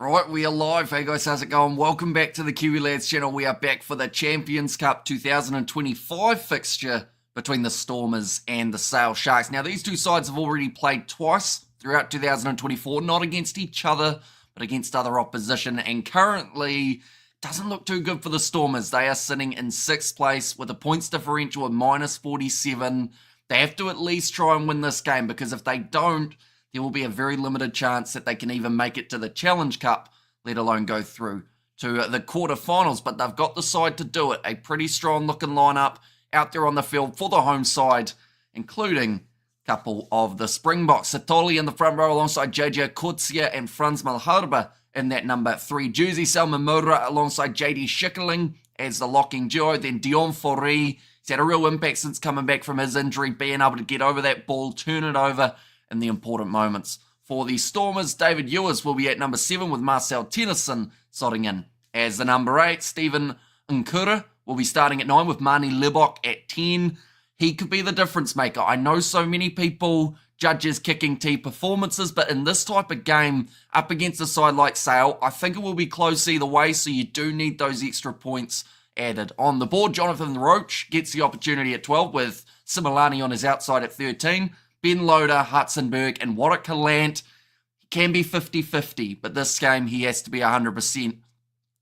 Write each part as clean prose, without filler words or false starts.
Right, we are live. Hey guys, how's it going? Welcome back to the Kiwi Lads channel. We are back for the Champions Cup 2025 fixture between the Stormers and the Sale Sharks. Now, these two sides have already played twice throughout 2024, not against each other, but against other opposition, and currently doesn't look too good for the Stormers. They are sitting in 6th place with a points differential of -47. They have to at least try and win this game, because if they don't, there will be a very limited chance that they can even make it to the Challenge Cup, let alone go through to the quarterfinals. But they've got the side to do it. A pretty strong looking lineup out there on the field for the home side, including a couple of the Springboks. Satoli in the front row alongside JJ Kutsia and Franz Malharba in that number 3 jersey. Salman Moura alongside JD Schickerling as the locking duo. Then Dion Foree. He's had a real impact since coming back from his injury, being able to get over that ball, turn it over in the important moments. For the Stormers, David Ewers will be at number 7 with Marcel Tennyson slotting in as the number 8. Stephen Nkura will be starting at 9 with Mani Libok at 10. He could be the difference maker. I know so many people judge his kicking tee performances, but in this type of game, up against a side like Sale, I think it will be close either way, so you do need those extra points added. On the board, Jonathan Roach gets the opportunity at 12 with Similani on his outside at 13. Ben Loader, Hudson-Berg, and Warwick Gallant can be 50-50, but this game he has to be 100%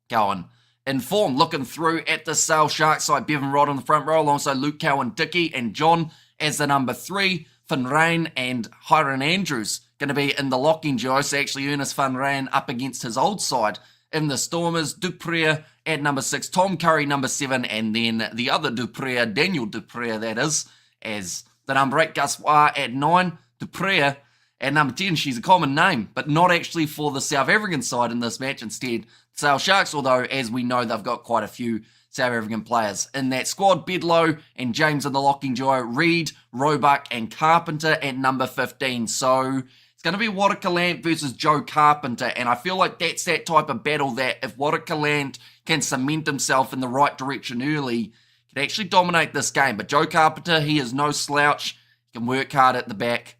going. In form, looking through at the Sale Sharks side, Bevan Rod in the front row alongside Luke Cowan-Dickey and John as the number 3. Finn Rain and Hiron Andrews going to be in the locking duo, so actually Ernest Finn Rain up against his old side. In the Stormers, Dupree at number 6, Tom Curry number 7, and then the other Dupree, Daniel Dupree that is, as the number 8, Gus Wah at 9, Dupree at number 10. She's a common name, but not actually for the South African side in this match. Instead, Sale Sharks, although, as we know, they've got quite a few South African players in that squad. Bedlow and James in the locking duo, Reed, Roebuck, and Carpenter at number 15. So it's going to be Warwick Gallant versus Joe Carpenter, and I feel like that's that type of battle that if Warwick Gallant can cement himself in the right direction early, can actually dominate this game. But Joe Carpenter, he is no slouch. He can work hard at the back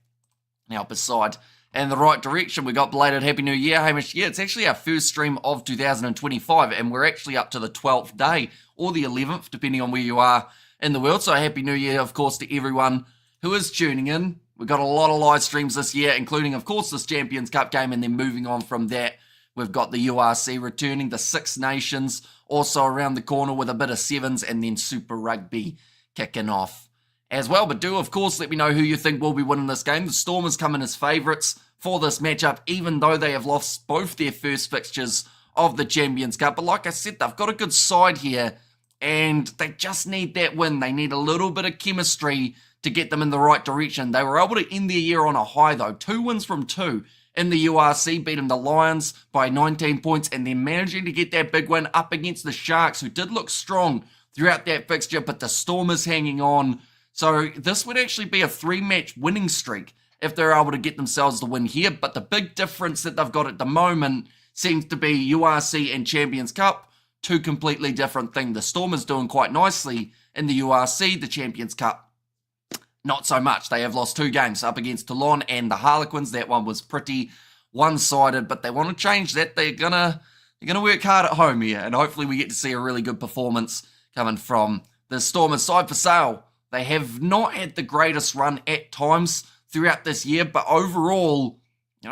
and help his side in the right direction. We got belated Happy New Year, Hamish. Yeah, it's actually our first stream of 2025, and we're actually up to the 12th day, or the 11th, depending on where you are in the world. So Happy New Year, of course, to everyone who is tuning in. We've got a lot of live streams this year, including, of course, this Champions Cup game, and then moving on from that, we've got the URC returning, the Six Nations also around the corner with a bit of sevens, and then Super Rugby kicking off as well. But do, of course, let me know who you think will be winning this game. The Stormers come in as favourites for this matchup, even though they have lost both their first fixtures of the Champions Cup. But like I said, they've got a good side here, and they just need that win. They need a little bit of chemistry to get them in the right direction. They were able to end their year on a high, though. 2 wins from 2 in the URC, beating the Lions by 19 points, and then managing to get that big win up against the Sharks, who did look strong throughout that fixture, but the Stormers hanging on. So this would actually be a 3-match winning streak if they're able to get themselves the win here. But the big difference that they've got at the moment seems to be URC and Champions Cup, 2 completely different things. The Stormers doing quite nicely in the URC, the Champions Cup not so much. They have lost 2 games up against Toulon and the Harlequins. That one was pretty one-sided, but they want to change that. They're gonna work hard at home here, and hopefully we get to see a really good performance coming from the Stormers side. For Sale, they have not had the greatest run at times throughout this year, but overall,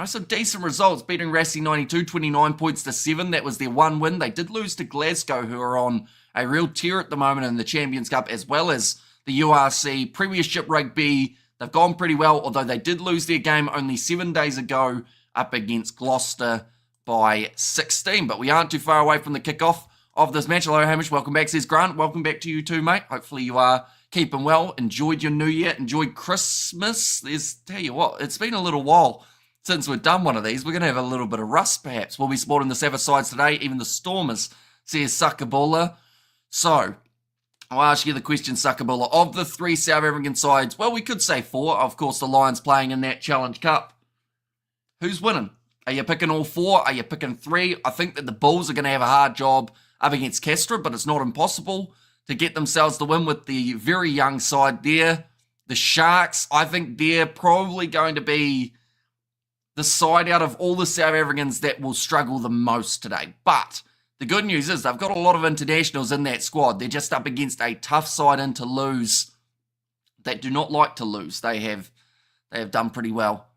some decent results, beating Racing 92, 29 points to 7. That was their one win. They did lose to Glasgow, who are on a real tear at the moment in the Champions Cup, as well as the URC. Premiership Rugby, they've gone pretty well, although they did lose their game only 7 days ago up against Gloucester by 16. But we aren't too far away from the kickoff of this match. Hello, Hamish. Welcome back, says Grant. Welcome back to you too, mate. Hopefully you are keeping well. Enjoyed your New Year. Enjoyed Christmas. Tell you what, it's been a little while since we've done one of these. We're going to have a little bit of rust, perhaps. We'll be supporting the Savage sides today, even the Stormers, says Sakabula. So I'll ask you the question, Sakabula. Of the 3 South African sides, well, we could say 4. Of course, the Lions playing in that Challenge Cup. Who's winning? Are you picking all 4? Are you picking 3? I think that the Bulls are going to have a hard job up against Castra, but it's not impossible to get themselves the win with the very young side there. The Sharks, I think they're probably going to be the side out of all the South Africans that will struggle the most today. But the good news is they've got a lot of internationals in that squad. They're just up against a tough side in to lose that do not like to lose. They have done pretty well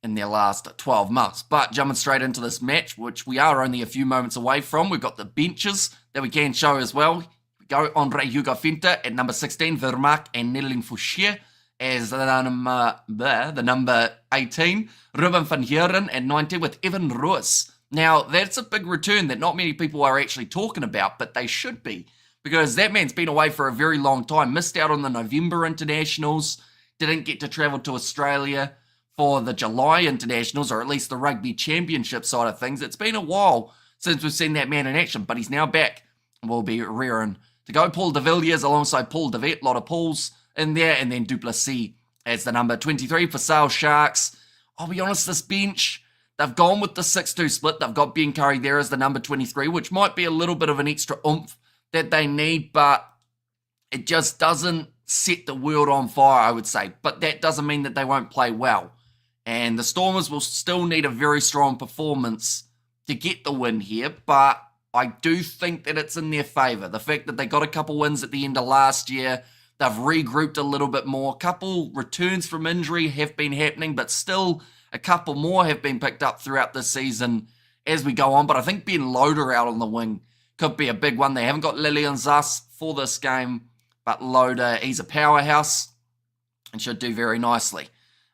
in their last 12 months. But jumping straight into this match, which we are only a few moments away from, we've got the benches that we can show as well. We go Andre Hugo Venter at number 16, Vermaak and Nedeling Fouché as the number 18, Ruben van Heeren at 19 with Evan Roos. Now, that's a big return that not many people are actually talking about, but they should be, because that man's been away for a very long time, missed out on the November internationals, didn't get to travel to Australia for the July internationals, or at least the rugby championship side of things. It's been a while since we've seen that man in action, but he's now back and will be rearing to go. Paul de Villiers alongside Paul de Vet, a lot of Pauls in there, and then Duplessis as the number 23 for Sale Sharks. I'll be honest, this bench, they've gone with the 6-2 split. They've got Ben Curry there as the number 23, which might be a little bit of an extra oomph that they need, but it just doesn't set the world on fire, I would say. But that doesn't mean that they won't play well. And the Stormers will still need a very strong performance to get the win here, but I do think that it's in their favour. The fact that they got a couple wins at the end of last year, they've regrouped a little bit more. A couple returns from injury have been happening, but still a couple more have been picked up throughout this season as we go on. But I think Ben Loader out on the wing could be a big one. They haven't got Lillian Zuss for this game, but Loader, he's a powerhouse and should do very nicely.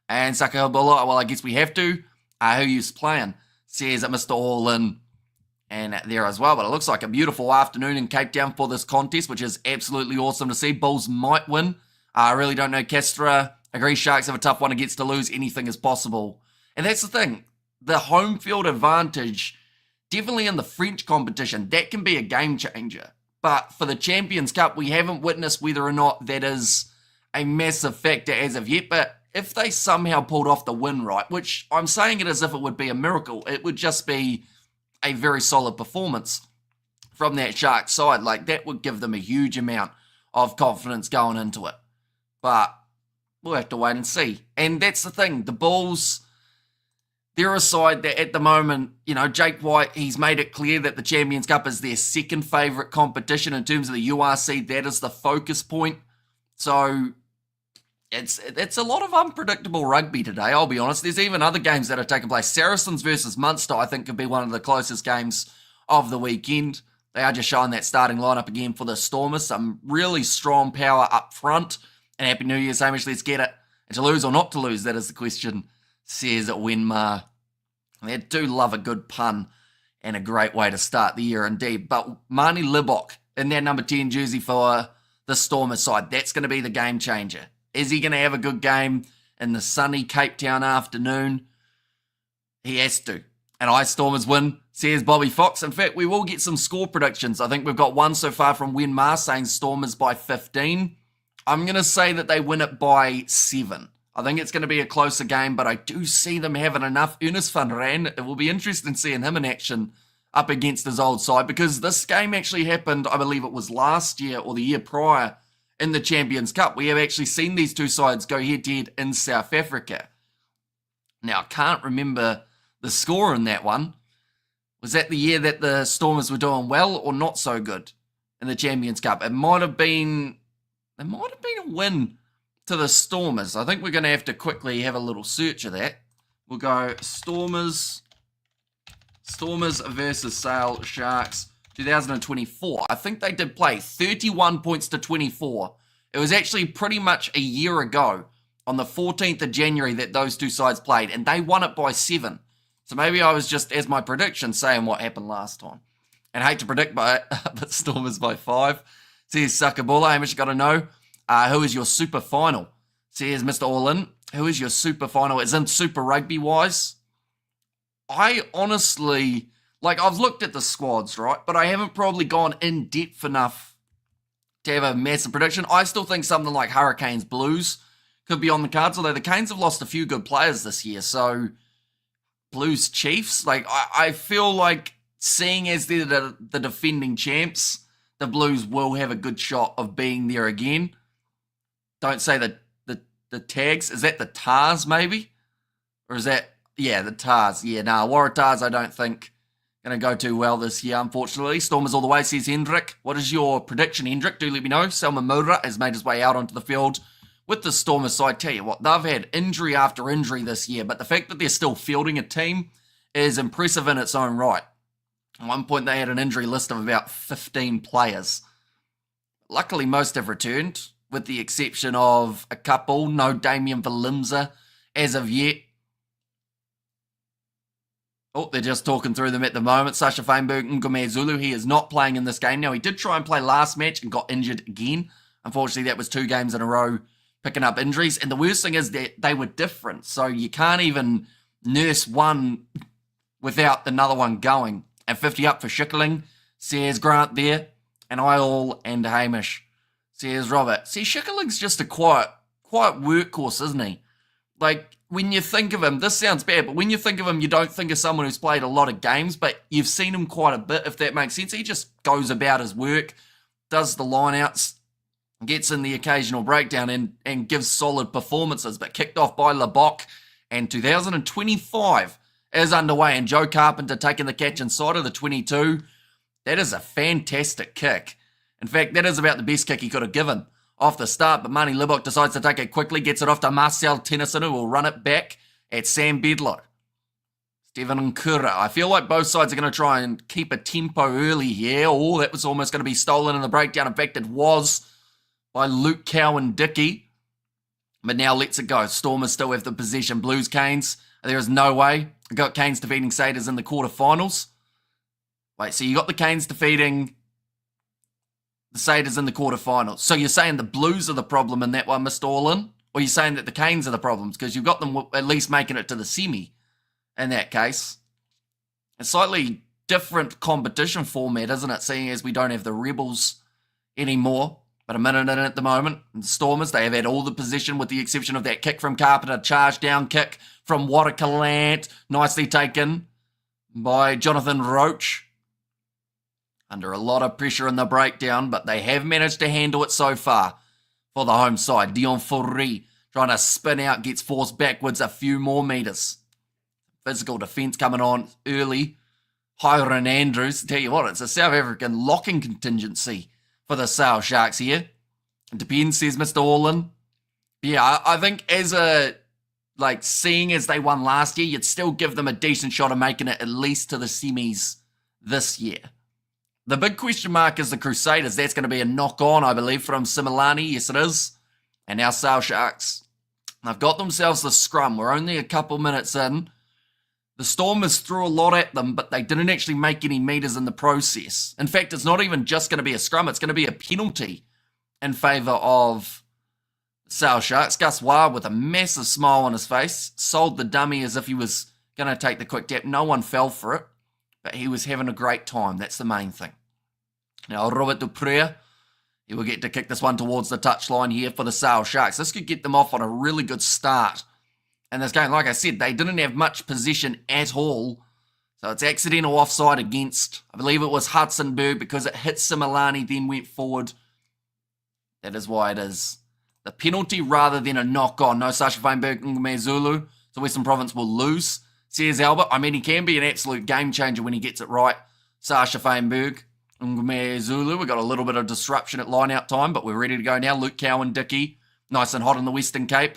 And Sakahibula, well, I guess we have to. Who you's playing? Says that Mr. All-In and there as well. But it looks like a beautiful afternoon in Cape Town for this contest, which is absolutely awesome to see. Bulls might win. I really don't know. Castra agrees Sharks have a tough one against to lose. Anything is possible. And that's the thing. The home field advantage, definitely in the French competition, that can be a game changer. But for the Champions Cup, we haven't witnessed whether or not that is a massive factor as of yet. But if they somehow pulled off the win right, which I'm saying it as if it would be a miracle, it would just be a very solid performance from that Sharks side. Like, that would give them a huge amount of confidence going into it. But we'll have to wait and see. And that's the thing. The Bulls, they're a side that at the moment, you know, Jake White, he's made it clear that the Champions Cup is their second favourite competition in terms of the URC. That is the focus point. So it's a lot of unpredictable rugby today, I'll be honest. There's even other games that are taking place. Saracens versus Munster, I think, could be one of the closest games of the weekend. They are just showing that starting lineup again for the Stormers. Some really strong power up front. And Happy New Year, Hamish, let's get it. And to lose or not to lose, that is the question, says Wenmar. They do love a good pun and a great way to start the year indeed. But Marnie Libok in that number 10 jersey for the Stormers side, that's going to be the game changer. Is he going to have a good game in the sunny Cape Town afternoon? He has to. And I Stormers win, says Bobby Fox. In fact, we will get some score predictions. I think we've got one so far from Wenmar saying Stormers by 15. I'm going to say that they win it by 7. I think it's going to be a closer game, but I do see them having enough. Ernest van Rijn, it will be interesting seeing him in action up against his old side, because this game actually happened, I believe it was last year or the year prior, in the Champions Cup. We have actually seen these two sides go head-to-head in South Africa. Now, I can't remember the score in that one. Was that the year that the Stormers were doing well or not so good in the Champions Cup? It might have been a win to the Stormers. I think we're going to have to quickly have a little search of that. We'll go Stormers versus Sale Sharks 2024. I think they did play 31 points to 24. It was actually pretty much a year ago on the 14th of January that those two sides played, and they won it by 7. So maybe I was just, as my prediction, saying what happened last time. And I hate to predict by it, but Stormers by 5. Says Sakabula, Hamish, got to know, who is your super final? Says Mr. All-In, who is your super final? As in Super Rugby-wise? I honestly, like, I've looked at the squads, right? But I haven't probably gone in depth enough to have a massive prediction. I still think something like Hurricanes Blues could be on the cards, although the Canes have lost a few good players this year. So Blues Chiefs, like, I feel like seeing as they're the defending champs, the Blues will have a good shot of being there again. Don't say the tags. Is that the Tars maybe? Or is that Yeah, the Tars. Yeah, nah, Waratahs I don't think going to go too well this year, unfortunately. Stormers all the way, says Hendrick. What is your prediction, Hendrick? Do let me know. Selma Mura has made his way out onto the field with the Stormers side. Tell you what, they've had injury after injury this year, but the fact that they're still fielding a team is impressive in its own right. At one point, they had an injury list of about 15 players. Luckily, most have returned, with the exception of a couple. No Damien Valimza as of yet. Oh, they're just talking through them at the moment. Sasha Feinberg, Ngome Zulu, he is not playing in this game. Now, he did try and play last match and got injured again. Unfortunately, that was 2 games in a row picking up injuries. And the worst thing is that they were different. So you can't even nurse one without another one going. And 50 up for Schickling. Says Grant there. And Isle and Hamish. Says Robert. See, Schickling's just a quiet workhorse, isn't he? Like, when you think of him, this sounds bad, but when you think of him, you don't think of someone who's played a lot of games, but you've seen him quite a bit, if that makes sense. He just goes about his work, does the lineouts, gets in the occasional breakdown and gives solid performances, but kicked off by LeBoc, and 2025 is underway, and Joe Carpenter taking the catch inside of the 22. That is a fantastic kick. In fact, that is about the best kick he could have given off the start, but Marnie Libok decides to take it quickly, gets it off to Marcel Tennyson, who will run it back at Sam Bedlow. Stephen Nkura. I feel like both sides are going to try and keep a tempo early here. Oh, that was almost going to be stolen in the breakdown. In fact, it was by Luke Cowan-Dickey. But now lets it go. Stormers still have the possession. Blues, Canes. There is no way. I got Canes defeating Satyrs in the quarterfinals. Wait, so you got the Canes defeating the Satyrs in the quarterfinals. So you're saying the Blues are the problem in that one, Mr. Orlin? Or you're saying that the Canes are the problems? Because you've got them at least making it to the semi in that case. A slightly different competition format, isn't it? Seeing as we don't have the Rebels anymore. But a minute in at the moment. And the Stormers, they have had all the possession with the exception of that kick from Carpenter. Charge down kick from Watercalant. Nicely taken by Jonathan Roach. Under a lot of pressure in the breakdown, but they have managed to handle it so far for the home side. Dion Fourie trying to spin out, gets forced backwards a few more metres. Physical defence coming on early. Hiron Andrews, tell you what, it's a South African locking contingency for the Sale Sharks here. It depends, says Mr. Orlin. Yeah, I think seeing as they won last year, you'd still give them a decent shot of making it at least to the semis this year. The big question mark is the Crusaders. That's going to be a knock-on, I believe, from Similani. Yes, it is. And now Sale Sharks. They've got themselves the scrum. We're only a couple minutes in. The Stormers threw a lot at them, but they didn't actually make any meters in the process. In fact, it's not even just going to be a scrum. It's going to be a penalty in favour of Sale Sharks. Gus Wah with a massive smile on his face. Sold the dummy as if he was going to take the quick tap. No one fell for it. But he was having a great time. That's the main thing. Now, Robert Dupre, he will get to kick this one towards the touchline here for the Sale Sharks. This could get them off on a really good start in this game. Like I said, they didn't have much possession at all. So it's accidental offside against, I believe it was Hudsonburg, because it hit Similani, then went forward. That is why it is the penalty rather than a knock-on. No Sasha Feinberg, Ngome Zulu. So Western Province will lose. Says Albert, I mean, he can be an absolute game changer when he gets it right. Sasha Feinberg, Ngome Zulu. We've got a little bit of disruption at line-out time, but we're ready to go now. Luke Cowan-Dickey, nice and hot in the Western Cape.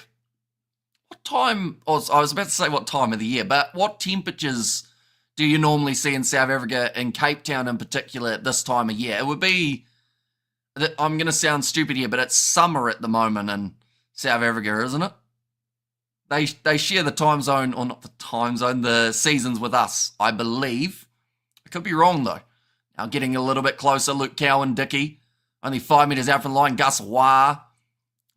What time, I was about to say what time of the year, but what temperatures do you normally see in South Africa, in Cape Town in particular, at this time of year? It would be, I'm going to sound stupid here, but it's summer at the moment in South Africa, isn't it? They share the time zone, or not the time zone, the seasons with us, I believe. I could be wrong, though. Now getting a little bit closer, Luke Cowan-Dickey. Only 5 metres out from the line, Gus Wah.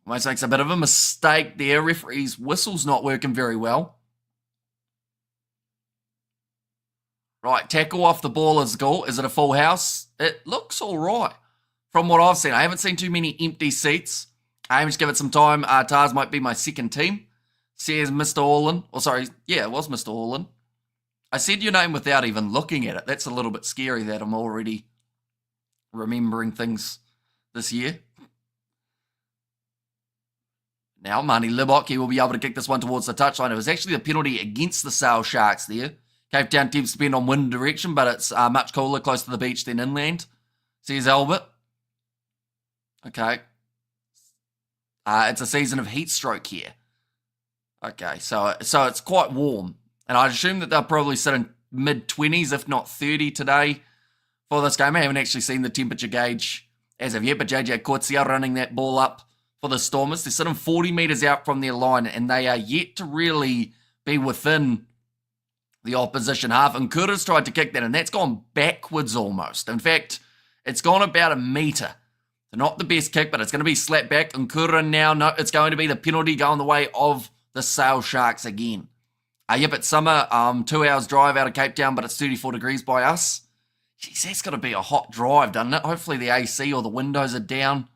Almost makes a bit of a mistake there. Referee's whistle's not working very well. Right, tackle off the ball is goal. Is it a full house? It looks all right from what I've seen. I haven't seen too many empty seats. I aim to give it some time. Tars might be my second team. Says Mr. Orlin. Oh, sorry. Yeah, it was Mr. Orlin. I said your name without even looking at it. That's a little bit scary that I'm already remembering things this year. Now, Marnie Libok, he will be able to kick this one towards the touchline. It was actually the penalty against the Sale Sharks there. Cape Town temps depend on wind direction, but it's much cooler close to the beach than inland. Says Albert. Okay. It's a season of heat stroke here. Okay, so it's quite warm. And I'd assume that they'll probably sit in mid-20s, if not 30 today for this game. I haven't actually seen the temperature gauge as of yet, but JJ Coetzee running that ball up for the Stormers. They're sitting 40 metres out from their line, and they are yet to really be within the opposition half. And Kura's tried to kick that, and that's gone backwards almost. In fact, it's gone about a metre. So not the best kick, but it's going to be slapped back. And Kura now, no, it's going to be the penalty going the way of the Sale Sharks again. Yep, it's summer, 2 hours drive out of Cape Town, but it's 34 degrees by us. Jeez, that's got to be a hot drive, doesn't it? Hopefully the AC or the windows are down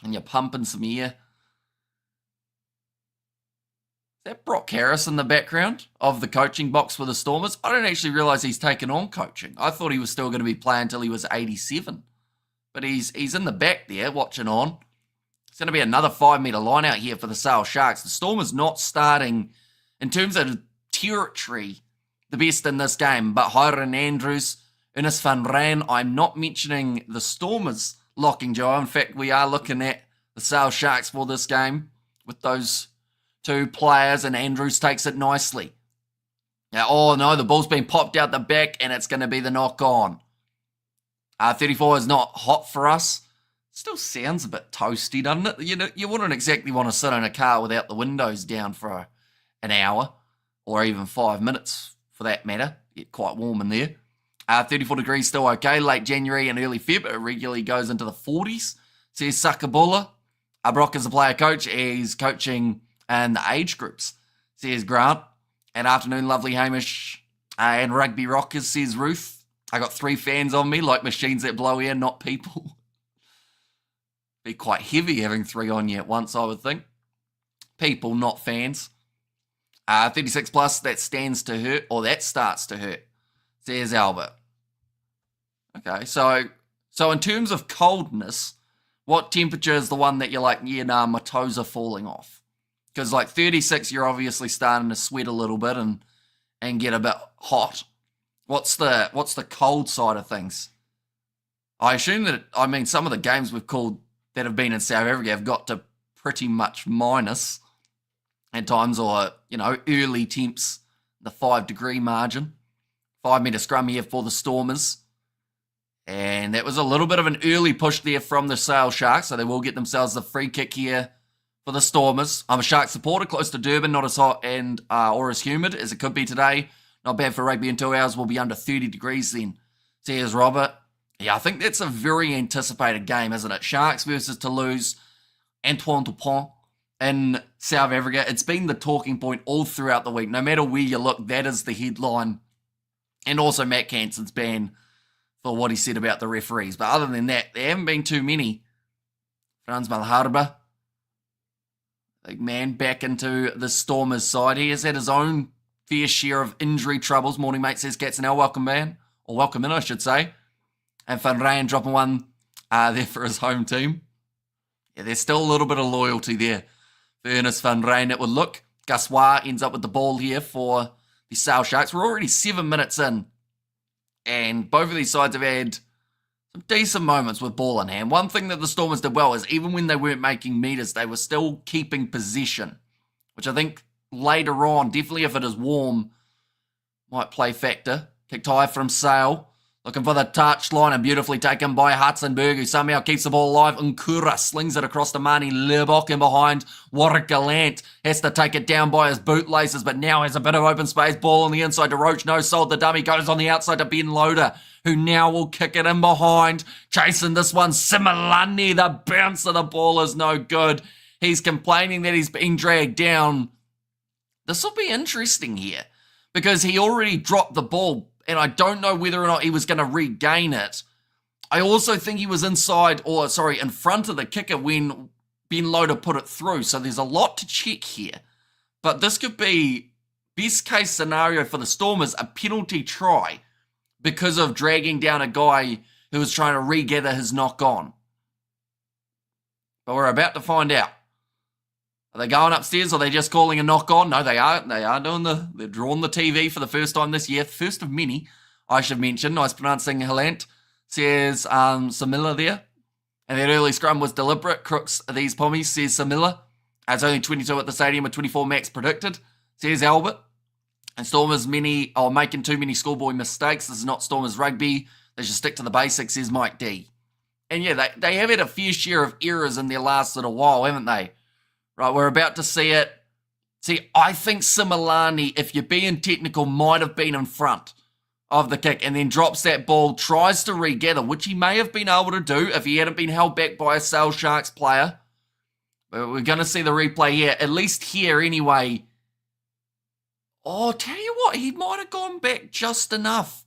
and you're pumping some air. Is that Brock Harris in the background of the coaching box for the Stormers? I don't actually realise he's taken on coaching. I thought he was still going to be playing until he was 87. But he's in the back there watching on. It's going to be another 5-metre line out here for the Sale Sharks. The Stormers not starting, in terms of territory, the best in this game. But Hiron Andrews, Ernest van Rijn, I'm not mentioning the Stormers locking Joe. In fact, we are looking at the Sale Sharks for this game with those two players, and Andrews takes it nicely. Now, oh no, the ball's been popped out the back, and it's going to be the knock on. 34 is not hot for us. Still sounds a bit toasty, doesn't it? You wouldn't exactly want to sit in a car without the windows down for an hour, or even 5 minutes for that matter. Get quite warm in there. 34 degrees still okay. Late January and early Feb, it regularly goes into the 40s. Says Sakabula. Brock is the player coach. He's coaching in the age groups. Says Grant. And afternoon, lovely Hamish. And Rugby Rockers, says Ruth. I got 3 fans on me, like machines that blow air, not people. Be quite heavy having 3 on you at once, I would think. People, not fans. 36 plus, that stands to hurt, or that starts to hurt, says Albert. Okay, so in terms of coldness, what temperature is the one that you're like, yeah, nah, my toes are falling off? Because like 36, you're obviously starting to sweat a little bit and get a bit hot. What's the cold side of things? I assume that, some of the games we've called that have been in South Africa have got to pretty much minus at times, or, early temps, the 5-degree margin. 5-metre scrum here for the Stormers. And that was a little bit of an early push there from the Sale Sharks, so they will get themselves the free kick here for the Stormers. I'm a Shark supporter, close to Durban, not as hot and or as humid as it could be today. Not bad for rugby in 2 hours. We'll be under 30 degrees then. Says Robert. Yeah, I think that's a very anticipated game, isn't it? Sharks versus Toulouse. Antoine Dupont in South Africa. It's been the talking point all throughout the week. No matter where you look, that is the headline. And also Matt Canson's ban for what he said about the referees. But other than that, there haven't been too many. Frans Malharba, big man, back into the Stormers side. He has had his own fair share of injury troubles. Morning, mate, says Katzenell. Welcome, man. Or welcome in, I should say. And Van Rijn dropping one there for his home team. Yeah, there's still a little bit of loyalty there for Ernest Van Rijn, it would look. Gassois ends up with the ball here for the Sale Sharks. We're already 7 minutes in. And both of these sides have had some decent moments with ball in hand. One thing that the Stormers did well is even when they weren't making meters, they were still keeping possession, which I think later on, definitely if it is warm, might play factor. Kicked high from Sale. Looking for the touchline and beautifully taken by Hudson-Berg, who somehow keeps the ball alive. Nkura slings it across to Marnie Lebok in behind. Warwick Gallant has to take it down by his bootlaces, but now has a bit of open space. Ball on the inside to Roach. No sold. The dummy goes on the outside to Ben Loader, who now will kick it in behind. Chasing this one, Similani. The bounce of the ball is no good. He's complaining that he's being dragged down. This will be interesting here because he already dropped the ball, and I don't know whether or not he was going to regain it. I also think he was in front of the kicker when Ben Loader put it through. So there's a lot to check here. But this could be, best case scenario for the Stormers, a penalty try because of dragging down a guy who was trying to regather his knock on. But we're about to find out. Are they going upstairs or are they just calling a knock on? No, they are. They're drawing the TV for the first time this year. First of many, I should mention. Nice pronouncing Hillant. Says Samila there. And that early scrum was deliberate. Crooks these pommies, says Samila. It's only 22 at the stadium with 24 max predicted, says Albert. And Stormers making too many schoolboy mistakes. This is not Stormers rugby. They should stick to the basics, says Mike D. And yeah, they have had a fair share of errors in their last little while, haven't they? Right, we're about to see it. See, I think Similani, if you're being technical, might have been in front of the kick and then drops that ball, tries to regather, which he may have been able to do if he hadn't been held back by a Sale Sharks player. But we're going to see the replay here, at least here anyway. Oh, tell you what, he might have gone back just enough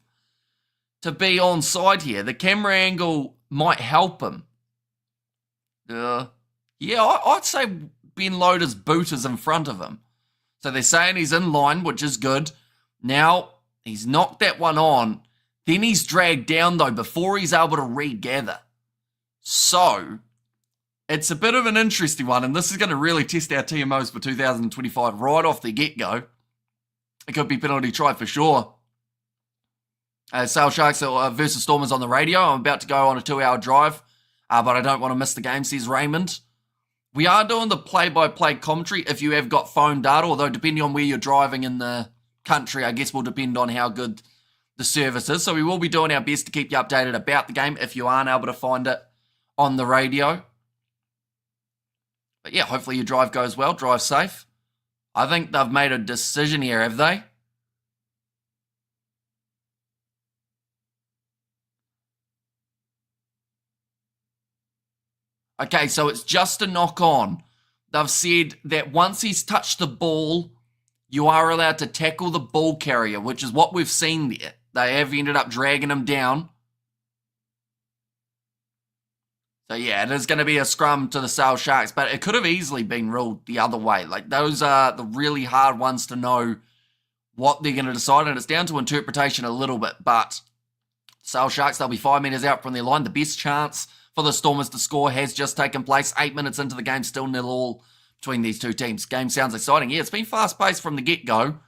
to be onside here. The camera angle might help him. Yeah, I'd say Ben Loader's boot is in front of him. So they're saying he's in line, which is good. Now, he's knocked that one on. Then he's dragged down, though, before he's able to regather. So, it's a bit of an interesting one, and this is going to really test our TMOs for 2025 right off the get-go. It could be penalty try for sure. Sale Sharks versus Stormers on the radio. I'm about to go on a 2-hour drive, but I don't want to miss the game, says Raymond. We are doing the play-by-play commentary if you have got phone data, although depending on where you're driving in the country, I guess will depend on how good the service is. So we will be doing our best to keep you updated about the game if you aren't able to find it on the radio. But yeah, hopefully your drive goes well, drive safe. I think they've made a decision here, have they? Okay, so it's just a knock on. They've said that once he's touched the ball, you are allowed to tackle the ball carrier, which is what we've seen there. They have ended up dragging him down. So yeah, it is going to be a scrum to the Sale Sharks, but it could have easily been ruled the other way. Like, those are the really hard ones to know what they're going to decide, and it's down to interpretation a little bit, but Sale Sharks, they'll be 5 metres out from their line. The best chance for the Stormers to score has just taken place. 8 minutes into the game, still 0-0 between these two teams. Game sounds exciting. Yeah, it's been fast-paced from the get-go,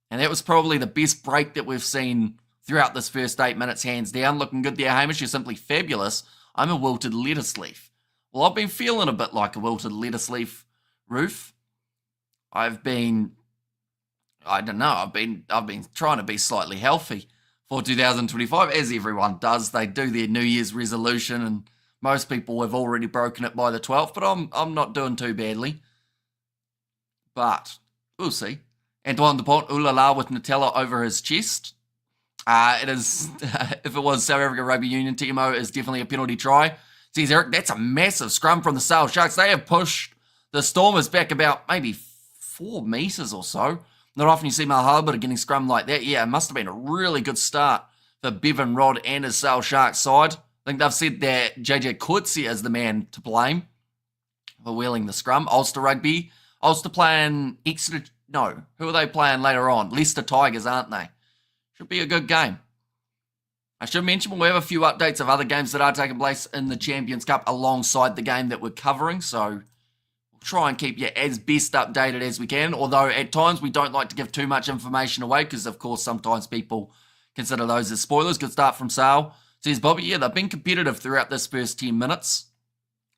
and that was probably the best break that we've seen throughout this first 8 minutes, hands down. Looking good there, Hamish. You're simply fabulous. I'm a wilted lettuce leaf. Well, I've been feeling a bit like a wilted lettuce leaf, Roof. I've been trying to be slightly healthy for 2025, as everyone does. They do their New Year's resolution, and most people have already broken it by the 12th, but I'm not doing too badly. But we'll see. Antoine Dupont, ooh la la with Nutella over his chest. It is, if it was South Africa Rugby Union, TMO is definitely a penalty try. Says Eric, that's a massive scrum from the Sale Sharks. They have pushed the Stormers back about maybe 4 metres or so. Not often you see Malharbour getting scrum like that. Yeah, it must have been a really good start for Bevan Rod and his Sale Sharks side. I think they've said that JJ Coetzee is the man to blame for wheeling the scrum. Ulster Rugby. Ulster playing Exeter. No, who are they playing later on? Leicester Tigers, aren't they? Should be a good game. I should mention we'll have a few updates of other games that are taking place in the Champions Cup alongside the game that we're covering, so we'll try and keep you as best updated as we can, although at times we don't like to give too much information away because, of course, sometimes people consider those as spoilers. Good start from Sale. Says Bobby, yeah, they've been competitive throughout this first 10 minutes,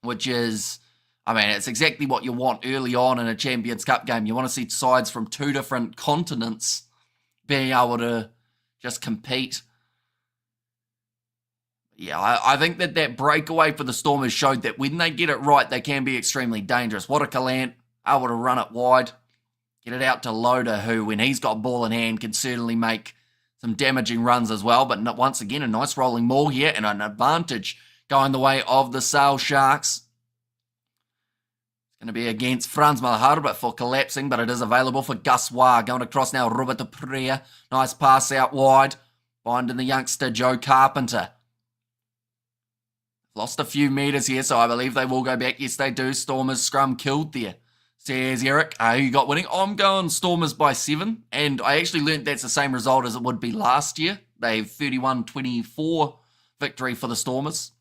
which is, I mean, it's exactly what you want early on in a Champions Cup game. You want to see sides from 2 different continents being able to just compete. Yeah, I think that breakaway for the Stormers showed that when they get it right, they can be extremely dangerous. What a Calant, able to run it wide, get it out to Loader, who, when he's got ball in hand, can certainly make some damaging runs as well. But once again, a nice rolling maul here and an advantage going the way of the Sale Sharks. It's going to be against Franz Malharbour for collapsing, but it is available for Gus Wah. Going across now, Robert de Preer. Nice pass out wide. Finding the youngster, Joe Carpenter. Lost a few metres here, so I believe they will go back. Yes, they do. Stormers scrum killed there. Says Eric, who you got winning? I'm going Stormers by 7, and I actually learnt that's the same result as it would be last year. They've 31-24 victory for the Stormers.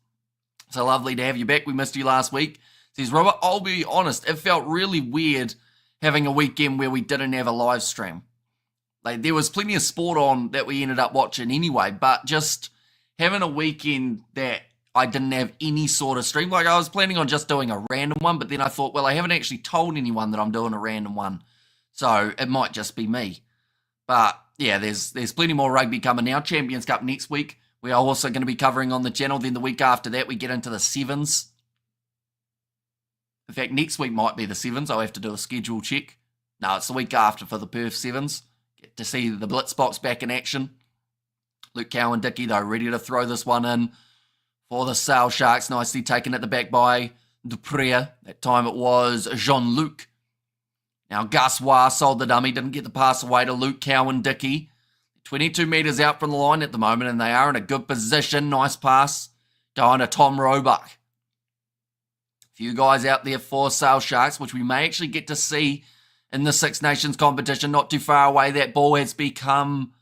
So lovely to have you back. We missed you last week. Says, Robert, I'll be honest, it felt really weird having a weekend where we didn't have a live stream. Like, there was plenty of sport on that we ended up watching anyway, but just having a weekend that I didn't have any sort of stream. Like, I was planning on just doing a random one, but then I thought, well, I haven't actually told anyone that I'm doing a random one, so it might just be me. But yeah, there's plenty more rugby coming now. Champions Cup next week. We are also going to be covering on the channel. Then the week after that, we get into the sevens. In fact, next week might be the sevens. I'll have to do a schedule check. No, it's the week after for the Perth sevens. Get to see the Blitz box back in action. Luke Cowan-Dickie, though, ready to throw this one in for the Sale Sharks. Nicely taken at the back by Dupree. That time it was Jean-Luc. Now, Gus Wah sold the dummy, didn't get the pass away to Luke Cowan-Dickie. 22 metres out from the line at the moment, and they are in a good position. Nice pass going to Tom Roebuck. A few guys out there for Sale Sharks, which we may actually get to see in the Six Nations competition. Not too far away, that ball has become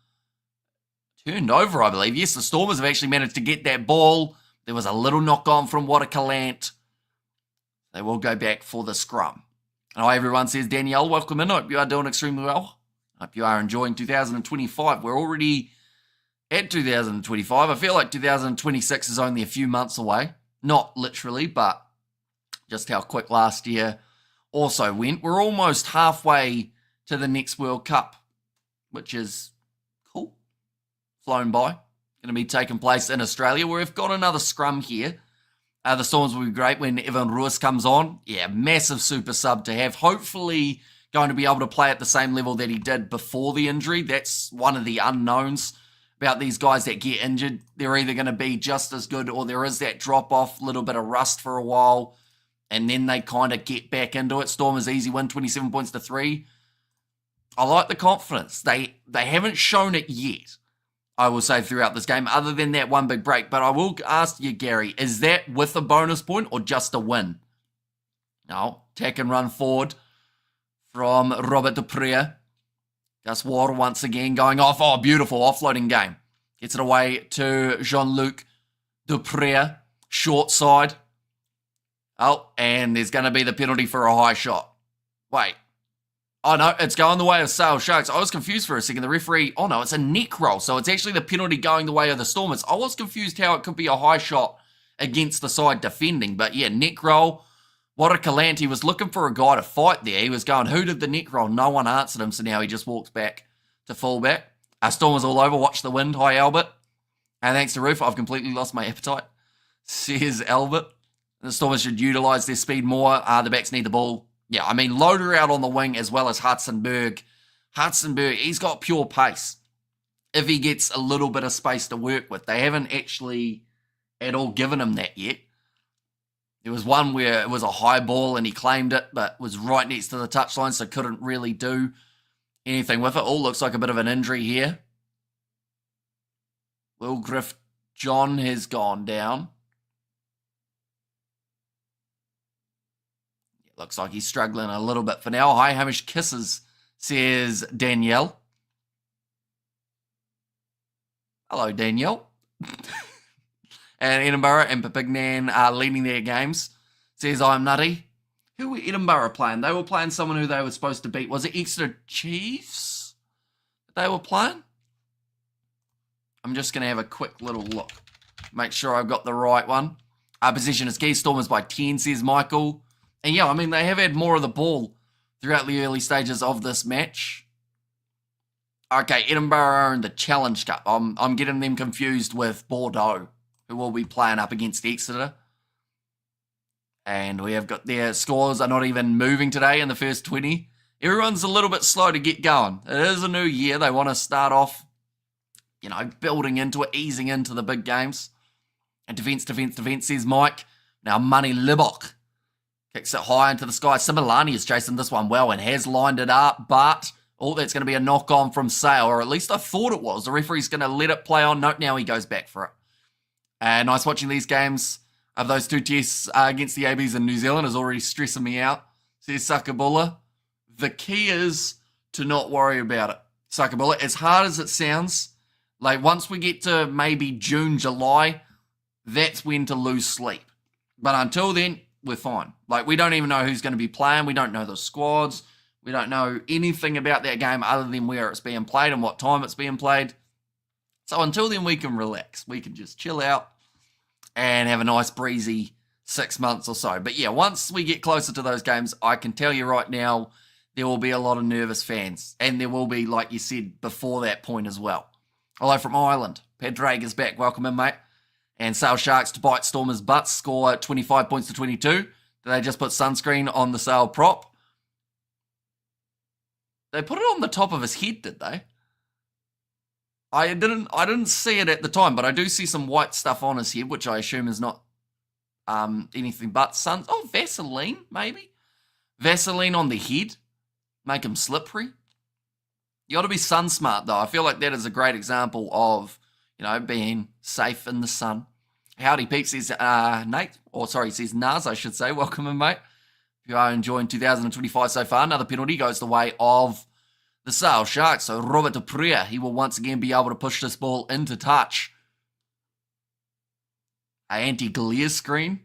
turned over, I believe. Yes, the Stormers have actually managed to get that ball. There was a little knock on from Watercalant. They will go back for the scrum. Hi everyone, says Danielle. Welcome in. Hope you are doing extremely well. Hope you are enjoying 2025. We're already at 2025. I feel like 2026 is only a few months away. Not literally, but just how quick last year also went. We're almost halfway to the next World Cup, which is cool. Flown by. Going to be taking place in Australia. We've got another scrum here. The Stormers will be great when Evan Ruiz comes on. Yeah, massive super sub to have. Hopefully going to be able to play at the same level that he did before the injury. That's one of the unknowns about these guys that get injured. They're either going to be just as good or there is that drop-off, little bit of rust for a while, and then they kind of get back into it. Stormers easy win, 27 points to 3. I like the confidence. They haven't shown it yet, I will say, throughout this game, other than that one big break. But I will ask you, Gary, is that with a bonus point or just a win? No, attack and run forward from Robert Dupree. Gus Water once again going off. Oh, beautiful offloading game. Gets it away to Jean-Luc Dupree. Short side. Oh, and there's going to be the penalty for a high shot. Wait. Oh, no, it's going the way of Sale Sharks. I was confused for a second. The referee, oh, no, it's a neck roll. So it's actually the penalty going the way of the Stormers. I was confused how it could be a high shot against the side defending. But, yeah, neck roll. What a Calant. He was looking for a guy to fight there. He was going, who did the neck roll? No one answered him, so now he just walks back to fullback. Stormers all over. Watch the wind. Hi, Albert. And thanks to Roof, I've completely lost my appetite, says Albert. The Stormers should utilise their speed more. The backs need the ball. Yeah, I mean, Loader out on the wing as well as Hudsonberg. Hudsonberg, he's got pure pace if he gets a little bit of space to work with. They haven't actually at all given him that yet. There was one where it was a high ball and he claimed it, but was right next to the touchline, so couldn't really do anything with it. All looks like a bit of an injury here. Will Griff John has gone down. Looks like he's struggling a little bit for now. Hi, Hamish kisses, says Danielle. Hello, Danielle. And Edinburgh and Papignan are leading their games. Says I'm nutty. Who were Edinburgh playing? They were playing someone who they were supposed to beat. Was it Exeter Chiefs that they were playing? I'm just going to have a quick little look. Make sure I've got the right one. Possession is key. Stormers by 10, says Michael. And yeah, I mean, they have had more of the ball throughout the early stages of this match. Okay, Edinburgh are in the Challenge Cup. I'm getting them confused with Bordeaux, who will be playing up against Exeter. And we have got their scores are not even moving today in the first 20. Everyone's a little bit slow to get going. It is a new year. They want to start off, building into it, easing into the big games. And defence, says Mike. Now, Money Libok kicks it high into the sky. Similani is chasing this one well and has lined it up, but that's going to be a knock-on from Sale, or at least I thought it was. The referee's going to let it play on. Nope, now he goes back for it. And nice watching these games of those two tests against the ABs in New Zealand is already stressing me out, says Sakabula. The key is to not worry about it, Sakabula. As hard as it sounds, like once we get to maybe June, July, that's when to lose sleep. But until then, we're fine. Like, we don't even know who's going to be playing. We don't know the squads. We don't know anything about that game other than where it's being played and what time it's being played. So until then, we can relax. We can just chill out and have a nice breezy 6 months or so. But yeah, once we get closer to those games, I can tell you right now, there will be a lot of nervous fans. And there will be, like you said, before that point as well. Hello from Ireland. Padraig is back. Welcome in, mate. And Sale Sharks to bite Stormers' butts, score 25 points to 22. Did they just put sunscreen on the Sale prop? They put it on the top of his head, did they? I didn't see it at the time, but I do see some white stuff on his head, which I assume is not anything but sun. Oh, Vaseline, maybe? Vaseline on the head. Make him slippery. You got to be sun smart, though. I feel like that is a great example of, being safe in the sun. Howdy, Pete, says Nate. Or, sorry, says Naz, I should say. Welcome in, mate. If you are enjoying 2025 so far, another penalty goes the way of the Sale Sharks. So Robert Duprea, he will once again be able to push this ball into touch. Anti-glare screen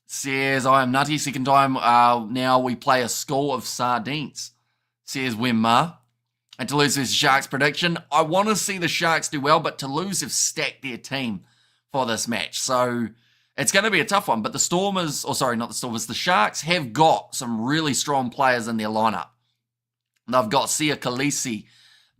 says, I am nutty. Second time now we play a school of sardines. Says Wimma. And Toulouse versus Sharks prediction. I want to see the Sharks do well, but Toulouse have stacked their team for this match. So it's going to be a tough one. But the Stormers, the Sharks have got some really strong players in their lineup. They've got Sia Khaleesi.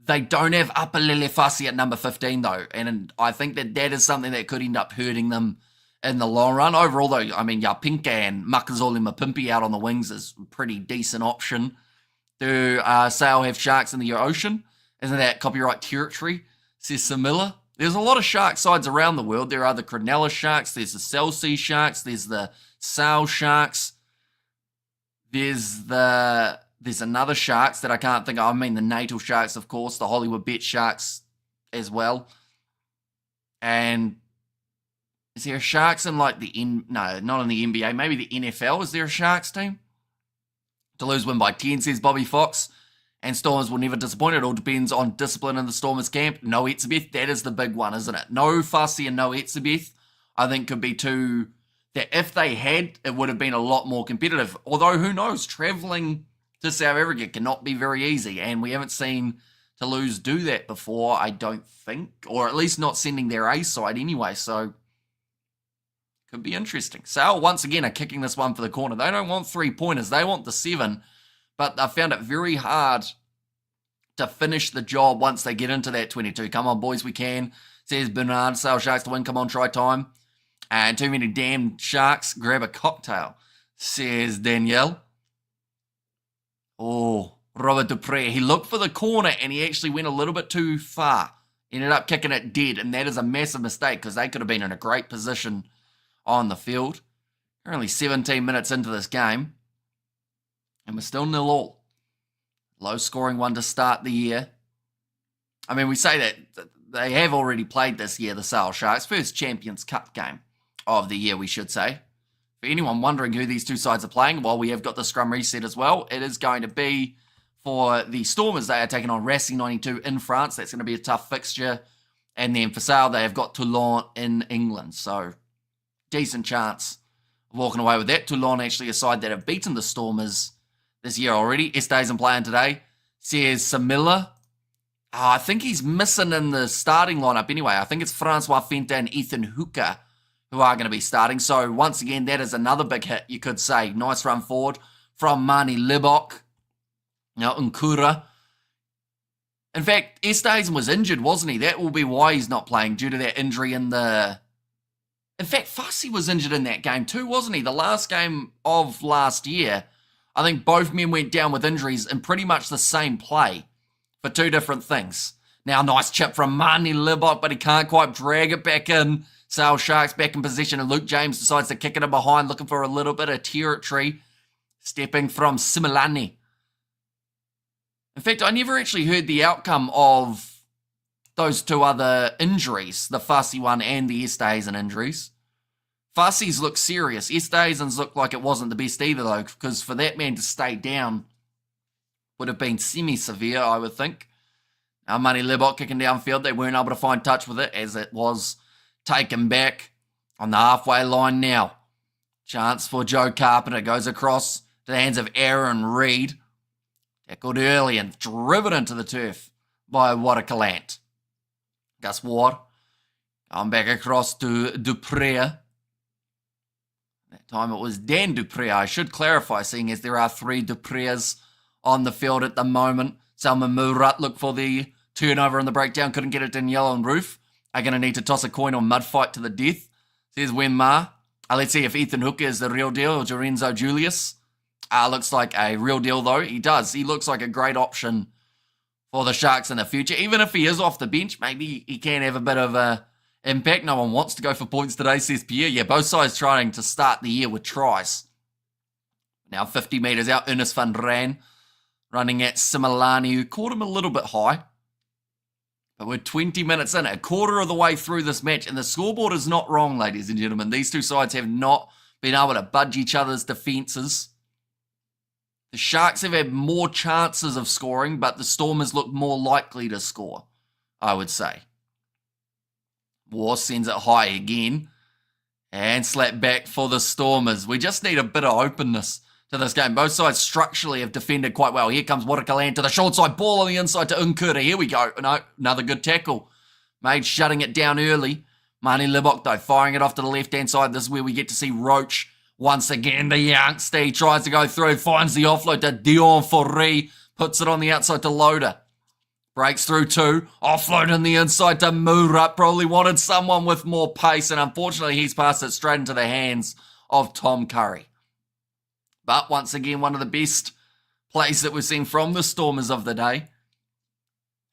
They don't have Apalele Fasi at number 15, though. And I think that is something that could end up hurting them in the long run. Overall, though, Yapinka and Makazole Mapimpi out on the wings is a pretty decent option. Do Sale have Sharks in the ocean? Isn't that copyright territory? Says Samilla. There's a lot of shark sides around the world. There are the Cronulla Sharks. There's the Chelsea Sharks. There's the Sale Sharks. There's another Sharks that I can't think of. The Natal Sharks, of course. The Hollywood Bet Sharks as well. And is there a Sharks in not in the NBA. Maybe the NFL. Is there a Sharks team? Toulouse win by 10, says Bobby Fox. And Stormers will never disappoint. It all depends on discipline in the Stormers camp. No Etzebeth, that is the big one, isn't it? No Fussy and no Etzebeth, I think could be two that if they had, it would have been a lot more competitive. Although, who knows, travelling to South Africa cannot be very easy. And we haven't seen Toulouse do that before, I don't think. Or at least not sending their A side anyway, so could be interesting. Sale, once again, are kicking this one for the corner. They don't want 3-pointers. They want the 7. But they found it very hard to finish the job once they get into that 22. Come on, boys, we can. Says Bernard. Sale Sharks to win. Come on, try time. And too many damn Sharks. Grab a cocktail, says Danielle. Oh, Robert Duprea. He looked for the corner and he actually went a little bit too far. Ended up kicking it dead. And that is a massive mistake because they could have been in a great position on the field. We're only 17 minutes into this game. And we're still 0-0. Low-scoring one to start the year. We say that they have already played this year, the Sale Sharks. First Champions Cup game of the year, we should say. For anyone wondering who these two sides are playing, well, we have got the scrum reset as well. It is going to be for the Stormers. They are taking on Racing 92 in France. That's going to be a tough fixture. And then for Sale, they have got Toulon in England. So, decent chance of walking away with that. Toulon actually a side that have beaten the Stormers this year already. Este isn't playing today. Says Samilla. I think he's missing in the starting lineup anyway. I think it's Francois Fenta and Ethan Hooker who are going to be starting. So once again, that is another big hit, you could say. Nice run forward from Mani Libok. Now, Nkura. In fact, Estaisen was injured, wasn't he? That will be why he's not playing, due to that injury in the... In fact, Fussy was injured in that game too, wasn't he? The last game of last year, I think both men went down with injuries in pretty much the same play for two different things. Now, nice chip from Mani Libok, but he can't quite drag it back in. Sale Sharks back in position, and Luke James decides to kick it in behind, looking for a little bit of territory. Stepping from Similani. In fact, I never actually heard the outcome of those two other injuries, the Fussy one and the Estaisen injuries. Fussy's look serious. Estaisen's looked like it wasn't the best either, though, because for that man to stay down would have been semi-severe, I would think. Now, Mani Libok kicking downfield. They weren't able to find touch with it as it was taken back on the halfway line now. Chance for Joe Carpenter. Goes across to the hands of Aaron Reid. Tackled early and driven into the turf by Watercalant. Gus Ward. Going back across to Dupree. That time it was Dan Dupree. I should clarify, seeing as there are 3 Duprees on the field at the moment. Salman Murat looked for the turnover and the breakdown. Couldn't get it in yellow and roof. Are going to need to toss a coin or mud fight to the death. Says Wenma. Let's see if Ethan Hooker is the real deal or Lorenzo Julius. Looks like a real deal though. He does. He looks like a great option for the Sharks in the future. Even if he is off the bench, maybe he can have a bit of a impact. No one wants to go for points today, says Pierre. Yeah, both sides trying to start the year with tries. Now 50 metres out, Ernest van Raan running at Similani, who caught him a little bit high. But we're 20 minutes in, a quarter of the way through this match, and the scoreboard is not wrong, ladies and gentlemen. These two sides have not been able to budge each other's defences. The Sharks have had more chances of scoring, but the Stormers look more likely to score, I would say. War sends it high again, and slap back for the Stormers. We just need a bit of openness to this game. Both sides structurally have defended quite well. Here comes Watercalant to the short side. Ball on the inside to Nkura. Here we go. No, another good tackle. Made shutting it down early. Mani Libok, though, firing it off to the left-hand side. This is where we get to see Roach once again. The youngster, he tries to go through. Finds the offload to Dion Foree. Puts it on the outside to Loader. Breaks through 2. Offload on the inside to Murat. Probably wanted someone with more pace. And unfortunately, he's passed it straight into the hands of Tom Curry. But once again, one of the best plays that we've seen from the Stormers of the day.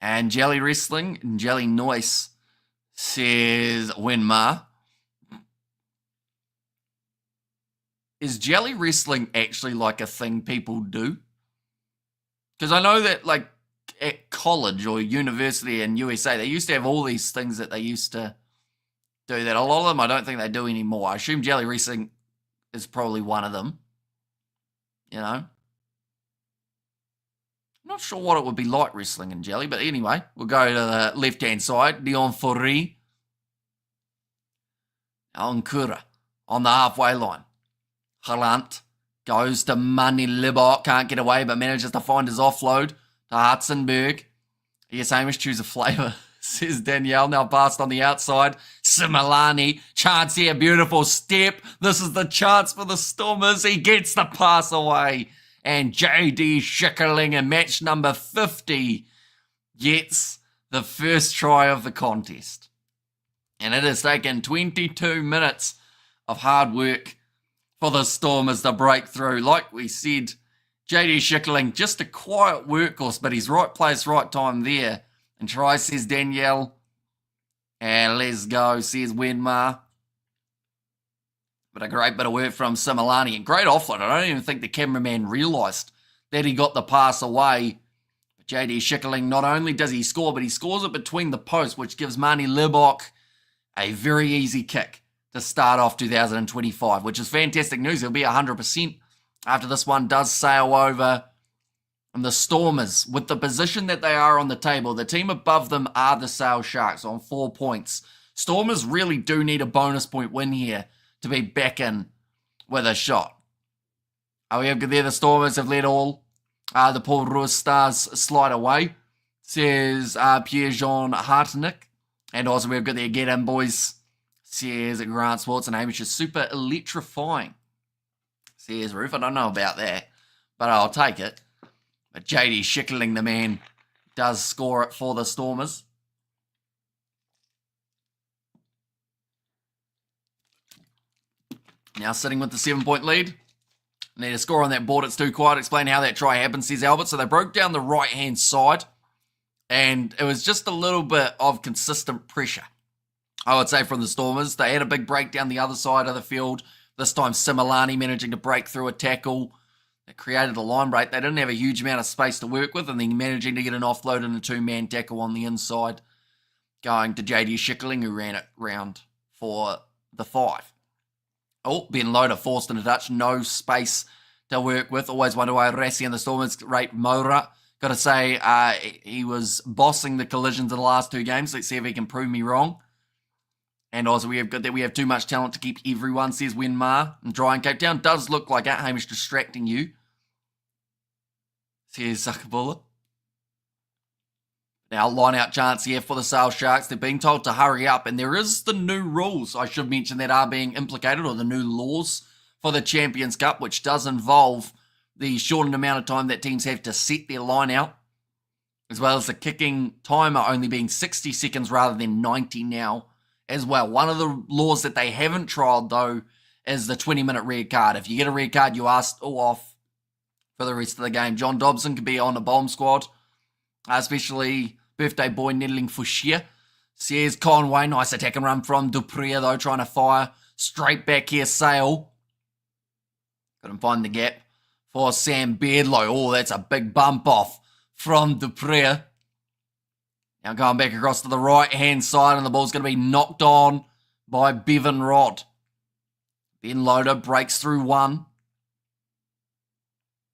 And Jelly Wrestling and Jelly Noise says Wenma. Is Jelly Wrestling actually like a thing people do? Because I know that like at college or university in USA, they used to have all these things that they used to do that. A lot of them I don't think they do anymore. I assume Jelly Wrestling is probably one of them. You know, I'm not sure what it would be like wrestling in Jelly, but anyway, we'll go to the left-hand side. Dion Foree. Nkura on the halfway line. Halant goes to Mani Libok. Can't get away, but manages to find his offload to Hudsenberg. Yes, Hamish, choose a flavour, says Danielle. Now passed on the outside. Similani. Chance here. Beautiful step. This is the chance for the Stormers. He gets the pass away. And JD Schickerling in match number 50 gets the first try of the contest. And it has taken 22 minutes of hard work for the Stormers to break through. Like we said, JD Schickerling, just a quiet workhorse, but he's right place, right time there. And try, says Danielle. And let's go, says Wenma. But a great bit of work from Similani. And great offload. I don't even think the cameraman realised that he got the pass away. But JD Schickerling, not only does he score, but he scores it between the posts, which gives Mani Libok a very easy kick to start off 2025, which is fantastic news. He'll be 100% after this one does sail over. And the Stormers, with the position that they are on the table, the team above them are the Sale Sharks on 4 points. Stormers really do need a bonus point win here to be back in with a shot. We have there the Stormers have let all the Paul Ruiz Stars slide away, says Pierre-Jean Hartenick. And also we've got there get in, boys, says Grant Swartz, and Hamish is super electrifying, says Roof. I don't know about that, but I'll take it. But JD Schickerling, the man, does score it for the Stormers. Now sitting with the 7-point lead. Need a score on that board. It's too quiet. Explain how that try happened, says Albert. So they broke down the right-hand side. And it was just a little bit of consistent pressure, I would say, from the Stormers. They had a big break down the other side of the field. This time Similani managing to break through a tackle that created a line break. They didn't have a huge amount of space to work with, and then managing to get an offload and a 2-man tackle on the inside, going to JD Schickerling, who ran it round for the 5. Oh, Ben Loader forced in a touch. No space to work with. Always wonder why Rassi and the Stormers rate Moura. Got to say, he was bossing the collisions in the last 2 games. Let's see if he can prove me wrong. And also we have too much talent to keep everyone, says Wenmar. And dry in Cape Town. Does look like that. Hamish distracting you, says Sakabula. Now, line-out chance here for the Sale Sharks. They're being told to hurry up, and there is the new rules, I should mention, that are being implicated, or the new laws for the Champions Cup, which does involve the shortened amount of time that teams have to set their line-out, as well as the kicking timer only being 60 seconds rather than 90 now as well. One of the laws that they haven't trialled, though, is the 20-minute red card. If you get a red card, you are still off for the rest of the game. John Dobson could be on the bomb squad, especially birthday boy nettling for sheer. Says Conway. Nice attack and run from Dupree, though, trying to fire straight back here. Sale couldn't find the gap for Sam Beardlow. Oh, that's a big bump off from Dupree. Now going back across to the right-hand side, and the ball's going to be knocked on by Bevan Rod. Ben Loader breaks through one.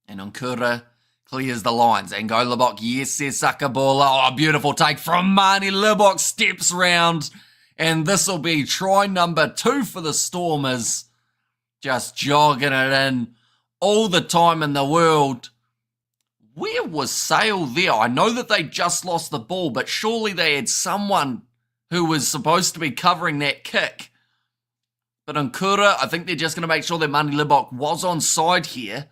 And Onkura clears the lines. And go Libok. Yes, says Sakabola. Oh, beautiful take from Marnie Libok. Steps round. And this will be try number 2 for the Stormers. Just jogging it in all the time in the world. Where was Sale there? I know that they just lost the ball, but surely they had someone who was supposed to be covering that kick. But Onkura, I think they're just going to make sure that Marnie Libok was onside here.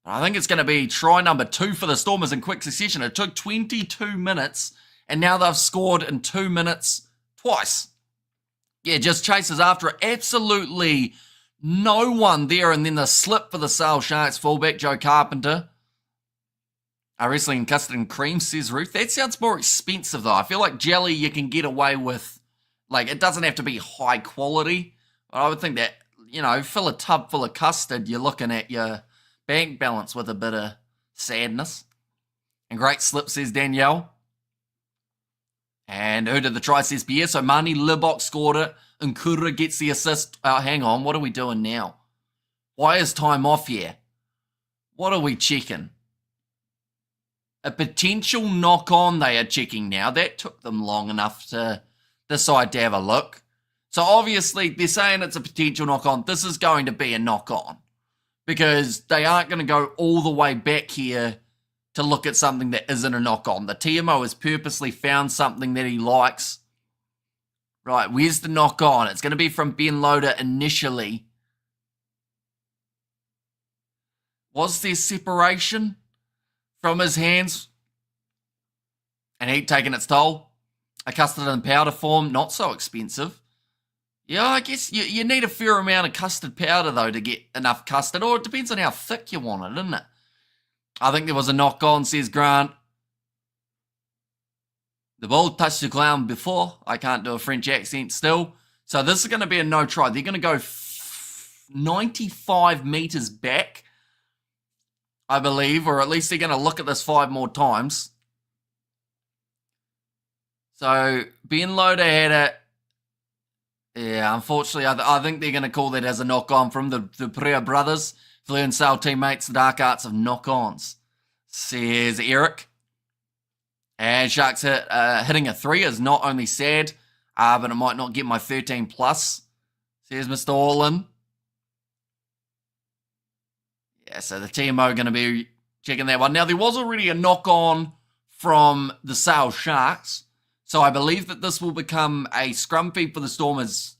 I think it's going to be try number 2 for the Stormers in quick succession. It took 22 minutes, and now they've scored in 2 minutes twice. Yeah, just chases after it. Absolutely no one there, and then the slip for the Sale Sharks fullback, Joe Carpenter. Wrestling custard and cream, says Ruth. That sounds more expensive, though. I feel like jelly you can get away with. Like, it doesn't have to be high quality. But I would think that, you know, fill a tub full of custard, you're looking at your bank balance with a bit of sadness. And great slip, says Danielle. And who did the try, says Pierre. So Marnie Libok scored it. Nkura gets the assist. Hang on, what are we doing now? Why is time off here? What are we checking? A potential knock-on they are checking now. That took them long enough to decide to have a look. So obviously they're saying it's a potential knock-on. This is going to be a knock-on, because they aren't going to go all the way back here to look at something that isn't a knock-on. The TMO has purposely found something that he likes. Right, where's the knock-on? It's going to be from Ben Loader initially. Was there separation from his hands? And he'd taken its toll. A custard in powder form, not so expensive. Yeah, I guess you need a fair amount of custard powder, though, to get enough custard. Or it depends on how thick you want it, doesn't it? I think there was a knock-on, says Grant. The ball touched the ground before. I can't do a French accent still. So this is going to be a no try. They're going to go 95 metres back, I believe. Or at least they're going to look at this 5 more times. So Ben Loader had it. Yeah, unfortunately, I think they're going to call that as a knock-on from the Pereira brothers. Fleur and Sale teammates, the dark arts of knock-ons, says Eric. And Sharks hitting a 3 is not only sad, but it might not get my 13 plus, says Mr. Orlin. Yeah, so the TMO going to be checking that one. Now, there was already a knock-on from the Sale Sharks, so I believe that this will become a scrum feed for the Stormers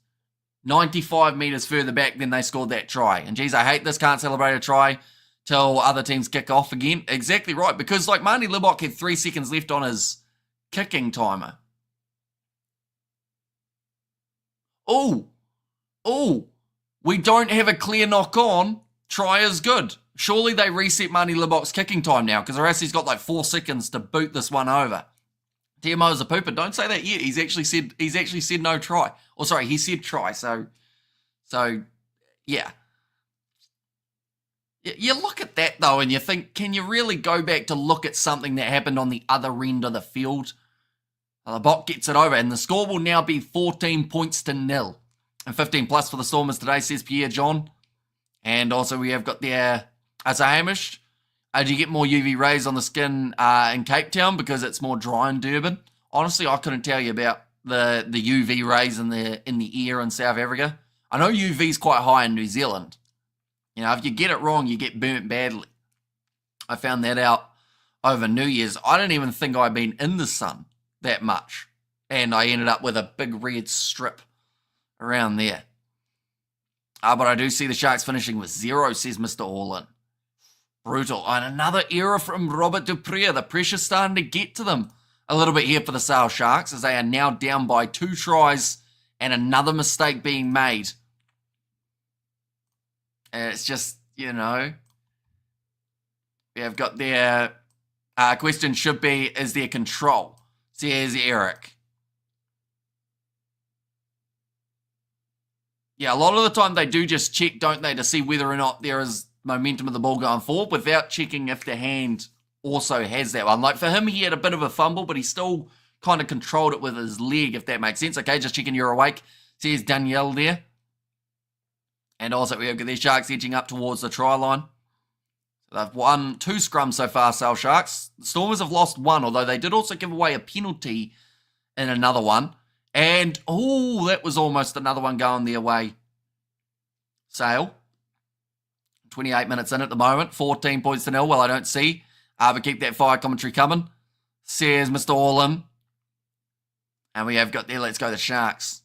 95 metres further back than they scored that try. And geez, I hate this, can't celebrate a try till other teams kick off again. Exactly right, because like Marnie Libok had 3 seconds left on his kicking timer. Oh, we don't have a clear knock-on. Try is good. Surely they reset Marnie Libok's kicking time now, because or else he's got like 4 seconds to boot this one over. TMO is a pooper. Don't say that yet. He's actually said no try. Or sorry, he said try. So yeah. You look at that though, and you think, can you really go back to look at something that happened on the other end of the field? Well, the bot gets it over, and the score will now be 14 points to 0. And 15 plus for the Stormers today, says Pierre John. And also we have got there as a Hamish. Do you get more UV rays on the skin in Cape Town because it's more dry in Durban? Honestly, I couldn't tell you about the UV rays in the air in South Africa. I know UV is quite high in New Zealand. You know, if you get it wrong, you get burnt badly. I found that out over New Year's. I didn't even think I'd been in the sun that much. And I ended up with a big red strip around there. But I do see the Sharks finishing with 0, says Mr. Allin. Brutal. And another error from Robert du Preez. The pressure's starting to get to them a little bit here for the Sale Sharks, as they are now down by 2 tries and another mistake being made. And it's just, you know, we have got their question should be, is there control? Says Eric. Yeah, a lot of the time they do just check, don't they, to see whether or not there is momentum of the ball going forward without checking if the hand also has that one. Like for him, he had a bit of a fumble, but he still kind of controlled it with his leg, if that makes sense. Okay, just checking you're awake. Says Danielle there. And also we have got these Sharks edging up towards the try line. They've won 2 scrums so far, Sale Sharks. The Stormers have lost 1, although they did also give away a penalty in another one. And, oh, that was almost another one going their way. Sale. 28 minutes in at the moment. 14 points to 0. Well, I don't see. But keep that fire commentary coming. Says Mr. Allin. And we have got there, let's go the Sharks.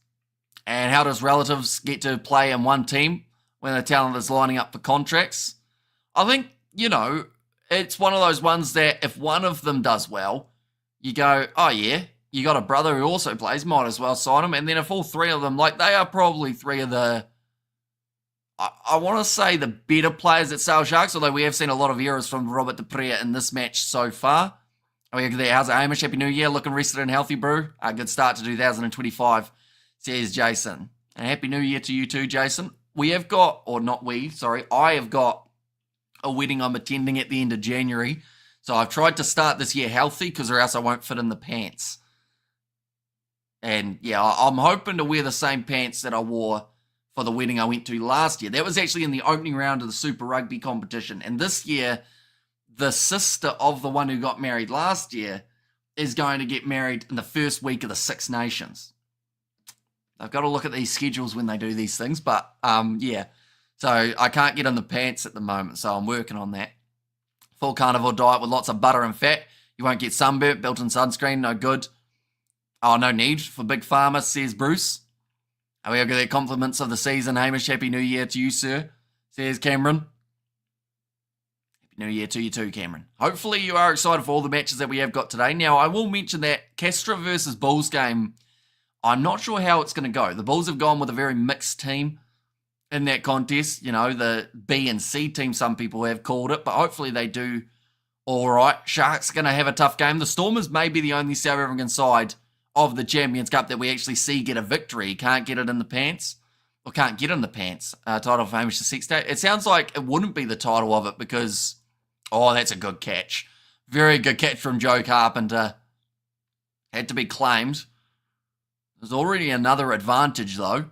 And how does relatives get to play in one team when the talent is lining up for contracts? I think, you know, it's one of those ones that if one of them does well, you go, oh yeah, you got a brother who also plays, might as well sign him. And then if all 3 of them, like they are probably 3 of the, I want to say the better players at Sale Sharks, although we have seen a lot of errors from Robert du Preez in this match so far. How's it, Hamish? Happy New Year. Looking rested and healthy, bro. A good start to 2025, says Jason. And Happy New Year to you too, Jason. We have got, or not we, sorry, I have got a wedding I'm attending at the end of January. So I've tried to start this year healthy because or else I won't fit in the pants. And yeah, I'm hoping to wear the same pants that I wore for the wedding I went to last year. That was actually in the opening round of the Super Rugby competition. And this year, the sister of the one who got married last year is going to get married in the first week of the Six Nations. I've got to look at these schedules when they do these things. But yeah, so I can't get in the pants at the moment. So I'm working on that. Full carnivore diet with lots of butter and fat. You won't get sunburnt, built-in sunscreen, no good. Oh, no need for Big Pharma, says Bruce. We have got the compliments of the season. Hamish, Happy New Year to you, sir, says Cameron. Happy New Year to you too, Cameron. Hopefully you are excited for all the matches that we have got today. Now, I will mention that Castra versus Bulls game, I'm not sure how it's going to go. The Bulls have gone with a very mixed team in that contest. You know, the B and C team, some people have called it, but hopefully they do all right. Sharks going to have a tough game. The Stormers may be the only South African side of the Champions Cup that we actually see get a victory. Can't get it in the pants, or can't get in the pants. Title for Hamish the Six Day. It sounds like it wouldn't be the title of it because, oh, that's a good catch. Very good catch from Joe Carpenter. Had to be claimed. There's already another advantage though.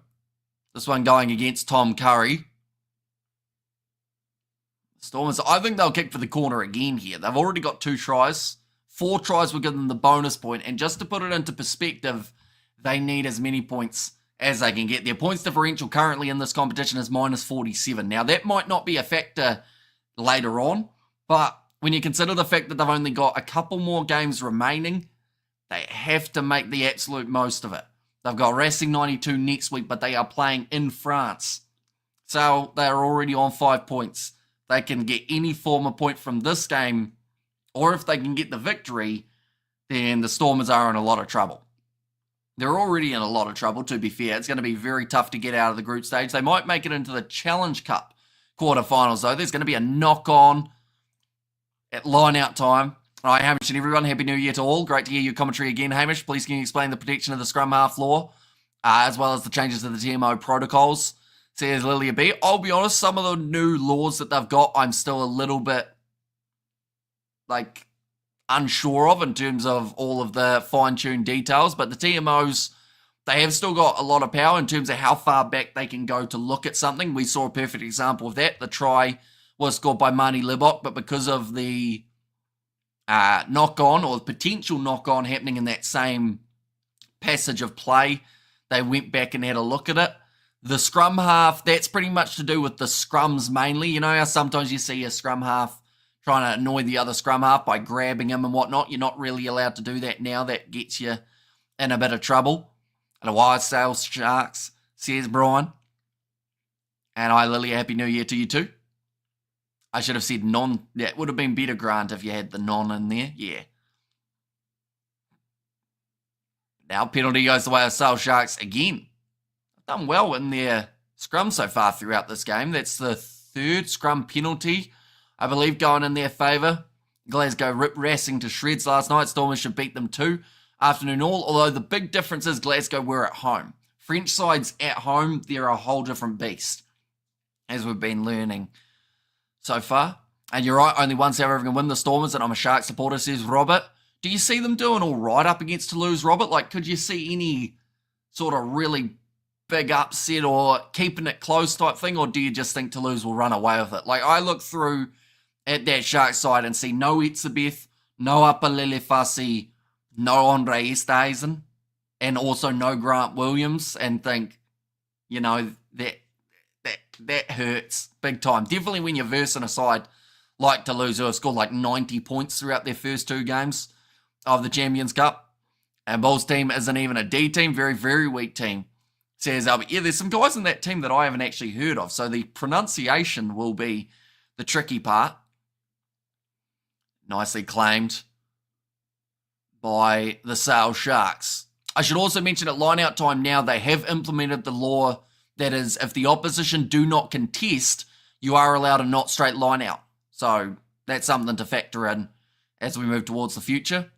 This one going against Tom Curry. Stormers, I think they'll kick for the corner again here. They've already got 2 tries. 4 tries will give them the bonus point. And just to put it into perspective, they need as many points as they can get. Their points differential currently in this competition is minus 47. Now, that might not be a factor later on, but when you consider the fact that they've only got a couple more games remaining, they have to make the absolute most of it. They've got Racing 92 next week, but they are playing in France. So they're already on 5 points. They can get any form of point from this game, or if they can get the victory, then the Stormers are in a lot of trouble. They're already in a lot of trouble, to be fair. It's going to be very tough to get out of the group stage. They might make it into the Challenge Cup quarterfinals, though. There's going to be a knock-on at line-out time. All right, Hamish and everyone, Happy New Year to all. Great to hear your commentary again, Hamish. Please can you explain the protection of the scrum half law, as well as the changes to the TMO protocols, says Lilia B. I'll be honest, some of the new laws that they've got, I'm still a little bit unsure of in terms of all of the fine-tuned details, but the TMOs, they have still got a lot of power in terms of how far back they can go to look at something. We saw a perfect example of that. The try was scored by Marnie Libok, but because of the knock-on or the potential knock-on happening in that same passage of play, they went back and had a look at it. The scrum half, that's pretty much to do with the scrums mainly. You know how sometimes you see a scrum half trying to annoy the other scrum half by grabbing him and whatnot. You're not really allowed to do that now. That gets you in a bit of trouble. And a wild Sale Sharks, says Brian. And hi, Lily, happy new year to you too. I should have said non. Yeah, it would have been better, Grant, if you had the non in there. Yeah. Now penalty goes the way of Sale Sharks again. Done well in their scrum so far throughout this game. That's the third scrum penalty, I believe, going in their favour. Glasgow rip Racing to shreds last night. Stormers should beat them too. Afternoon all, although the big difference is Glasgow were at home. French sides at home, they're a whole different beast, as we've been learning so far. And you're right, only one South African win, the Stormers, and I'm a Shark supporter, says Robert. Do you see them doing all right up against Toulouse, Robert? Like, could you see any sort of really big upset or keeping it close type thing, or do you just think Toulouse will run away with it? Like, I look through at that Shark side and see no Itzebeth, no Apalele Fassi, no Andre Esterhuizen, and also no Grant Williams, and think, you know, that hurts big time. Definitely when you're versing a side like Toulouse, who have scored like 90 points throughout their first two games of the Champions Cup. And Bull's team isn't even a D team, very, very weak team, says Albert. Yeah, there's some guys in that team that I haven't actually heard of, so the pronunciation will be the tricky part. Nicely claimed by the Sale Sharks. I should also mention at line-out time now, they have implemented the law that is, if the opposition do not contest, you are allowed a not straight line-out. So that's something to factor in as we move towards the future.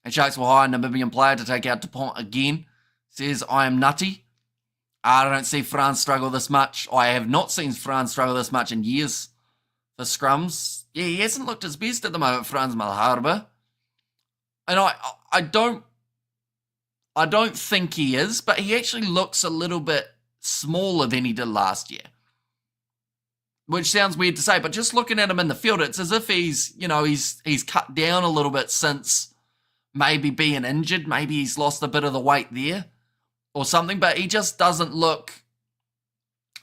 And Sharks will hire a Namibian player to take out DuPont again. Says, I am nutty. I don't see France struggle this much. I have not seen France struggle this much in years for scrums. Yeah, he hasn't looked his best at the moment, Frans Malherbe. And I don't think he is, but he actually looks a little bit smaller than he did last year. Which sounds weird to say, but just looking at him in the field, it's as if he's cut down a little bit since maybe being injured. Maybe he's lost a bit of the weight there or something, but he just doesn't look,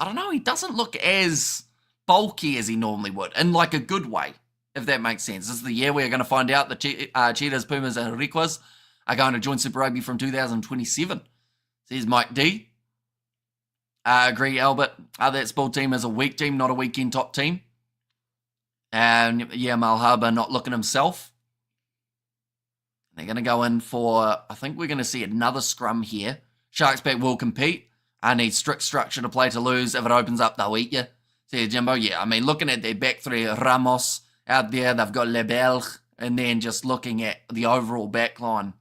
I don't know, he doesn't look as bulky as he normally would, in like a good way, if that makes sense. This is the year we're going to find out the Cheetahs, Pumas, and Riquas are going to join Super Rugby from 2027. Says Mike D. Agree, Albert. That Bull team is a weak team, not a weekend top team. And yeah, Malherbe not looking himself. They're going to go in for, I think we're going to see another scrum here. Sharks back will compete. I need strict structure to play to lose. If it opens up, they'll eat you. Say Jimbo, yeah. I mean, looking at their back three, Ramos out there, they've got Lebel, and then just looking at the overall back line,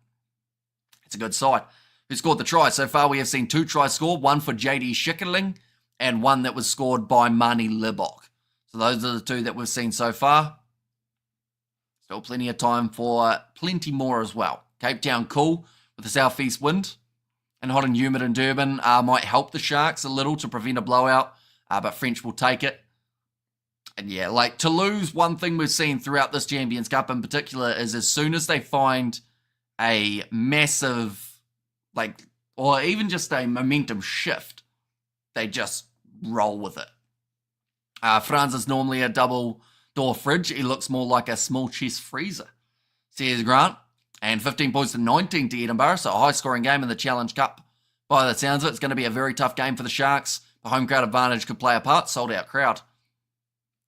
it's a good side. Who scored the try? So far, we have seen 2 tries scored, one for JD Schickerling and one that was scored by Mani Libok. So those are the 2 that we've seen so far. Still plenty of time for plenty more as well. Cape Town cool with the southeast wind. And hot and humid in Durban might help the Sharks a little to prevent a blowout, but French will take it. And yeah, like Toulouse, one thing we've seen throughout this Champions Cup in particular is as soon as they find a massive, like, or even just a momentum shift, they just roll with it. Franz is normally a double door fridge. He looks more like a small chest freezer, says Grant. And 15 points to 19 to Edinburgh, so a high-scoring game in the Challenge Cup. By the sounds of it, it's going to be a very tough game for the Sharks. The home crowd advantage could play a part. Sold-out crowd.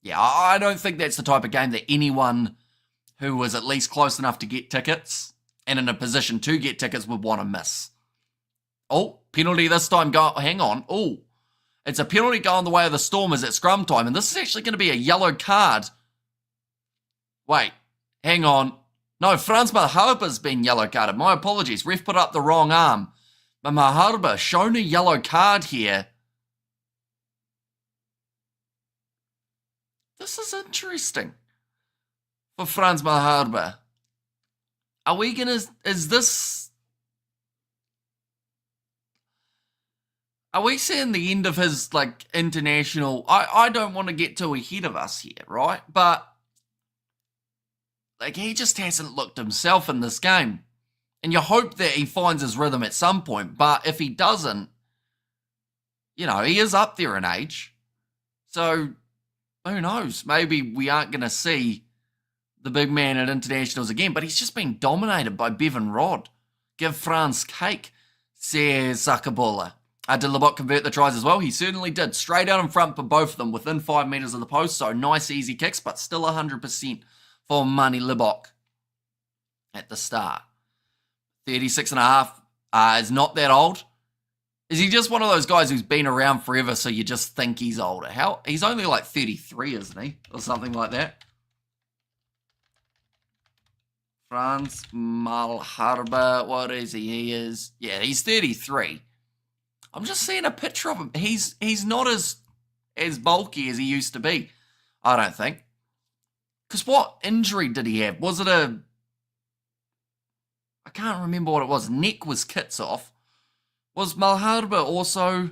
Yeah, I don't think that's the type of game that anyone who was at least close enough to get tickets and in a position to get tickets would want to miss. Oh, penalty this time. Hang on. Oh, it's a penalty going the way of the Stormers at scrum time, and this is actually going to be a yellow card. Wait, hang on. No, Frans Malherbe's been yellow carded. My apologies. Ref put up the wrong arm. But Malherbe shown a yellow card here. This is interesting for Frans Malherbe. Are we going to... Are we seeing the end of his, like, international... I don't want to get too ahead of us here, right? But... like, he just hasn't looked himself in this game. And you hope that he finds his rhythm at some point. But if he doesn't, he is up there in age. So who knows? Maybe we aren't going to see the big man at internationals again. But he's just been dominated by Bevan Rod. Give France cake, says Sakabola. Did Lebok convert the tries as well? He certainly did. Straight out in front for both of them within 5 metres of the post. So nice, easy kicks, but still 100% for Mani Lebok at the start. 36 and a half is not that old. Is he just one of those guys who's been around forever, so you just think he's older? He's only like 33, isn't he? Or something like that. Franz Malharba, what is he? He is, he's 33. I'm just seeing a picture of him. He's not as bulky as he used to be, I don't think. Because what injury did he have? Was it I can't remember what it was. Neck was kits off. Was Malharba also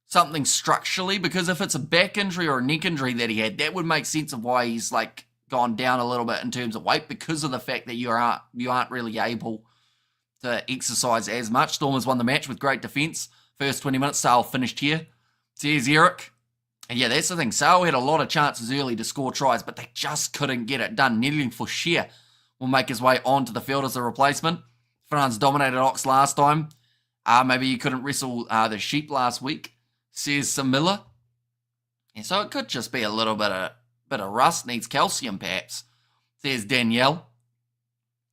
something structurally? Because if it's a back injury or a neck injury that he had, that would make sense of why he's like gone down a little bit in terms of weight, because of the fact that you aren't really able to exercise as much. Stormers won the match with great defence. First 20 minutes, Sale finished here. There's Eric. And yeah, that's the thing. Sale had a lot of chances early to score tries, but they just couldn't get it done. Nettling for Shear will make his way onto the field as a replacement. Franz dominated Ox last time. Maybe he couldn't wrestle the sheep last week, says Samilla. And so it could just be a little bit of rust, needs calcium perhaps, says Danielle.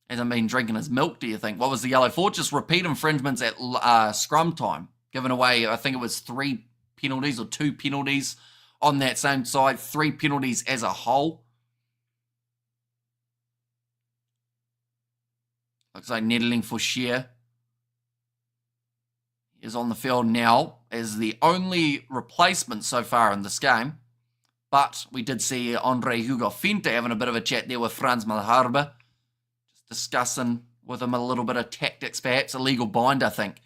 Hasn't been drinking his milk, do you think? What was the yellow for? Just repeat infringements at scrum time. Given away, I think it was 3 penalties or 2 penalties on that same side. 3 penalties as a whole. Looks like Nettling for Shear is on the field now as the only replacement so far in this game. But we did see Andre Hugo Finte having a bit of a chat there with Franz Malharba. Just discussing with him a little bit of tactics, perhaps. A legal bind, I think,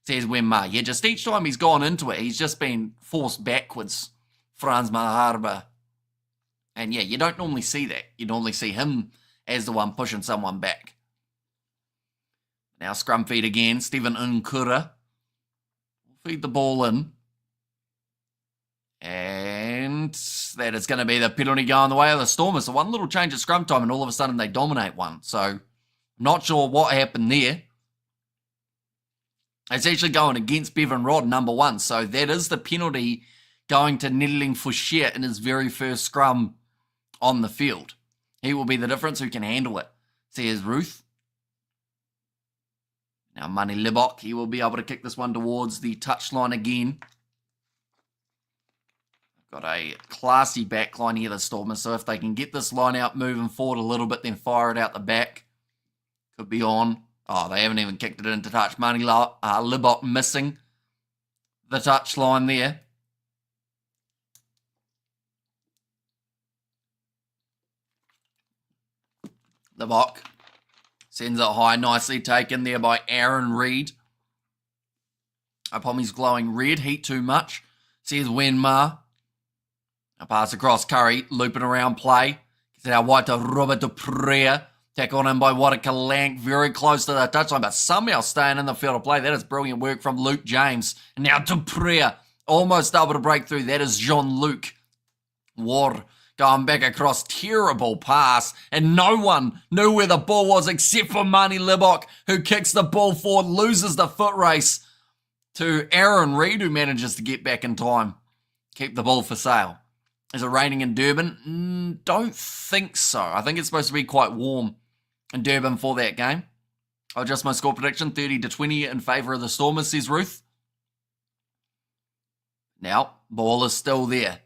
says Wemma. Yeah, just each time he's gone into it, he's just been forced backwards, Franz Malharba. And yeah, you don't normally see that. You normally see him as the one pushing someone back. Now scrum feed again. Stephen Nkura will feed the ball in. And that is going to be the penalty going the way of the Stormers. So one little change at scrum time and all of a sudden they dominate one. So I'm not sure what happened there. It's actually going against Bevan Rod, number 1. So that is the penalty going to Nettling for Shear in his very first scrum on the field. He will be the difference who can handle it, says Ruth. Now Mani Lebok, he will be able to kick this one towards the touchline again. Got a classy back line here, the Stormers. So if they can get this line out moving forward a little bit, then fire it out the back. Could be on. Oh, they haven't even kicked it into touch. Mani Lebok missing the touch line there. Lebok sends it high. Nicely taken there by Aaron Reid. Upon his glowing red. Heat too much, says Wenma. A pass across Curry, looping around play. Gets it out wide to Robert Duprea. Tackle on him by Watakalank, very close to the touchline, but somehow staying in the field of play. That is brilliant work from Luke James. And now Duprea, almost able to break through. That is Jean-Luc War going back across. Terrible pass. And no one knew where the ball was except for Mani Lebok, who kicks the ball forward, loses the foot race to Aaron Reid, who manages to get back in time. Keep the ball for Sale. Is it raining in Durban? Don't think so. I think it's supposed to be quite warm in Durban for that game. I'll adjust my score prediction, 30-20 in favour of the Stormers, says Ruth. Now, ball is still there.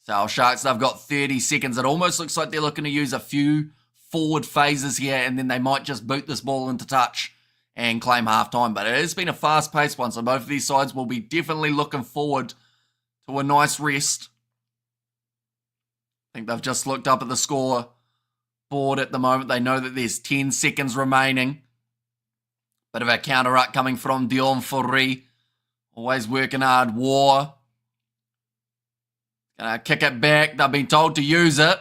Sale Sharks, they've got 30 seconds. It almost looks like they're looking to use a few forward phases here, and then they might just boot this ball into touch and claim half-time. But it has been a fast-paced one, so both of these sides will be definitely looking forward to a nice rest. I think they've just looked up at the score board at the moment. They know that there's 10 seconds remaining. Bit of a counter-up coming from Dion Fourie. Always working hard. War. Gonna kick it back. They've been told to use it.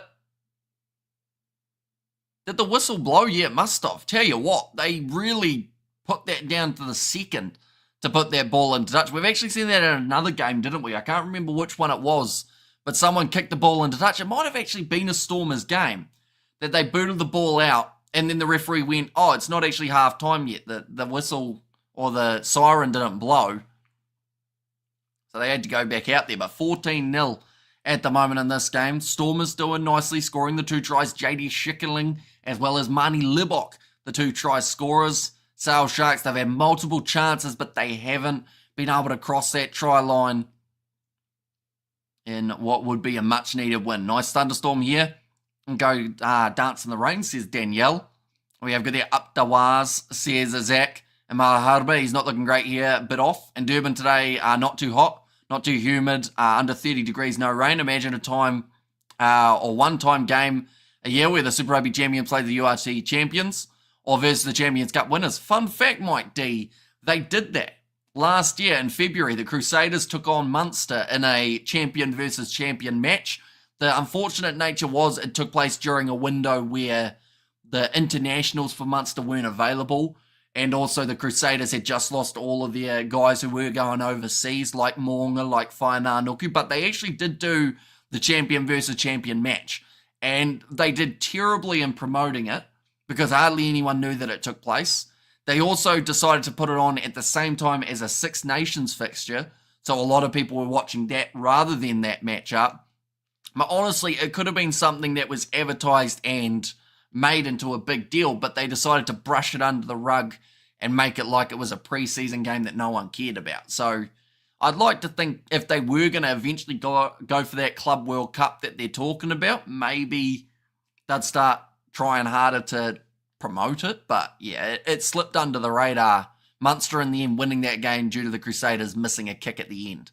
Did the whistle blow? Yeah, it must have. Tell you what, they really put that down to the second to put that ball into touch. We've actually seen that in another game, didn't we? I can't remember which one it was, but someone kicked the ball into touch. It might have actually been a Stormers game that they booted the ball out, and then the referee went, oh, it's not actually half-time yet. The whistle or the siren didn't blow. So they had to go back out there, but 14-0 at the moment in this game. Stormers doing nicely, scoring the 2 tries. JD Schickerling as well as Marnie Libok, the 2 try scorers. Sale Sharks, they've had multiple chances, but they haven't been able to cross that try line in what would be a much-needed win. Nice thunderstorm here. And go dance in the rain, says Danielle. We have got there up Dawaz, says Zach. And Maharba, he's not looking great here, a bit off. And Durban today, not too hot, not too humid, under 30 degrees, no rain. Imagine a time or one-time game a year where the Super Rugby champions play the URT champions or versus the Champions Cup winners. Fun fact, Mike D, they did that. Last year in February, the Crusaders took on Munster in a champion versus champion match. The unfortunate nature was it took place during a window where the internationals for Munster weren't available, and also the Crusaders had just lost all of their guys who were going overseas, like Moonga, like Whainānuku, but they actually did do the champion versus champion match, and they did terribly in promoting it because hardly anyone knew that it took place. They also decided to put it on at the same time as a Six Nations fixture, so a lot of people were watching that rather than that matchup. But honestly, it could have been something that was advertised and made into a big deal, but they decided to brush it under the rug and make it like it was a pre-season game that no one cared about. So I'd like to think if they were going to eventually go for that Club World Cup that they're talking about, maybe they'd start trying harder to promote it. But yeah, it slipped under the radar. Munster in the end winning that game due to the Crusaders missing a kick at the end.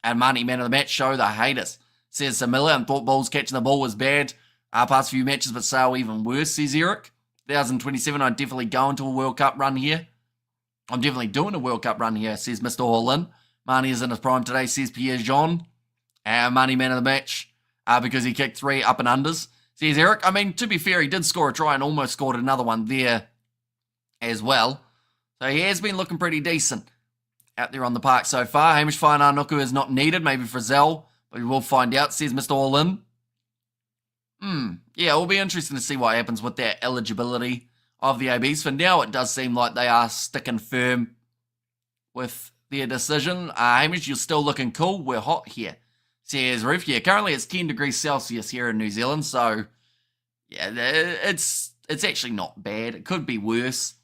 And Money Man of the Match show, they hate us. Says Samilla, and thought Bulls catching the ball was bad. Past few matches, but Sale even worse, says Eric. 2027, I'd definitely go into a World Cup run here. I'm definitely doing a World Cup run here, says Mr. Hallin. Marnie is in his prime today, says Pierre Jean. Money Man of the Match, because he kicked 3 up and unders, says Eric. I mean, to be fair, he did score a try and almost scored another one there as well. So he has been looking pretty decent out there on the park so far. Hamish Whainānuku is not needed, maybe for Zell, but we will find out, says Mr. Hallin. Yeah, it'll be interesting to see what happens with that eligibility of the ABs. For now, it does seem like they are sticking firm with their decision. Hamish, you're still looking cool. We're hot here, says Ruth. Yeah, currently it's 10 degrees Celsius here in New Zealand, so yeah, it's actually not bad. It could be worse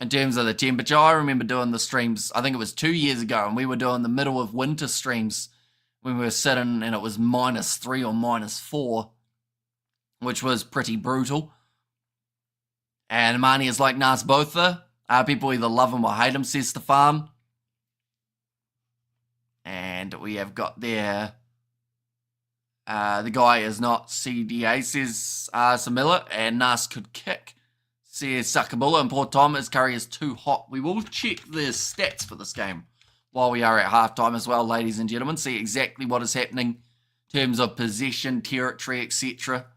in terms of the temperature. I remember doing the streams, I think it was 2 years ago, and we were doing the middle of winter streams when we were sitting and it was -3 or -4. Which was pretty brutal. And Marnie is like Nas Botha. People either love him or hate him, says Stefan. And we have got there. The guy is not CDA, says Samilla. And Nas could kick, says Sakabula. And poor Tom, his curry is too hot. We will check the stats for this game while we are at halftime as well, ladies and gentlemen. See exactly what is happening in terms of possession, territory, etc.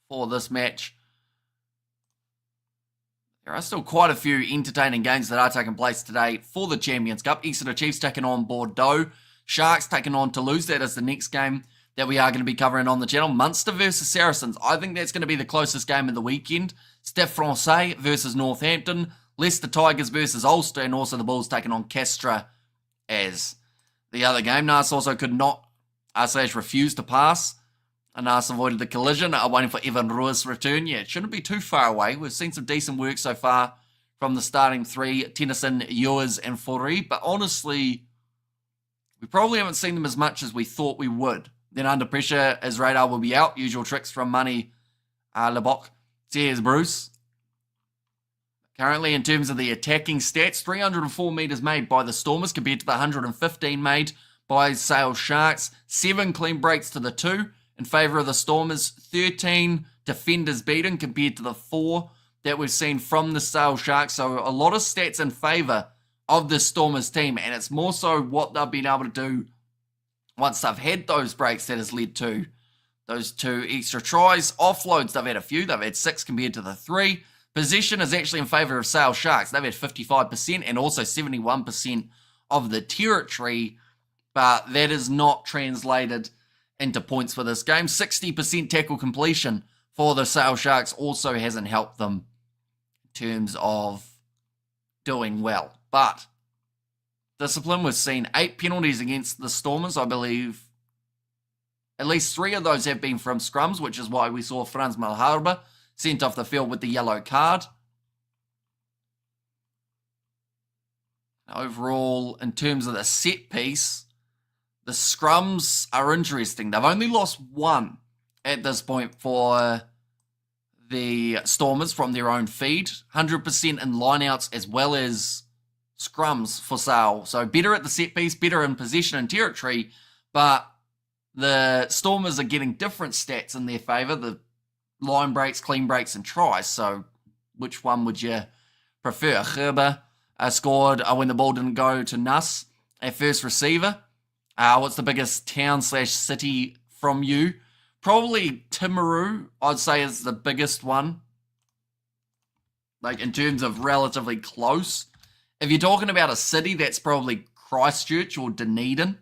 for this match. There are still quite a few entertaining games that are taking place today for the Champions Cup. Exeter Chiefs taking on Bordeaux. Sharks taking on Toulouse. That is the next game that we are going to be covering on the channel. Munster versus Saracens. I think that's going to be the closest game of the weekend. Stade Francais versus Northampton. Leicester Tigers versus Ulster. And also the Bulls taking on Castra as the other game. Nas also could not, refuse to pass. And Nas avoided the collision, waiting for Evan Rua's return. Yeah, it shouldn't be too far away. We've seen some decent work so far from the starting 3, Tennyson, Ewers, and Fori. But honestly, we probably haven't seen them as much as we thought we would. Then under pressure, as radar will be out. Usual tricks from Money Lebok. Here's Bruce. Currently, in terms of the attacking stats, 304 metres made by the Stormers compared to the 115 made by Sale Sharks. 7 clean breaks to the 2. In favour of the Stormers, 13 defenders beaten compared to the 4 that we've seen from the Sale Sharks. So a lot of stats in favour of the Stormers team, and it's more so what they've been able to do once they've had those breaks that has led to those 2 extra tries. Offloads, they've had a few. They've had 6 compared to the 3. Possession is actually in favour of Sale Sharks. They've had 55% and also 71% of the territory, but that is not translated into points for this game. 60% tackle completion for the Sale Sharks also hasn't helped them in terms of doing well. But discipline, we've seen 8 penalties against the Stormers, I believe. At least 3 of those have been from scrums, which is why we saw Franz Malharba sent off the field with the yellow card. Overall, in terms of the set piece, the scrums are interesting. They've only lost 1 at this point for the Stormers from their own feed. 100% in lineouts as well as scrums for Sale. So better at the set piece, better in possession and territory, but the Stormers are getting different stats in their favour. The line breaks, clean breaks, and tries. So which one would you prefer? Gerber scored when the ball didn't go to Nuss at first receiver. What's the biggest town/city from you? Probably Timaru, I'd say, is the biggest one. Like, in terms of relatively close. If you're talking about a city, that's probably Christchurch or Dunedin.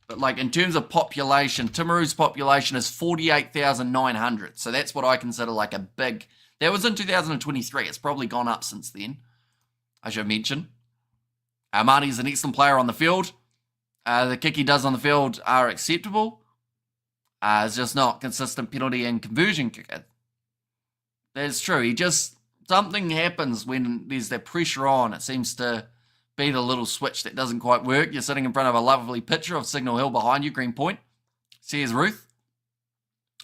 But, like, in terms of population, Timaru's population is 48,900. So that's what I consider, like, a big... That was in 2023. It's probably gone up since then, I should mention. Marnie is an excellent player on the field. The kick he does on the field are acceptable. It's just not consistent penalty and conversion kicker. That's true. Something happens when there's that pressure on. It seems to be the little switch that doesn't quite work. You're sitting in front of a lovely picture of Signal Hill behind you, Green Point. Here's Ruth.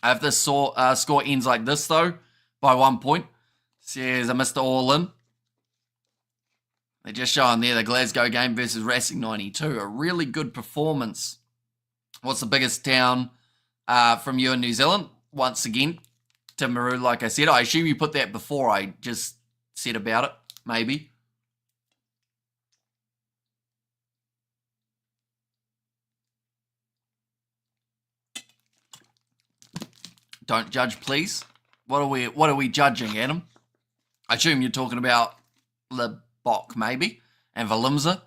If this score ends like this, though, by 1 point, here's a Mr. All-In. They're just showing there the Glasgow game versus Racing 92. A really good performance. What's the biggest town from you in New Zealand? Once again, Timaru, like I said. I assume you put that before I just said about it, maybe. Don't judge, please. What are we judging, Adam? I assume you're talking about Bok, maybe, and Valimza.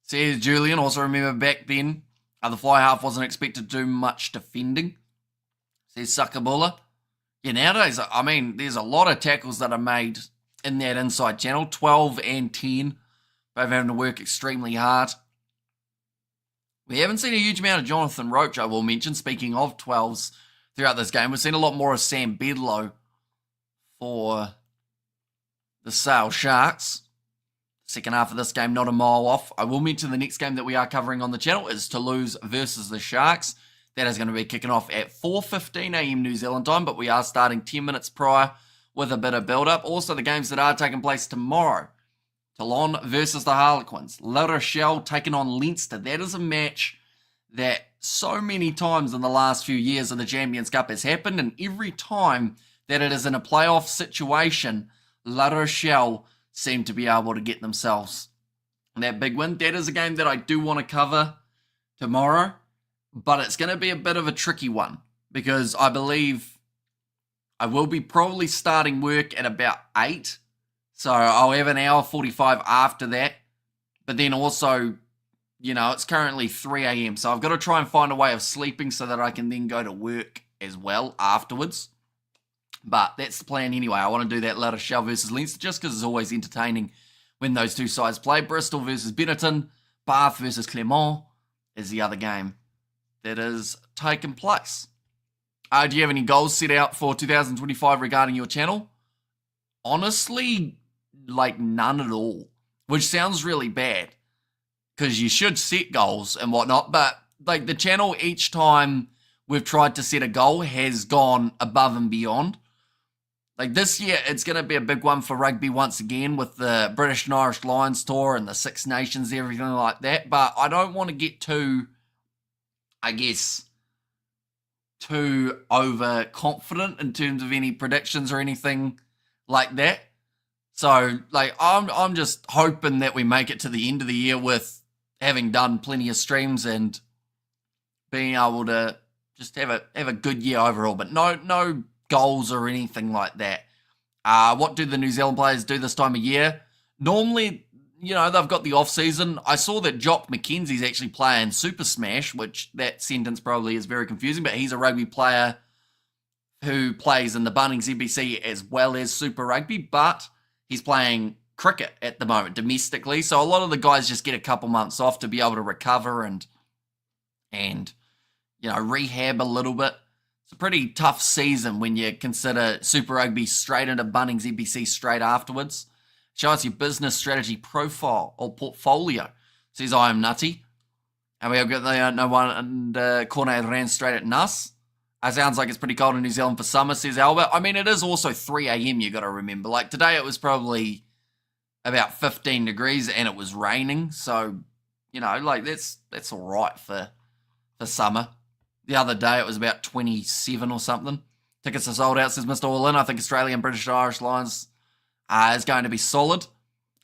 Says Julian. Also remember back then, the fly half wasn't expected to do much defending. Says Sakabula. Yeah, nowadays, I mean, there's a lot of tackles that are made in that inside channel. 12 and 10, both having to work extremely hard. We haven't seen a huge amount of Jonathan Roach, I will mention. Speaking of 12s throughout this game, we've seen a lot more of Sam Bedlow for the Sale Sharks. Second half of this game, not a mile off. I will mention the next game that we are covering on the channel is Toulouse versus the Sharks. That is going to be kicking off at 4:15 a.m. New Zealand time, but we are starting 10 minutes prior with a bit of build-up. Also, the games that are taking place tomorrow. Toulon versus the Harlequins. La Rochelle taking on Leinster. That is a match that so many times in the last few years of the Champions Cup has happened, and every time that it is in a playoff situation, La Rochelle seem to be able to get themselves that big win. That is a game that I do want to cover tomorrow, but it's going to be a bit of a tricky one because I believe I will be probably starting work at about 8, so I'll have an hour 45 after that, but then also, you know, it's currently 3 a.m., so I've got to try and find a way of sleeping so that I can then go to work as well afterwards. But that's the plan anyway. I want to do that La Rochelle versus Leinster just because it's always entertaining when those two sides play. Bristol versus Benetton, Bath versus Clermont is the other game that is taking place. Do you have any goals set out for 2025 regarding your channel? Honestly, like none at all, which sounds really bad because you should set goals and whatnot. But like the channel, each time we've tried to set a goal has gone above and beyond. Like this year, it's going to be a big one for rugby once again with the British and Irish Lions tour and the Six Nations, everything like that. But I don't want to get too, I guess, too overconfident in terms of any predictions or anything like that. So, like, I'm just hoping that we make it to the end of the year with having done plenty of streams and being able to just have a good year overall, but no goals or anything like that. What do the New Zealand players do this time of year? Normally, they've got the off-season. I saw that Jock McKenzie's actually playing Super Smash, which that sentence probably is very confusing, but he's a rugby player who plays in the Bunnings NBC as well as Super Rugby, but he's playing cricket at the moment domestically. So a lot of the guys just get a couple months off to be able to recover and rehab a little bit. It's a pretty tough season when you consider Super Rugby straight into Bunnings NBC straight afterwards. Show us your business strategy profile or portfolio. Says I am nutty. And we have got the no one and Cornet ran straight at Nuss. Sounds like it's pretty cold in New Zealand for summer, says Albert. I mean, it is also 3 a.m. you got to remember. Like today it was probably about 15 degrees and it was raining. So, that's all right for summer. The other day it was about 27 or something. Tickets are sold out, says Mr. All In. I think Australian, British, Irish Lions is going to be solid.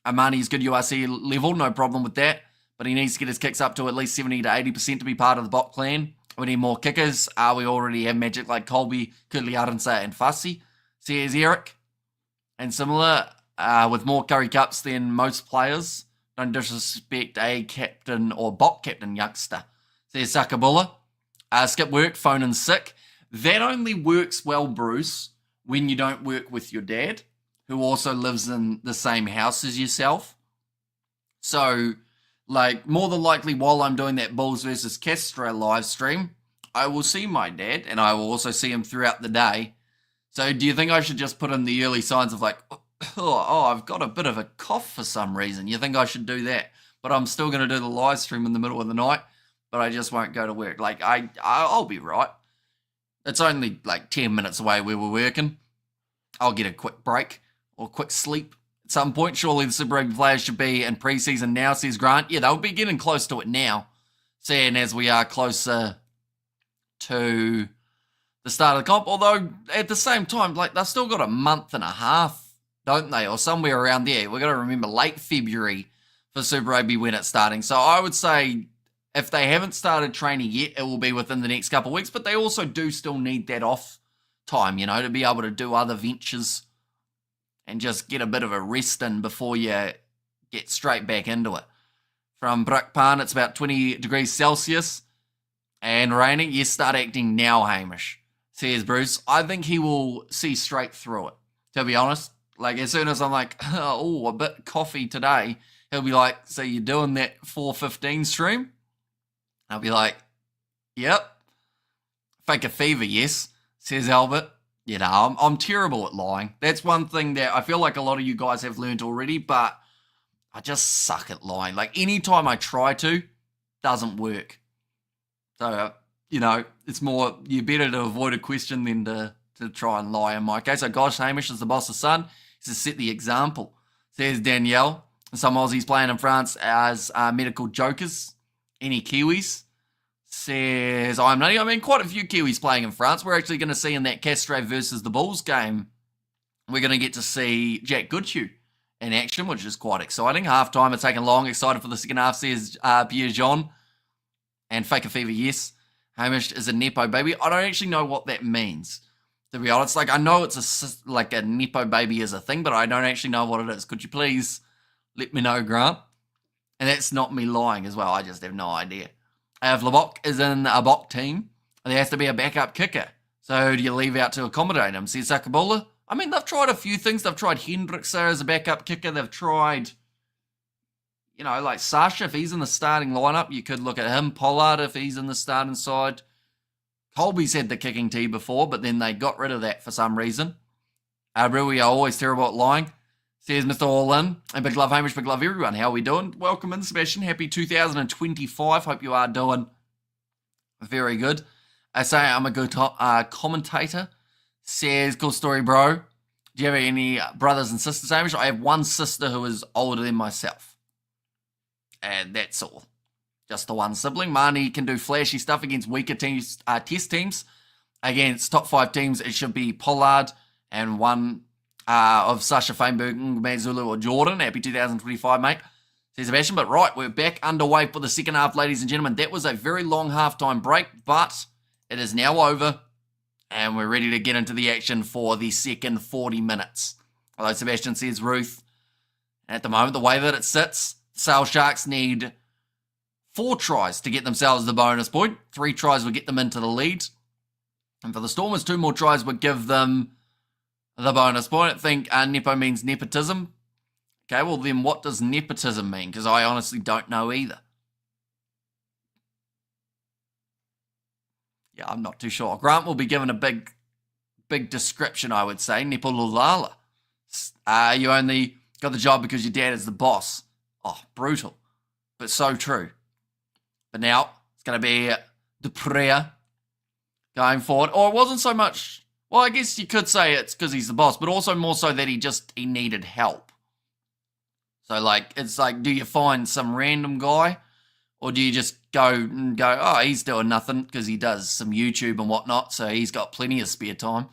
Armani's good URC level, no problem with that. But he needs to get his kicks up to at least 70 to 80% to be part of the bot clan. We need more kickers. We already have magic like Colby, Kudley, Arensa, and Fussy. Says Eric. And similar, with more Curry Cups than most players. Don't disrespect a captain or bot captain youngster. Says Sakabula. Skip work, phone in sick. That only works well, Bruce, when you don't work with your dad, who also lives in the same house as yourself. So, more than likely, while I'm doing that Bulls versus Castro live stream, I will see my dad, and I will also see him throughout the day. So, do you think I should just put in the early signs of I've got a bit of a cough for some reason? You think I should do that? But I'm still going to do the live stream in the middle of the night, but I just won't go to work. I'll be right. It's only 10 minutes away where we're working. I'll get a quick break or quick sleep at some point. Surely the Super Rugby players should be in pre-season now, says Grant. Yeah, they'll be getting close to it now. Seeing as we are closer to the start of the comp. Although, at the same time, they've still got a month and a half, don't they? Or somewhere around there. We've got to remember late February for Super Rugby when it's starting. So I would say if they haven't started training yet, it will be within the next couple of weeks. But they also do still need that off time, to be able to do other ventures and just get a bit of a rest in before you get straight back into it. From Brookpan, it's about 20 degrees Celsius and raining. Yes, start acting now, Hamish, says Bruce. I think he will see straight through it, to be honest. As soon as I'm a bit coffee today, he'll be like, so you're doing that 4:15 stream? I'll be like, yep. Fake a fever, yes, says Albert. I'm terrible at lying. That's one thing that I feel like a lot of you guys have learned already, but I just suck at lying. Anytime I try to, doesn't work. So, it's more, you're better to avoid a question than to try and lie in my case. So, gosh, Hamish is the boss's son. He's to set the example, says Danielle. Some Aussies playing in France as medical jokers. Any Kiwis? Says I'm nutty. I mean, quite a few Kiwis playing in France. We're actually going to see in that Castro versus the Bulls game, we're going to get to see Jack Goodhue in action, which is quite exciting. Half time, it's taken long. Excited for the second half, says Pierre Jean. And fake a fever, yes. Hamish is a Nepo baby. I don't actually know what that means, to be honest. I know it's a Nepo baby is a thing, but I don't actually know what it is. Could you please let me know, Grant? And that's not me lying as well. I just have no idea. If Labok is in a Bok team, there has to be a backup kicker. So do you leave out to accommodate him? Says Sakabola. I mean, they've tried a few things. They've tried Hendrickser as a backup kicker. They've tried, Sasha, if he's in the starting lineup, you could look at him. Pollard, if he's in the starting side. Colby's had the kicking tee before, but then they got rid of that for some reason. We are always terrible at lying. Says Mr. All In. And big love, Hamish, big love, everyone. How are we doing? Welcome in, Sebastian. Happy 2025. Hope you are doing very good. I say I'm a good commentator. Says, cool story, bro. Do you have any brothers and sisters, Hamish? I have one sister who is older than myself. And that's all. Just the one sibling. Marnie can do flashy stuff against weaker teams, test teams. Against top 5 teams, it should be Pollard and one of Sasha Feinberg, Mazulu or Jordan. Happy 2025, mate. Says Sebastian. But right, we're back underway for the second half, ladies and gentlemen. That was a very long halftime break, but it is now over, and we're ready to get into the action for the second 40 minutes. Although Sebastian says Ruth, at the moment, the way that it sits, Sale Sharks need 4 tries to get themselves the bonus point. 3 tries would get them into the lead. And for the Stormers, 2 more tries would give them the bonus point. I think Nepo means nepotism. Okay, well then what does nepotism mean? Because I honestly don't know either. Yeah, I'm not too sure. Grant will be given a big description, I would say. Nepolulala. You only got the job because your dad is the boss. Oh, brutal. But so true. But now, it's going to be Duprea going forward. Or it wasn't so much... Well, I guess you could say it's because he's the boss, but also more so that he needed help. So, it's like, do you find some random guy? Or do you just go, oh, he's doing nothing because he does some YouTube and whatnot, so he's got plenty of spare time.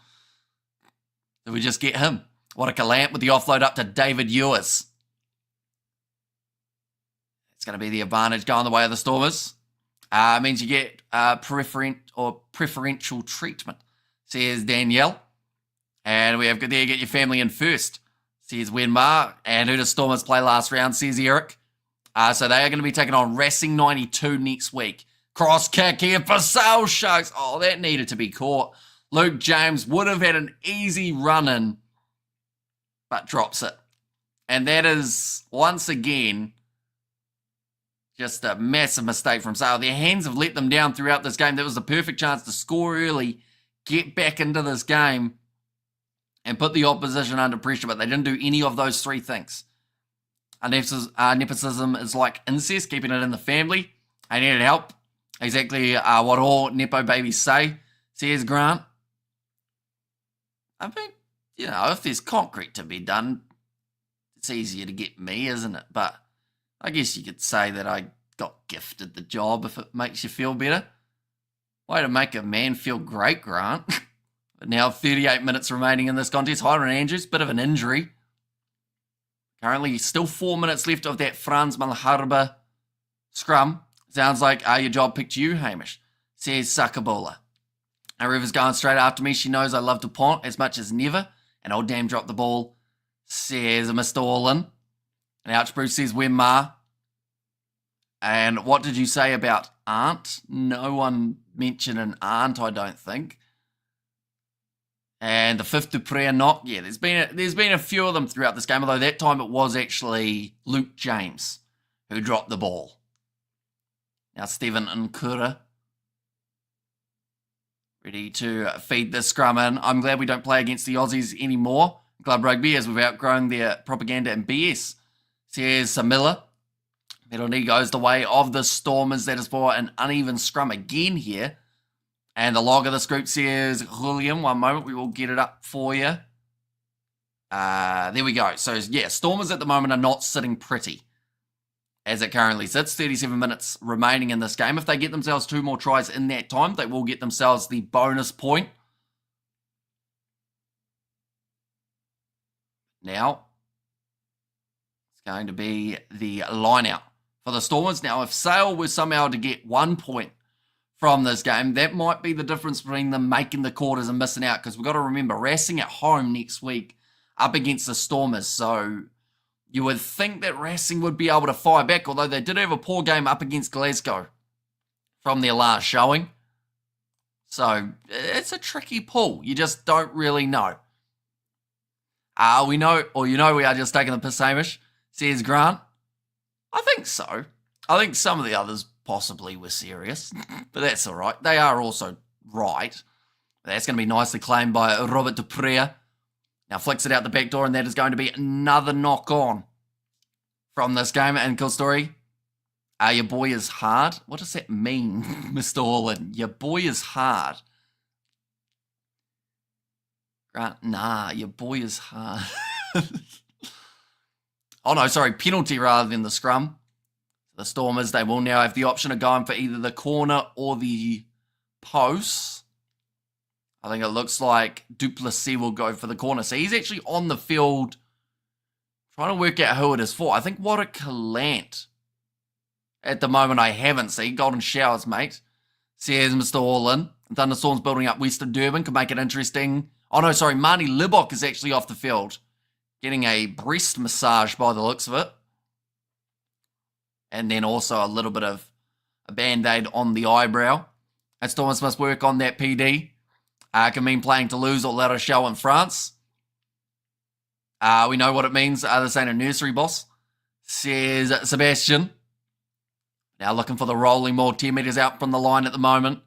So we just get him. Wataka Lamp with the offload up to David Ewers. It's going to be the advantage going the way of the Stormers. Means you get preferential treatment, says Danielle. And we have there you get your family in first, says Wenmar. And who does Stormers play last round, says Eric. So they are going to be taking on Racing 92 next week. Cross kick here for Sale Sharks. Oh, that needed to be caught. Luke James would have had an easy run-in, but drops it. And that is, once again, just a massive mistake from Sale. Their hands have let them down throughout this game. That was the perfect chance to score early, get back into this game, and put the opposition under pressure, but they didn't do any of those 3 things. Nepotism is like incest, keeping it in the family. I needed help. Exactly what all Nepo babies say, says Grant. I mean, if there's concrete to be done, it's easier to get me, isn't it? But I guess you could say that I got gifted the job if it makes you feel better. Way to make a man feel great, Grant. But now 38 minutes remaining in this contest. Hiram Andrews, bit of an injury. Currently, still 4 minutes left of that Franz Malharba scrum. Sounds like your job picked you, Hamish, says Sakabola. Now, River's going straight after me. She knows I love DuPont as much as never. And old damn dropped the ball, says Mr. Allin. And Ouch Bruce says, Wenmar. And what did you say about aunt? No one mentioned an aunt, I don't think. And the 5th Duprea knock, yeah, there's been a few of them throughout this game, although that time it was actually Luke James who dropped the ball. Now Stephen Nkura ready to feed this scrum in. I'm glad we don't play against the Aussies anymore. Club Rugby, as we've outgrown their propaganda and BS, says Samilla. Penalty goes the way of the Stormers. That is for an uneven scrum again here. And the log of this group says, Julian, one moment, we will get it up for you. There we go. So, yeah, Stormers at the moment are not sitting pretty as it currently sits. 37 minutes remaining in this game. If they get themselves 2 more tries in that time, they will get themselves the bonus point. Now, it's going to be the line out for the Stormers. Now, if Sale was somehow to get 1 point from this game, that might be the difference between them making the quarters and missing out, because we've got to remember, Racing at home next week up against the Stormers, so you would think that Racing would be able to fire back, although they did have a poor game up against Glasgow from their last showing. So it's a tricky pull. You just don't really know. We know, or we are just taking the piss, Hamish, says Grant. I think so. I think some of the others possibly were serious, but that's all right. They are also right. That's going to be nicely claimed by Robert Duprea. Now flicks it out the back door, and that is going to be another knock on from this game. And Kill Story, your boy is hard. What does that mean, Mr. Orland? Your boy is hard. Grant, nah, your boy is hard. Oh no, sorry, penalty rather than the scrum. The Stormers, they will now have the option of going for either the corner or the post. I think it looks like Duplessis will go for the corner. So he's actually on the field trying to work out who it is for. I think Wataka Lant. At the moment, I haven't seen. Golden Showers, mate, says Mr. Orland. Thunderstorms building up west of Durban could make it interesting. Oh no, sorry, Marnie Libok is actually off the field. Getting a breast massage by the looks of it. And then also a little bit of a band-aid on the eyebrow. And Stormers must work on that PD. Can mean playing Toulouse or La Rochelle in France. We know what it means. This ain't a nursery, boss, says Sebastian. Now looking for the rolling maul, 10 metres out from the line at the moment.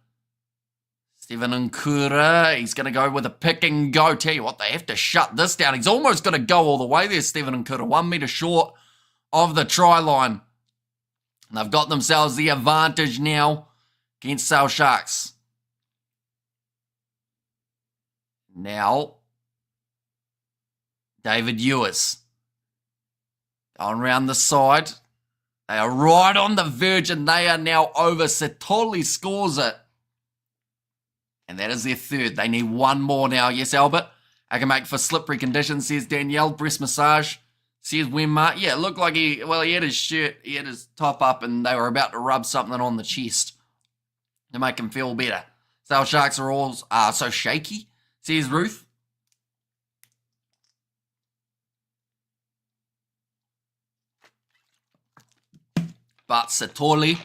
Stephen Nkura, he's going to go with a pick and go. Tell you what, they have to shut this down. He's almost going to go all the way there, Stephen Nkura. 1 metre short of the try line. And they've got themselves the advantage now against Sale Sharks. Now, David Ewers. Going round the side. They are right on the verge and they are now over. Satoli scores it. And that is their third. They need one more now. Yes, Albert. I can make for slippery conditions, says Danielle. Breast massage, says Wemma. Yeah, it looked like he had his shirt, he had his top up, and they were about to rub something on the chest to make him feel better. Sale Sharks are all so shaky, says Ruth. But Satoli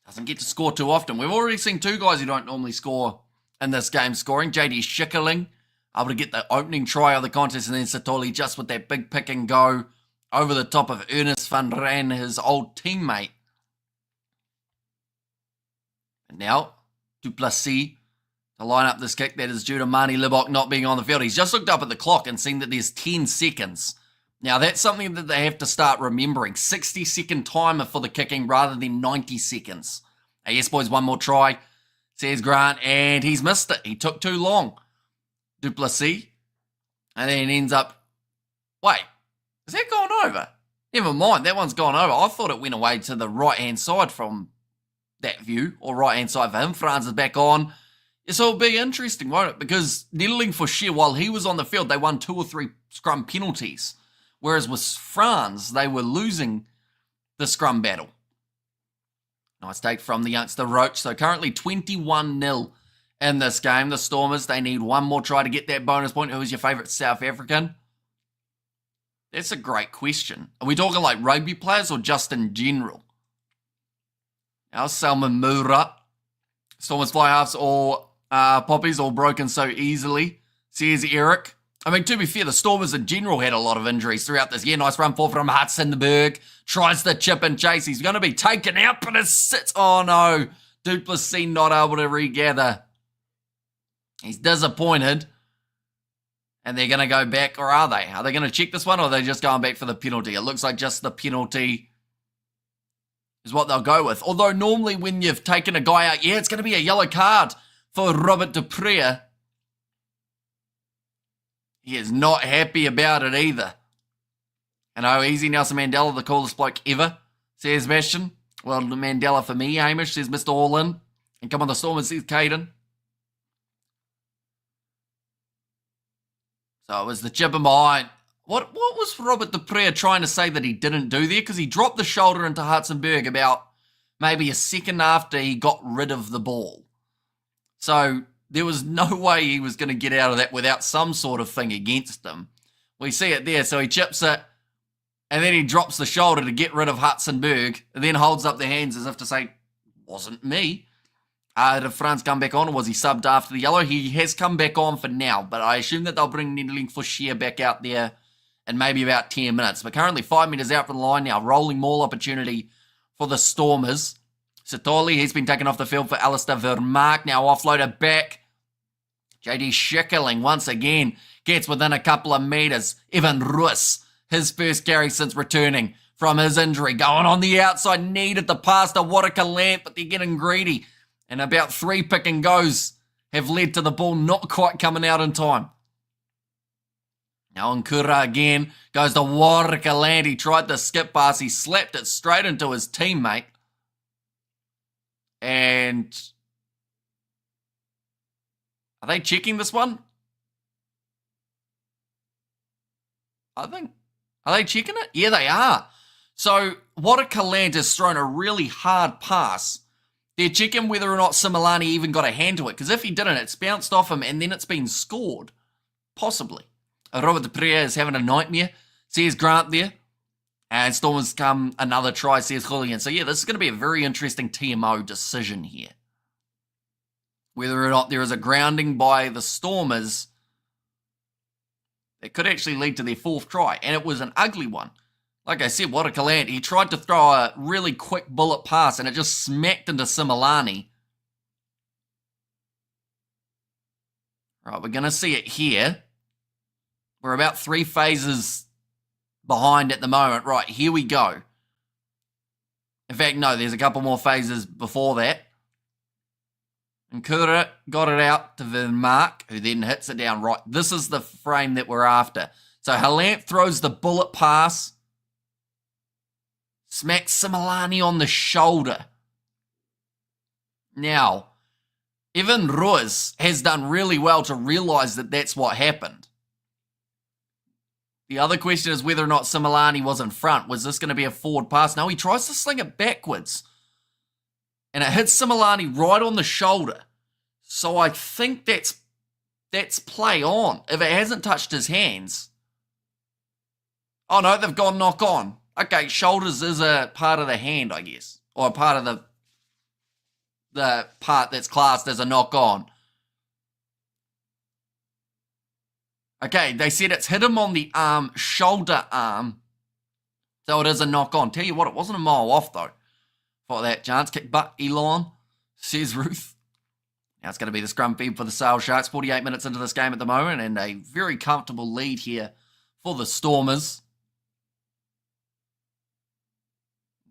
doesn't get to score too often. We've already seen two guys who don't normally score in this game scoring. JD Schickerling able to get the opening try of the contest, and then Satoli just with that big pick and go over the top of Ernest van Rijn, his old teammate. And now Duplessis to line up this kick that is due to Marnie Libok not being on the field. He's just looked up at the clock and seen that there's 10 seconds. Now, that's something that they have to start remembering. 60-second timer for the kicking rather than 90 seconds. Yes, boys, one more try, says Grant, and he's missed it. He took too long. Duplessis, and then ends up... Wait, is that gone over? Never mind, that one's gone over. I thought it went away to the right-hand side from that view, or right-hand side for him. Franz is back on. So it'll be interesting, won't it? Because Nettling for Shear, while he was on the field, they won 2 or 3 scrum penalties. Whereas with Franz, they were losing the scrum battle. Nice take from the youngster Roach. So currently 21-0 in this game. The Stormers, they need one more try to get that bonus point. Who is your favourite South African? That's a great question. Are we talking like rugby players or just in general? Now Salman Mura. Stormers fly halves or poppies all broken so easily, says Eric. I mean, to be fair, the Stormers in general had a lot of injuries throughout this year. Nice run forward from Hudson-Berg. Tries the chip and chase. He's going to be taken out, but it sits. Oh, no. Duplessis not able to regather. He's disappointed. And they're going to go back, or are they? Are they going to check this one, or are they just going back for the penalty? It looks like just the penalty is what they'll go with. Although normally when you've taken a guy out, yeah, it's going to be a yellow card for Robert Dupre. He is not happy about it either. And oh, easy Nelson Mandela, the coolest bloke ever, says Bastion. Well, Mandela for me, Hamish, says Mr. All-In. And come on, the Stormers, says Caden. So it was the chip in behind. What was Robert Dupre trying to say that he didn't do there? Because he dropped the shoulder into Hudson-Berg about maybe a second after he got rid of the ball. So there was no way he was going to get out of that without some sort of thing against him. We see it there. So he chips it, and then he drops the shoulder to get rid of Hudson-Berg, and then holds up the hands as if to say, wasn't me. Did Franz come back on, or was he subbed after the yellow? He has come back on for now, but I assume that they'll bring Nettling for Shear back out there in maybe about 10 minutes. But currently 5 metres out from the line now. Rolling maul opportunity for the Stormers. Satoli, he's been taken off the field for Alistair Vermaak. Now offloaded back. JD Schickerling once again gets within a couple of metres. Evan Russ, his first carry since returning from his injury. Going on the outside, needed the pass to Warwick-Lamp, but they're getting greedy. And about 3 pick and goes have led to the ball not quite coming out in time. Now Nkura again goes to Warwick-Lamp. He tried the skip pass. He slapped it straight into his teammate. And are they checking this one? I think. Are they checking it? Yeah, they are. So Warwick-Lamp has thrown a really hard pass They're checking whether or not Similani even got a hand to it, because if he didn't, it's bounced off him and then it's been scored. Possibly. Robert de Prea is having a nightmare. Says Grant there. And Stormers come another try, says Julian. So yeah, this is going to be a very interesting TMO decision here. Whether or not there is a grounding by the Stormers that could actually lead to their fourth try. And it was an ugly one. Like I said, what a calamity. He tried to throw a really quick bullet pass and it just smacked into Similani. Right, we're going to see it here. We're about 3 phases behind at the moment. Right, here we go. In fact, no, there's a couple more phases before that. And Kura got it out to Vermark, who then hits it down. Right, this is the frame that we're after. So Halant throws the bullet pass. Smacks Similani on the shoulder. Now, Evan Ruiz has done really well to realise that that's what happened. The other question is whether or not Similani was in front. Was this going to be a forward pass? No, he tries to sling it backwards. And it hits Similani right on the shoulder. So I think that's play on. If it hasn't touched his hands. Oh no, they've gone knock on. Okay, shoulders is a part of the hand, I guess. Or a part of the part that's classed as a knock on. Okay, they said it's hit him on the arm, shoulder arm. So it is a knock on. Tell you what, it wasn't a mile off though. For that chance. Kick butt, Elon, says Ruth. Now it's going to be the scrum feed for the Sale Sharks. 48 minutes into this game at the moment. And a very comfortable lead here for the Stormers.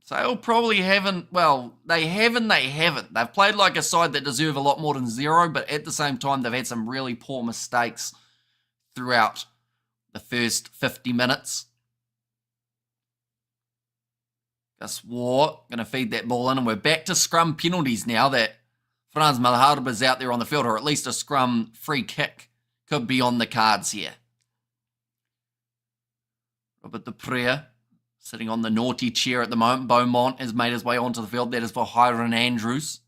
Sale probably haven't, well, they haven't. They've played like a side that deserve a lot more than 0. But at the same time, they've had some really poor mistakes throughout the first 50 minutes. Gus War going to feed that ball in, and we're back to scrum penalties now that Franz Malharb is out there on the field, or at least a scrum free kick could be on the cards here. Robert de Prea sitting on the naughty chair at the moment. Beaumont has made his way onto the field. That is for Hiron Andrews.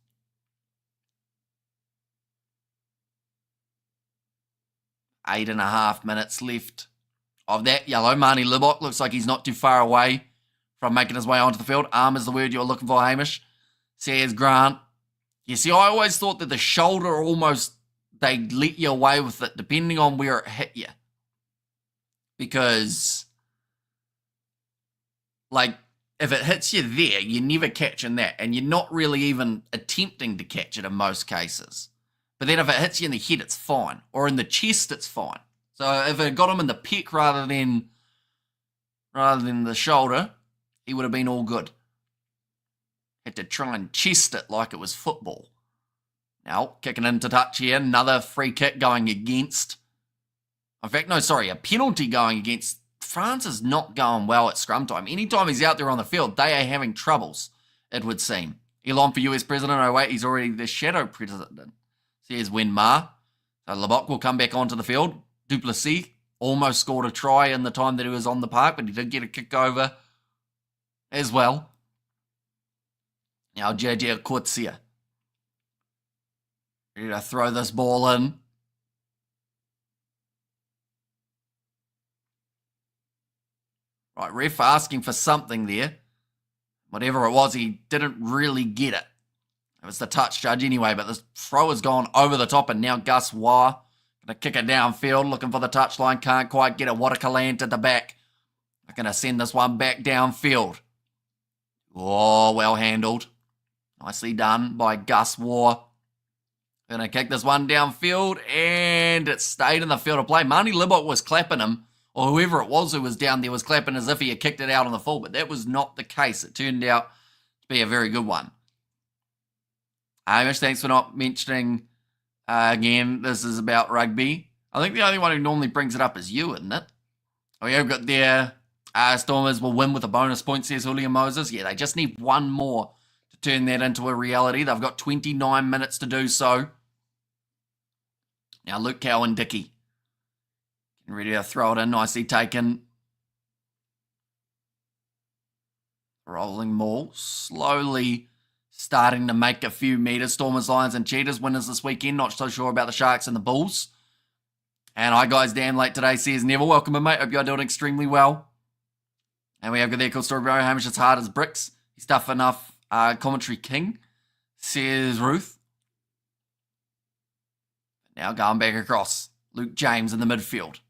Eight and a half minutes left of that yellow. Marnie Libok looks like he's not too far away from making his way onto the field. Arm is the word you're looking for, Hamish. Says Grant. You see, I always thought that the shoulder almost, they'd let you away with it depending on where it hit you. Because, like, if it hits you there, you're never catching that. And you're not really even attempting to catch it in most cases. But then if it hits you in the head, it's fine. Or in the chest, it's fine. So if it got him in the pec rather than the shoulder, he would have been all good. Had to try and chest it like it was football. Now, kicking into touch here. Another free kick going against. In fact, no, sorry. A penalty going against. France is not going well at scrum time. Anytime he's out there on the field, they are having troubles, it would seem. Elon for US President. Oh, wait, he's already the shadow president. Says Wenma. So Labok will come back onto the field. Duplessis almost scored a try in the time that he was on the park, but he did get a kick over as well. Now JJ Kutsia. Ready to throw this ball in. Right, ref asking for something there. Whatever it was, he didn't really get it. It was the touch judge anyway, but this throw has gone over the top, and now Gus Wah going to kick it downfield, looking for the touchline, can't quite get it. Watakalant at the back. They're going to send this one back downfield. Oh, well handled. Nicely done by Gus Wah. Going to kick this one downfield, and it stayed in the field of play. Marnie Libok was clapping him, or whoever it was who was down there was clapping as if he had kicked it out on the full, but that was not the case. It turned out to be a very good one. Hamish, thanks for not mentioning, again, this is about rugby. I think the only one who normally brings it up is you, isn't it? Oh, yeah, we've got there, Stormers will win with a bonus point, says Julian Moses. Yeah, they just need one more to turn that into a reality. They've got 29 minutes to do so. Now, Luke Cowan, Dickey. Getting ready to throw it in, nicely taken. Rolling ball, slowly starting to make a few meters. Stormers, Lions, and Cheetahs winners this weekend. Not so sure about the Sharks and the Bulls. And hi guys, damn late today, says Neville. Welcome in, mate. Hope you're doing extremely well. And we have got there called Story Bro. Hamish, it's hard as bricks. He's tough enough. Commentary King, says Ruth. Now going back across. Luke James in the midfield.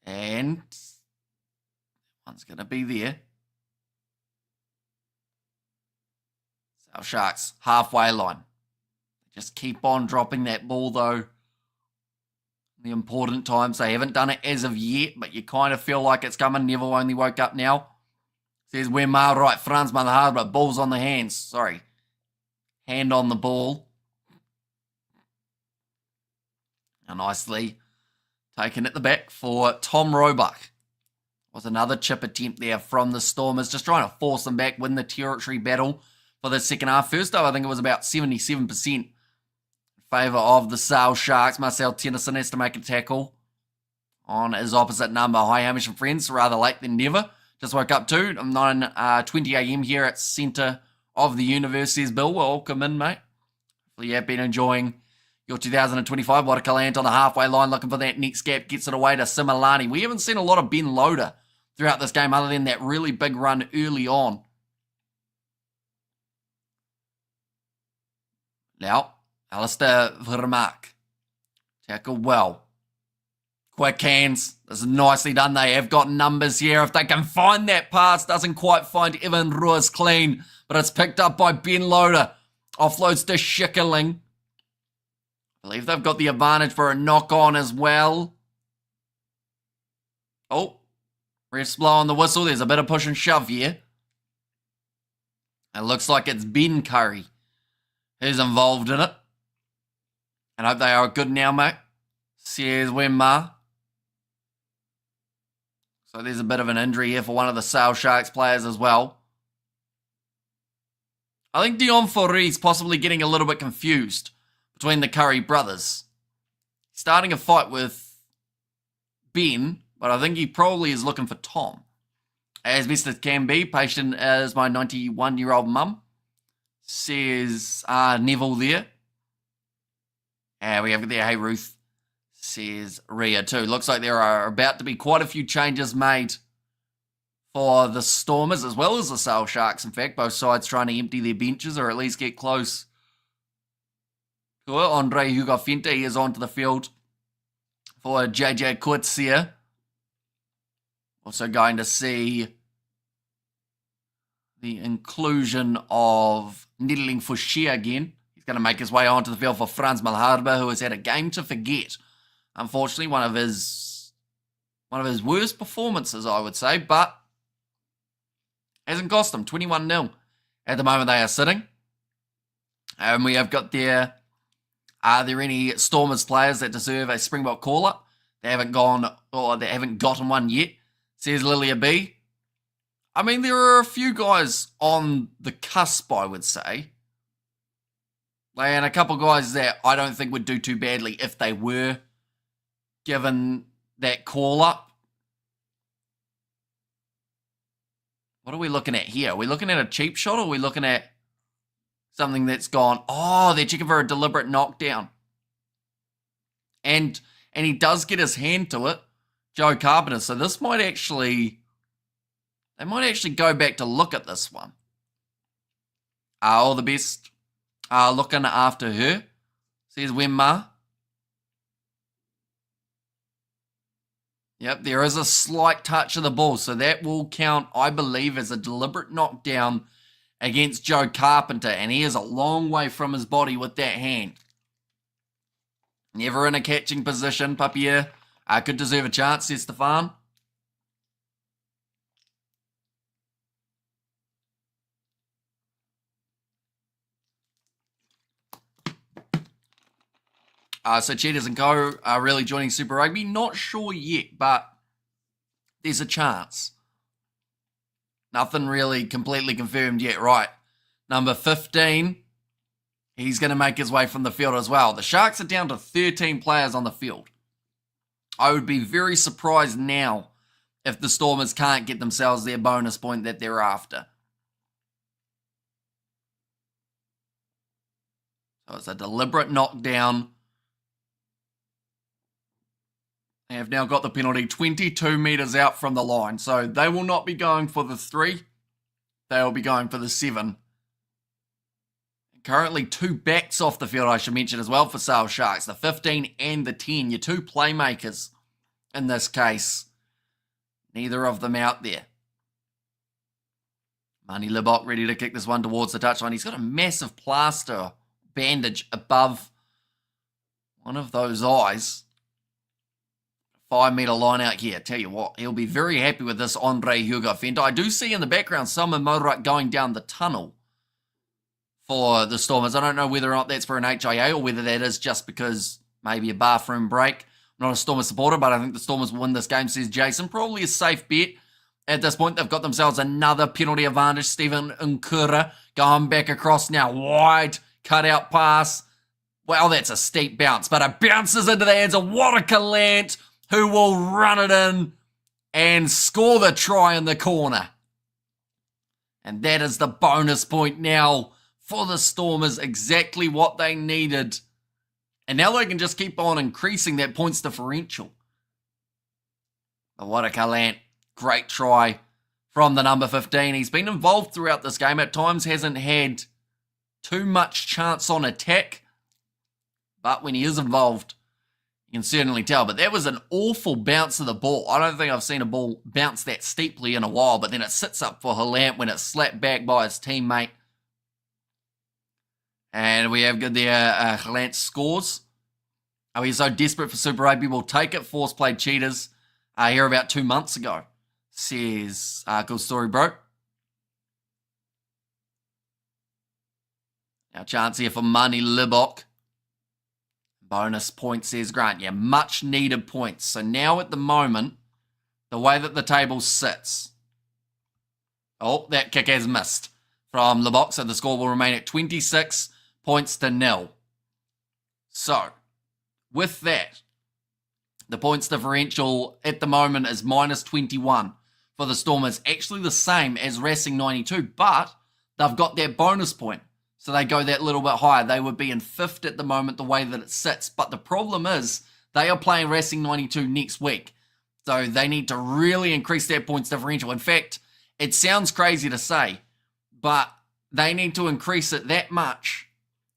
And one's going to be there. South Sharks, halfway line. Just keep on dropping that ball, though. The important times. They haven't done it as of yet, but you kind of feel like it's coming. Neville only woke up now. Says, we're mal right. Franz Malhard, but ball's on the hands. Sorry. Hand on the ball. And nicely taken at the back for Tom Roebuck. Was another chip attempt there from the Stormers. Just trying to force them back, win the territory battle for the second half. First up, I think it was about 77% in favour of the Sale Sharks. Marcel Tennyson has to make a tackle on his opposite number. Hi, Hamish and friends. Rather late than never. Just woke up too. 9:20 a.m. here at centre of the universe, says Bill. Welcome in, mate. Hopefully you've been enjoying your 2025. Watercalant on the halfway line, looking for that next gap. Gets it away to Similani. We haven't seen a lot of Ben Loader throughout this game other than that really big run early on. Now, Alistair Vermaak. Tackle well. Quick hands. This is nicely done. They have got numbers here. If they can find that pass, doesn't quite find Evan Ruiz clean, but it's picked up by Ben Loader. Offloads to Schickerling. I believe they've got the advantage for a knock-on as well. Oh, ref's blowing the whistle. There's a bit of push and shove here. It looks like it's Ben Curry who's involved in it. And I hope they are good now, mate. Says Wemma. So there's a bit of an injury here for one of the Sale Sharks players as well. I think Dion Forey's possibly getting a little bit confused between the Curry brothers. Starting a fight with Ben, but I think he probably is looking for Tom. As best as can be, patient as my 91-year-old mum, says Neville there. And we have there, hey Ruth, says Rhea too. Looks like there are about to be quite a few changes made for the Stormers as well as the Sale Sharks. In fact, both sides trying to empty their benches or at least get close to it. Andre Hugo Fente is onto the field for JJ Coetzee. Also going to see the inclusion of Niddling Fouché again. He's going to make his way onto the field for Franz Malharba, who has had a game to forget. Unfortunately, one of his worst performances, I would say, but hasn't cost him. 21-0 at the moment they are sitting. And we have got there, are there any Stormers players that deserve a Springbok call-up? They haven't gone, or they haven't gotten one yet, says Lilia B. I mean, there are a few guys on the cusp, I would say. And a couple guys that I don't think would do too badly if they were given that call-up. What are we looking at here? Are we looking at a cheap shot or are we looking at something that's gone, oh, they're checking for a deliberate knockdown. And he does get his hand to it, Joe Carpenter. So this might actually, they might actually go back to look at this one. All the best looking after her, says Wemma. Yep, there is a slight touch of the ball, so that will count, I believe, as a deliberate knockdown against Joe Carpenter, and he is a long way from his body with that hand. Never in a catching position, Papier. Could deserve a chance, says Stefan. So Cheetahs and Co are really joining Super Rugby. Not sure yet, but there's a chance. Nothing really completely confirmed yet. Right, number 15, he's going to make his way from the field as well. The Sharks are down to 13 players on the field. I would be very surprised now if the Stormers can't get themselves their bonus point that they're after. So it's a deliberate knockdown. They have now got the penalty 22 metres out from the line. So they will not be going for the 3. They will be going for the 7. Currently 2 backs off the field, I should mention as well, for Sale Sharks. The 15 and the 10. Your 2 playmakers in this case. Neither of them out there. Mani Libok ready to kick this one towards the touchline. He's got a massive plaster bandage above one of those eyes. 5 metre line out here. Tell you what, he'll be very happy with this Andre Hugo Fenta. I do see in the background Salman Morak going down the tunnel for the Stormers. I don't know whether or not that's for an HIA or whether that is just because maybe a bathroom break. I'm not a Stormers supporter, but I think the Stormers will win this game, says Jason. Probably a safe bet. At this point, they've got themselves another penalty advantage. Stephen Nkura going back across now. Wide cutout pass. Well, that's a steep bounce, but it bounces into the hands of Watercalant, who will run it in and score the try in the corner. And that is the bonus point now for the Stormers, exactly what they needed. And now they can just keep on increasing that points differential. But Watercalant, great try from the number 15. He's been involved throughout this game. At times hasn't had too much chance on attack. But when he is involved, you can certainly tell. But that was an awful bounce of the ball. I don't think I've seen a ball bounce that steeply in a while. But then it sits up for Halant when it's slapped back by his teammate. And we have good there. Halant scores. Are we so desperate for Super Rugby? We'll take it. Force played cheaters here about 2 months ago. Says, cool story, bro. Now chance here for Mani Libok. Bonus point, says Grant. Yeah, much needed points. So now at the moment, the way that the table sits. Oh, that kick has missed from Libok. So the score will remain at 26 points to 0. So, with that, the points differential at the moment is minus 21 for the Stormers. Actually the same as Racing 92, but they've got that bonus point. So they go that little bit higher. They would be in 5th at the moment the way that it sits. But the problem is they are playing Racing 92 next week. So they need to really increase their points differential. In fact, it sounds crazy to say, but they need to increase it that much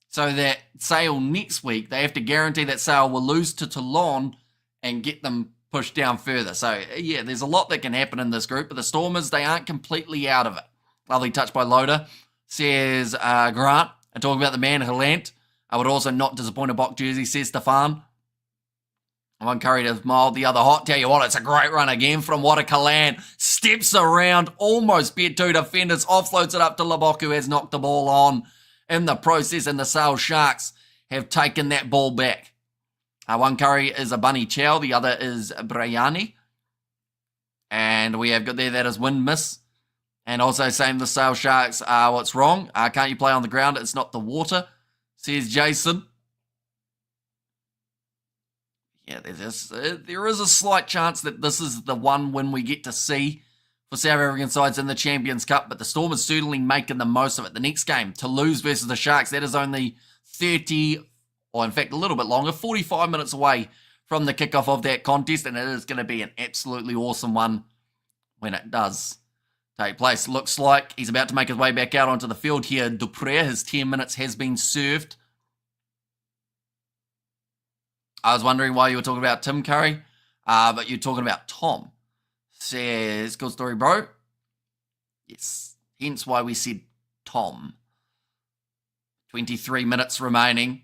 so that Sale next week, they have to guarantee that Sale will lose to Toulon and get them pushed down further. So, yeah, there's a lot that can happen in this group. But the Stormers, they aren't completely out of it. Lovely touch by Loader. Says Grant, and talking about the man Halant. I would also not disappoint a Bok jersey, says Stefan. One curry to mild, the other hot. Tell you what, it's a great run again from Watercalant. Steps around, almost beat 2 defenders, offloads it up to Libok, who has knocked the ball on in the process, and the Sale Sharks have taken that ball back. One curry is a Bunny Chow, the other is Briani. And we have got there, that is win miss. And also saying the Sale Sharks, what's wrong? Can't you play on the ground? It's not the water, says Jason. Yeah, there is a slight chance that this is the one win we get to see for South African sides in the Champions Cup, but the Stormers certainly making the most of it. The next game, Toulouse versus the Sharks, that is only 30, or in fact a little bit longer, 45 minutes away from the kickoff of that contest, and it is going to be an absolutely awesome one when it does take place. Looks like he's about to make his way back out onto the field here. Dupré, his 10 minutes has been served. I was wondering why you were talking about Tim Curry, but you're talking about Tom. Says, good story, bro. Yes, hence why we said Tom. 23 minutes remaining.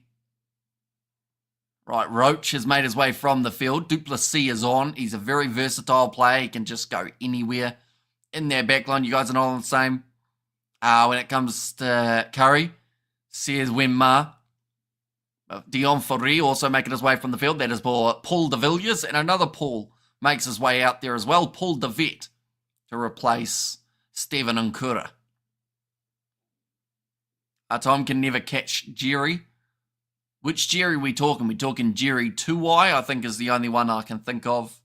Right, Roach has made his way from the field. Duplessis is on. He's a very versatile player. He can just go anywhere in their backline. You guys are all the same. When it comes to Curry, says Wemma. Dion Foree also making his way from the field. That is for Paul de Villiers. And another Paul makes his way out there as well. Paul de Vet to replace Stephen Nkura. Tom can never catch Jerry. Which Jerry we talking? We talking Jerry Tuwai, I think is the only one I can think of.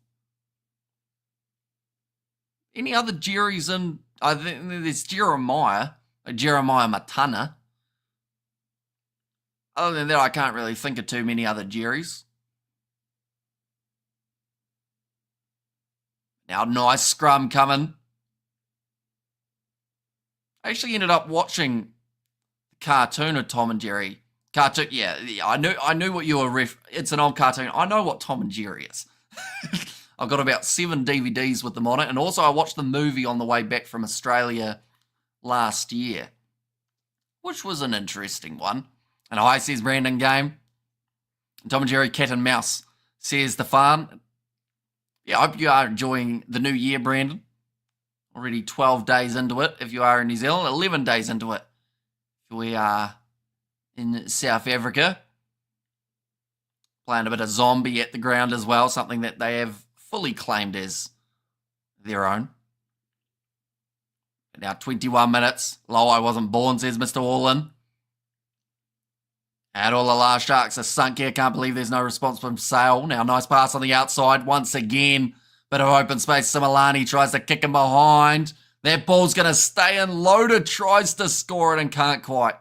Any other Jerrys in? I think there's Jeremiah Matana. Other than that, I can't really think of too many other Jerrys. Now, nice scrum coming. I actually ended up watching the cartoon of Tom and Jerry. Cartoon, yeah, I knew what you were it's an old cartoon. I know what Tom and Jerry is. I've got about 7 DVDs with them on it, and also I watched the movie on the way back from Australia last year, which was an interesting one. And hi, says Brandon Game. Tom and Jerry, cat and mouse, says Stefan. Yeah, I hope you are enjoying the new year, Brandon. Already 12 days into it if you are in New Zealand, 11 days into it if we are in South Africa. Playing a bit of zombie at the ground as well, something that they have fully claimed as their own. Now 21 minutes. Low, I wasn't born, says Mr. Allin. And all the last Sharks are sunk here. Can't believe there's no response from Sale. Now, nice pass on the outside. Once again, bit of open space. Similani tries to kick him behind. That ball's going to stay in. Loader tries to score it and can't quite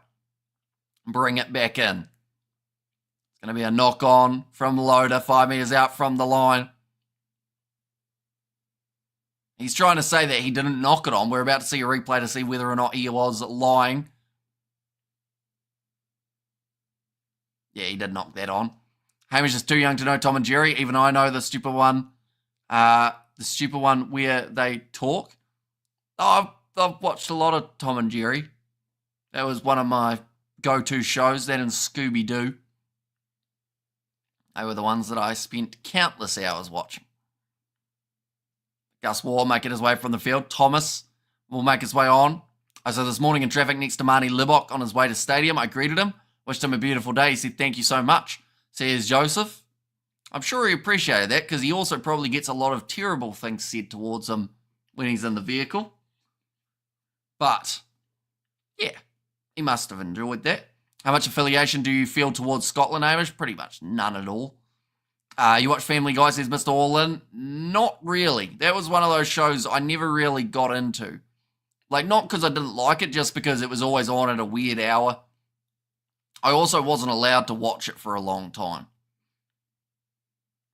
bring it back in. It's going to be a knock on from Loader, 5 metres out from the line. He's trying to say that he didn't knock it on. We're about to see a replay to see whether or not he was lying. Yeah, he did knock that on. Hamish is too young to know Tom and Jerry. Even I know the stupid one. The stupid one where they talk. Oh, I've watched a lot of Tom and Jerry. That was one of my go-to shows. That and Scooby-Doo. They were the ones that I spent countless hours watching. Gus Waugh making his way from the field. Thomas will make his way on. So this morning in traffic next to Marnie Libok on his way to stadium, I greeted him. Wished him a beautiful day. He said, thank you so much. Says Joseph. I'm sure he appreciated that because he also probably gets a lot of terrible things said towards him when he's in the vehicle. But, yeah, he must have enjoyed that. How much affiliation do you feel towards Scotland, Hamish? Pretty much none at all. You watch Family Guy, says Mr. Allin? Not really. That was one of those shows I never really got into. Like, not because I didn't like it, just because it was always on at a weird hour. I also wasn't allowed to watch it for a long time.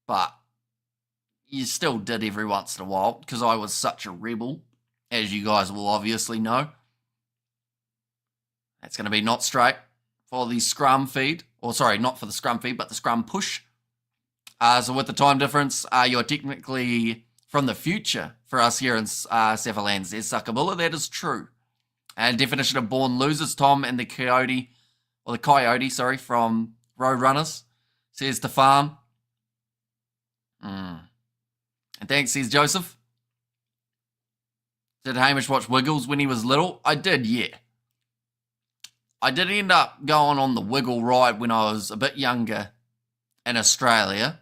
But you still did every once in a while because I was such a rebel, as you guys will obviously know. That's going to be not straight for the scrum feed. Or sorry, not for the scrum feed, but the scrum push. So with the time difference, you're technically from the future for us here in Southland. Says Sakabula. That is true. And definition of born losers, Tom and the Coyote. Or the Coyote, sorry, from Roadrunners, says Stefan. And thanks, says Joseph. Did Hamish watch Wiggles when he was little? I did, yeah. I did end up going on the Wiggle ride when I was a bit younger in Australia.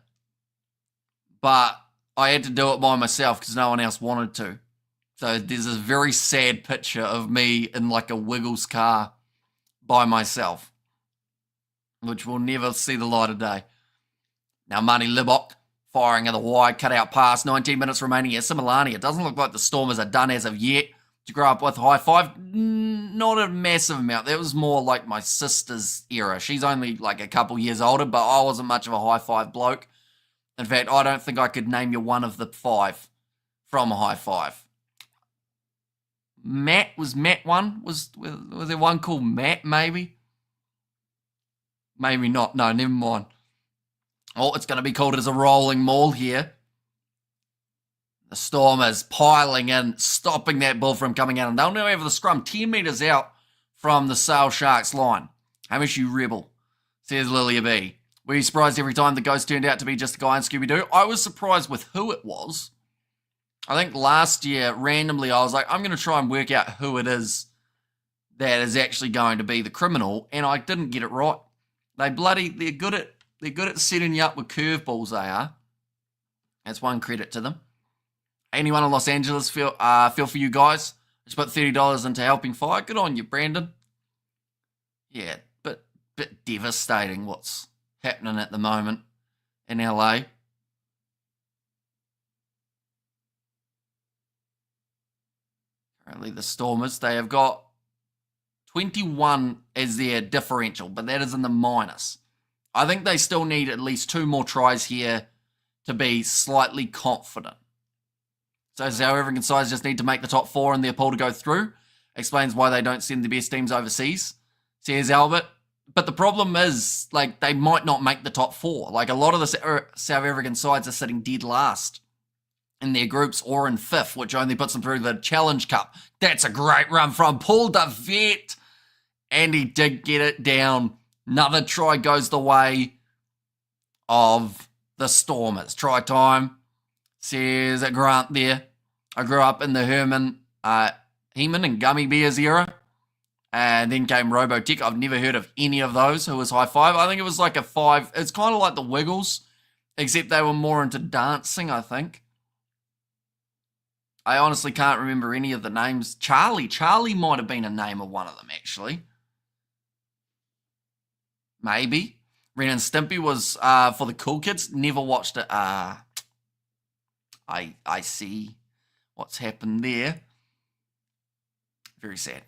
But I had to do it by myself because no one else wanted to. So there's a very sad picture of me in like a Wiggles car by myself, which will never see the light of day. Now, Marnie Libok firing at the wide, cut-out pass, 19 minutes remaining at Similani. It doesn't look like the Stormers are done as of yet. To grow up with high five, not a massive amount. That was more like my sister's era. She's only like a couple years older, but I wasn't much of a high five bloke. In fact, I don't think I could name you one of the 5 from a high five. Matt, was Matt one? Was there one called Matt, maybe? Maybe not. No, never mind. Oh, it's going to be called as a rolling maul here. The Stormers piling in, stopping that ball from coming out. And they'll now have the scrum 10 metres out from the Sale Sharks line. Hamish, you rebel, says Lilia B. Were you surprised every time the ghost turned out to be just a guy in Scooby-Doo? I was surprised with who it was. I think last year, randomly, I was like, I'm going to try and work out who it is that is actually going to be the criminal. And I didn't get it right. They're good at setting you up with curveballs, they are. That's one credit to them. Anyone in Los Angeles feel for you guys? Just put $30 into Helping Fire. Good on you, Brandon. Yeah, but bit devastating what's happening at the moment in LA. Currently the Stormers, they have got 21 is their differential, but that is in the minus. I think they still need at least 2 more tries here to be slightly confident. So Sale Rugby sides just need to make the top 4 in their pool to go through. Explains why they don't send the best teams overseas. Says Albert. But the problem is, like, they might not make the top 4. Like, a lot of the South African sides are sitting dead last in their groups or in 5th, which only puts them through the Challenge Cup. That's a great run from Paul de Vet. And he did get it down. Another try goes the way of the Stormers. Try time. Says Grant there. I grew up in the Heeman and Gummy Bears era. And then came Robotech. I've never heard of any of those. Who was High Five? I think it was like a 5. It's kind of like the Wiggles, except they were more into dancing, I think. I honestly can't remember any of the names. Charlie might have been a name of one of them, actually. Maybe. Ren and Stimpy was for the cool kids. Never watched it. I see what's happened there. Very sad.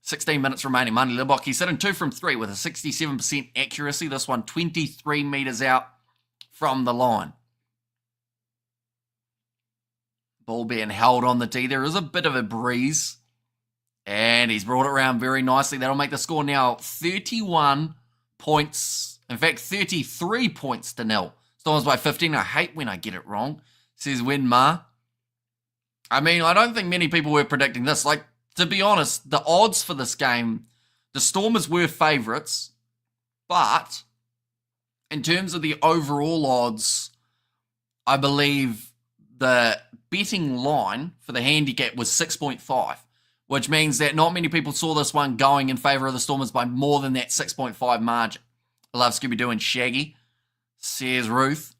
16 minutes remaining. Money Libok, he's sitting 2 from 3 with a 67% accuracy. This one 23 metres out from the line. Ball being held on the tee. There is a bit of a breeze. And he's brought it around very nicely. That'll make the score now 31 points. In fact, 33 points to 0. Stormers by 15. I hate when I get it wrong. Says Wen Ma. I mean, I don't think many people were predicting this. Like, to be honest, the odds for this game, the Stormers were favourites. But in terms of the overall odds, I believe the betting line for the handicap was 6.5, which means that not many people saw this one going in favour of the Stormers by more than that 6.5 margin. I love Scooby-Doo and Shaggy, says Ruth.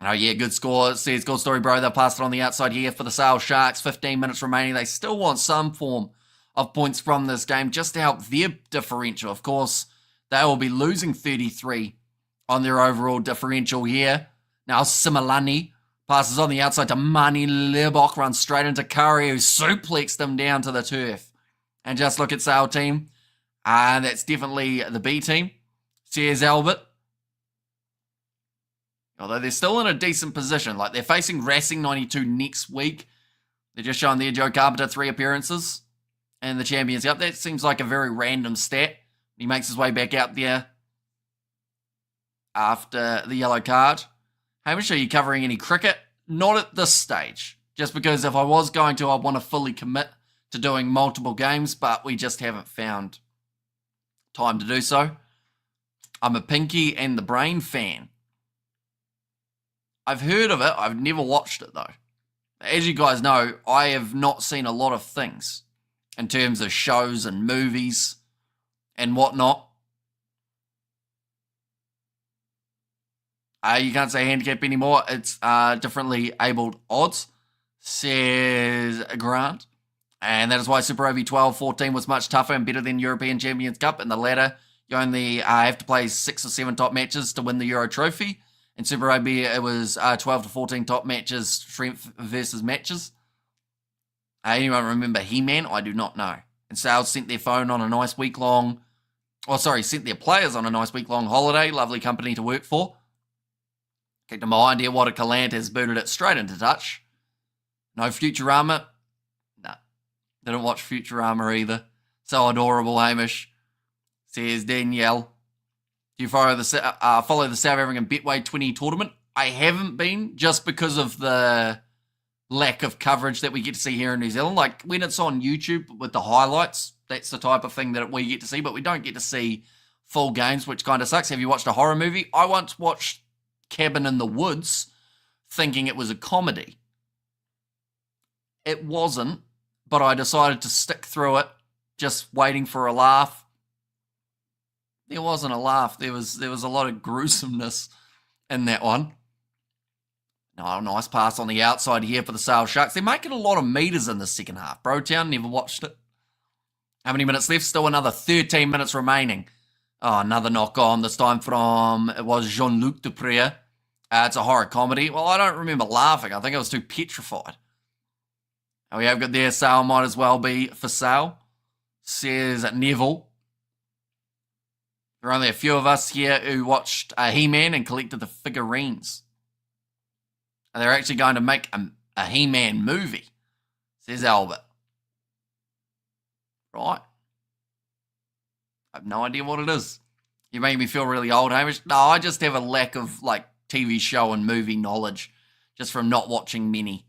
Oh, yeah, good score. Says, good story, bro. They'll pass it on the outside here for the Sale Sharks. 15 minutes remaining. They still want some form of points from this game just to help their differential. Of course, they will be losing 33 on their overall differential here. Now, Similani passes on the outside to Mani Lebok, runs straight into Curry, who suplexed them down to the turf. And just look at Sale team. That's definitely the B team. Says Albert. Although they're still in a decent position. Like, they're facing Racing 92 next week. They're just showing there Joe Carpenter 3 appearances in the Champions Cup. That seems like a very random stat. He makes his way back out there after the yellow card. Hamish, are you covering any cricket? Not at this stage. Just because if I was going to, I'd want to fully commit to doing multiple games, but we just haven't found time to do so. I'm a Pinky and the Brain fan. I've heard of it. I've never watched it, though. As you guys know, I have not seen a lot of things in terms of shows and movies and whatnot. You can't say handicap anymore. It's differently abled odds, says Grant. And that is why Super Rugby 12-14 was much tougher and better than European Champions Cup. In the latter, you only have to play 6 or 7 top matches to win the Euro Trophy. In Super Rugby, it was 12 to 14 top matches, strength versus matches. Anyone remember He-Man? I do not know. And Sales sent their phone on a nice week-long... sent their players on a nice week-long holiday. Lovely company to work for. Kicked them behind here. What a Calant has booted it straight into touch. No Futurama. No. Didn't watch Futurama either. So adorable, Hamish. Says Danielle. Do you follow the South African Betway 20 tournament? I haven't been, just because of the lack of coverage that we get to see here in New Zealand. Like, when it's on YouTube with the highlights, that's the type of thing that we get to see, but we don't get to see full games, which kind of sucks. Have you watched a horror movie? I once watched Cabin in the Woods thinking it was a comedy. It wasn't, but I decided to stick through it, just waiting for a laugh. There wasn't a laugh. There was a lot of gruesomeness in that one. No, nice pass on the outside here for the Sale Sharks. They're making a lot of meters in the second half. Brotown, never watched it. How many minutes left? Still another 13 minutes remaining. Oh, another knock on. This time from, it was Jean-Luc Dupré. It's a horror comedy. Well, I don't remember laughing. I think I was too petrified. And we have got there, Sale might as well be for Sale. says Neville. There are only a few of us here who watched He-Man and collected the figurines. And they're actually going to make a He-Man movie, says Albert. Right. I have no idea what it is. You make me feel really old, Hamish. No, I just have a lack of, TV show and movie knowledge, just from not watching many.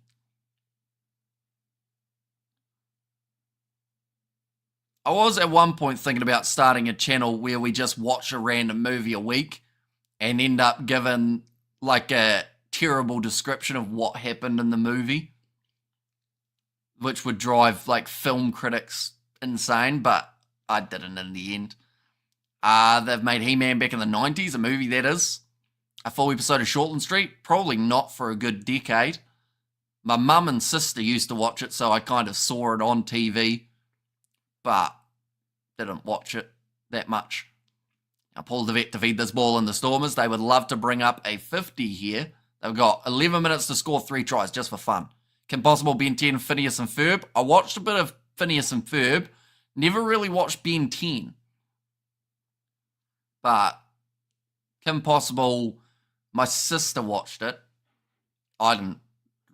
I was at one point thinking about starting a channel where we just watch a random movie a week and end up given, a terrible description of what happened in the movie, which would drive, film critics insane, but I didn't in the end. They've made He-Man back in the 90s, a movie that is. A full episode of Shortland Street, probably not for a good decade. My mum and sister used to watch it, so I kind of saw it on TV, but didn't watch it that much. Now, Paul the vet to feed this ball in the Stormers. They would love to bring up a 50 here. They've got 11 minutes to score 3 tries, just for fun. Kim Possible, Ben 10, Phineas and Ferb. I watched a bit of Phineas and Ferb. Never really watched Ben 10. But Kim Possible, my sister watched it. I didn't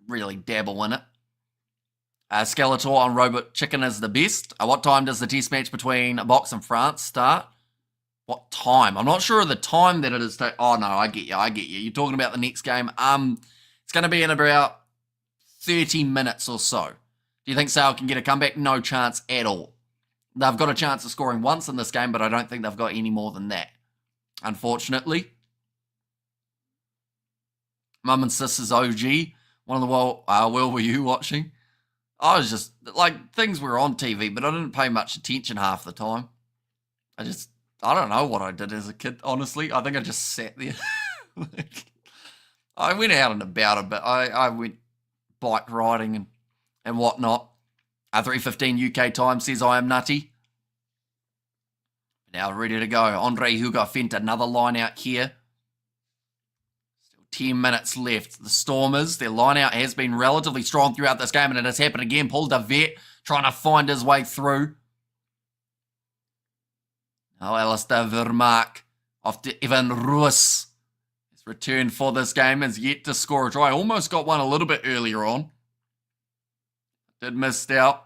really dabble in it. Skeletor on Robot Chicken is the best. What time does the test match between Box and France start? What time? I'm not sure of the time that it is. Oh, no, I get you. You're talking about the next game. It's going to be in about 30 minutes or so. Do you think Sale can get a comeback? No chance at all. They've got a chance of scoring once in this game, but I don't think they've got any more than that, unfortunately. Mum and Sister's OG. One of the well were you watching? I was just, things were on TV, but I didn't pay much attention half the time. I don't know what I did as a kid, honestly. I think I just sat there. I went out and about a bit. I went bike riding and whatnot. 3:15 UK time says I am nutty. Now ready to go. Andre Hugo Fent, another line out here. Still 10 minutes left. The Stormers, their line out has been relatively strong throughout this game, and it has happened again. Paul de Vet trying to find his way through. Now Alistair Vermaak off to Evan Ruis. His return for this game is yet to score a try. Almost got one a little bit earlier on. Did missed out.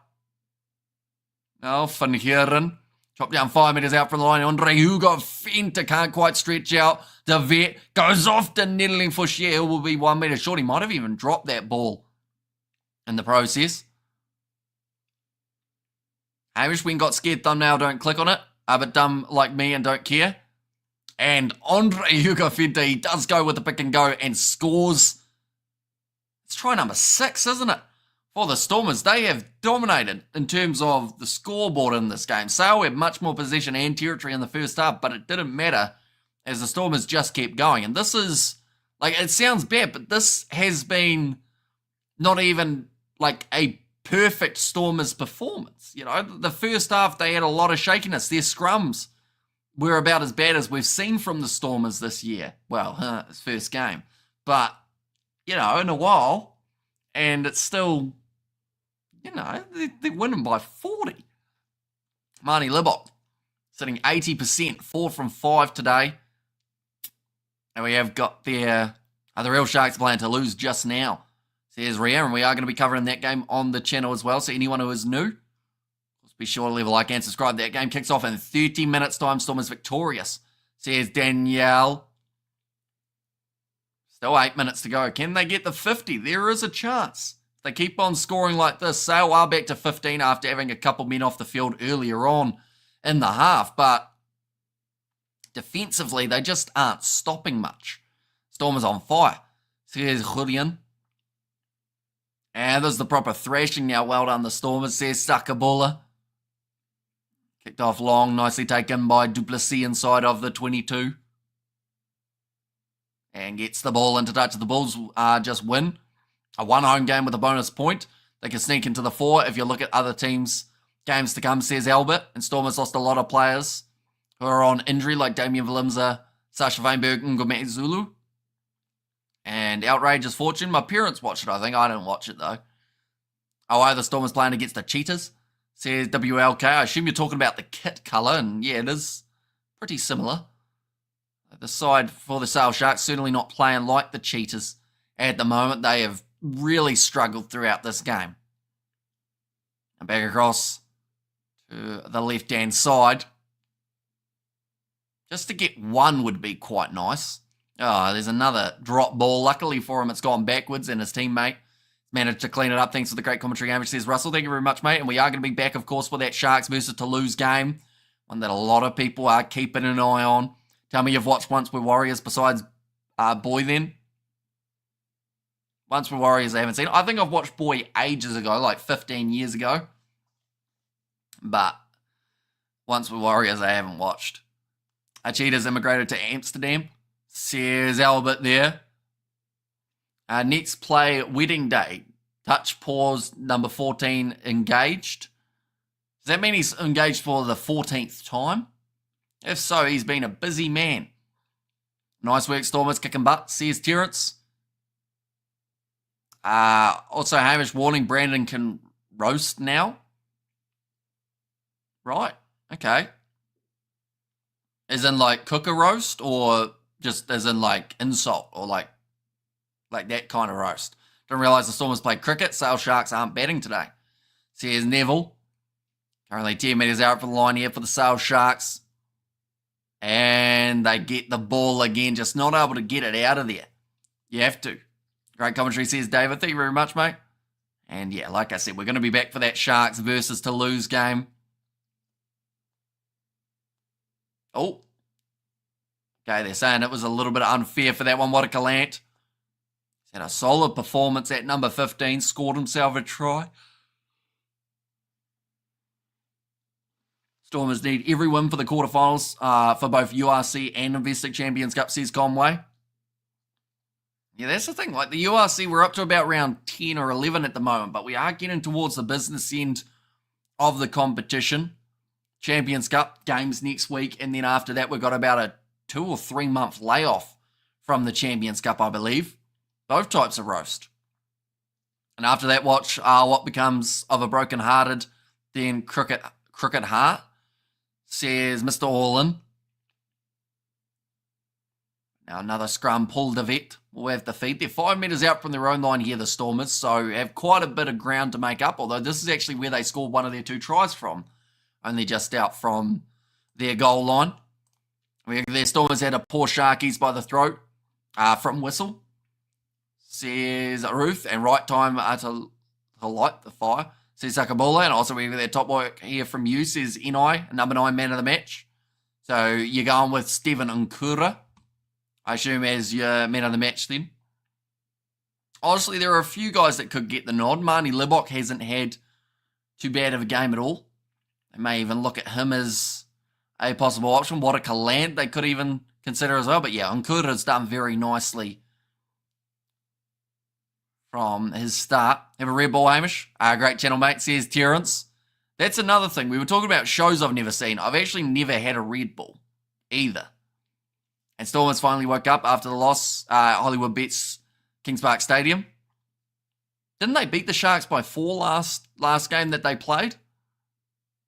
Now Van Heeren. Chopped down 5 metres out from the line. Andre Hugo Fent can't quite stretch out. De Vet goes off to Nettling for Shea. Will be 1 metre short. He might have even dropped that ball in the process. Hamish, when got scared, thumbnail, don't click on it. But dumb like me and don't care. And Andre Hugo Fent, he does go with the pick and go and scores. It's try number 6, isn't it? For the Stormers, they have dominated in terms of the scoreboard in this game. Sale had much more possession and territory in the first half, but it didn't matter as the Stormers just kept going. And this is, it sounds bad, but this has been not even a perfect Stormers performance. You know, the first half they had a lot of shakiness. Their scrums were about as bad as we've seen from the Stormers this year. Well, it's first game. But, in a while, and it's still, they're winning by 40. Marnie Libok sitting 80%, 4 from 5 today. And we have got the real Sharks playing to lose just now, says Ria, and we are going to be covering that game on the channel as well. So anyone who is new, be sure to leave a like and subscribe. That game kicks off in 30 minutes time. Stormers victorious, says Danielle. Still 8 minutes to go. Can they get the 50? There is a chance. If they keep on scoring like this, Sale are back to 15 after having a couple men off the field earlier on in the half. But defensively, they just aren't stopping much. Stormers on fire, says Julian. And there's the proper thrashing now. Well done, the Stormers, says Sakabola. Kicked off long, nicely taken by Duplessis inside of the 22. And gets the ball into touch. The Bulls just win. A one home game with a bonus point. They can sneak into the 4 if you look at other teams' games to come, says Albert. And Stormers lost a lot of players who are on injury, like Damien Valimza, Sasha Weinberg, and Ngome Zulu. And outrageous fortune. My parents watched it, I think. I didn't watch it, though. Oh, the Stormers playing against the Cheetahs, Says WLK. I assume you're talking about the kit colour, and yeah, it is pretty similar. The side for the Sale Sharks certainly not playing like the Cheetahs at the moment. They have really struggled throughout this game. And back across to the left-hand side. Just to get one would be quite nice. Oh, there's another drop ball. Luckily for him, it's gone backwards, and his teammate managed to clean it up thanks to the great commentary game, which says, Russell, thank you very much, mate. And we are going to be back, of course, for that Sharks versus Toulouse game. One that a lot of people are keeping an eye on. Tell me you've watched Once We're Warriors besides Boy then. Once We're Warriors I haven't seen. I think I've watched Boy ages ago, like 15 years ago. But Once We're Warriors I haven't watched. Cheetahs immigrated to Amsterdam. Says Albert there. Next play, Wedding Day. Touch pause, number 14, engaged. Does that mean he's engaged for the 14th time? If so, he's been a busy man. Nice work, Stormers, kicking butt, says Terrence. Also, Hamish warning Brandon can roast now. Right, okay. As in, like, cook a roast, or just as in, like, insult, or like that kind of roast? Didn't realise the Stormers play cricket. Sale Sharks aren't batting today. Says Neville. Currently 10 metres out for the line here for the Sale Sharks. And they get the ball again, just not able to get it out of there. You have to. Great commentary, says David. Thank you very much, mate. And yeah, like I said, we're going to be back for that Sharks versus Toulouse game. Oh. Okay, they're saying it was a little bit unfair for that one. What a Gallant. He's had a solid performance at number 15. Scored himself a try. Stormers need every win for the quarterfinals for both URC and Investec Champions Cup, says Conway. Yeah, that's the thing. Like the URC, we're up to about round 10 or 11 at the moment, but we are getting towards the business end of the competition. Champions Cup games next week, and then after that, we've got about a 2 or 3 month layoff from the Champions Cup, I believe. Both types of roast. And after that, watch what becomes of a broken-hearted, then cricket heart. Says Mr. Orlin. Now another scrum pull to vet. We'll have the feed. They're 5 metres out from their own line here, the Stormers, so have quite a bit of ground to make up, although this is actually where they scored one of their 2 tries from. Only just out from their goal line. Their Stormers had a poor Sharkies by the throat from whistle. Says Ruth, and right time to light the fire. Says Sakabula, and also we have their top work here from you, says Inai, number 9 man of the match. So you're going with Steven Nkura, I assume, as your man of the match then. Honestly, there are a few guys that could get the nod. Marnie Libok hasn't had too bad of a game at all. They may even look at him as a possible option. What a Gallant they could even consider as well. But yeah, Nkura's done very nicely from his start. Have a red ball, Hamish. Great channel, mate, says Terrence. That's another thing. We were talking about shows I've never seen. I've actually never had a red ball either. And Stormers finally woke up after the loss. Hollywood beats Kings Park Stadium. Didn't they beat the Sharks by 4 last game that they played?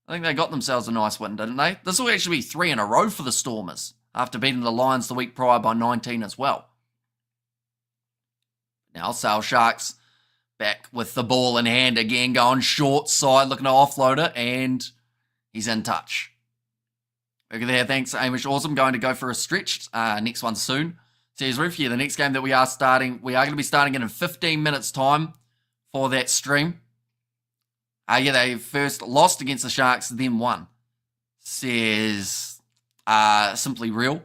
I think they got themselves a nice win, didn't they? This will actually be 3 in a row for the Stormers after beating the Lions the week prior by 19 as well. Now, Sale Sharks back with the ball in hand again, going short side, looking to offload it, and he's in touch. Look at there, thanks, Amish. Awesome, going to go for a stretch. Next one soon. Says Roof here, the next game that we are going to be starting in 15 minutes' time for that stream. Yeah, they first lost against the Sharks, then won. Says Simply Real.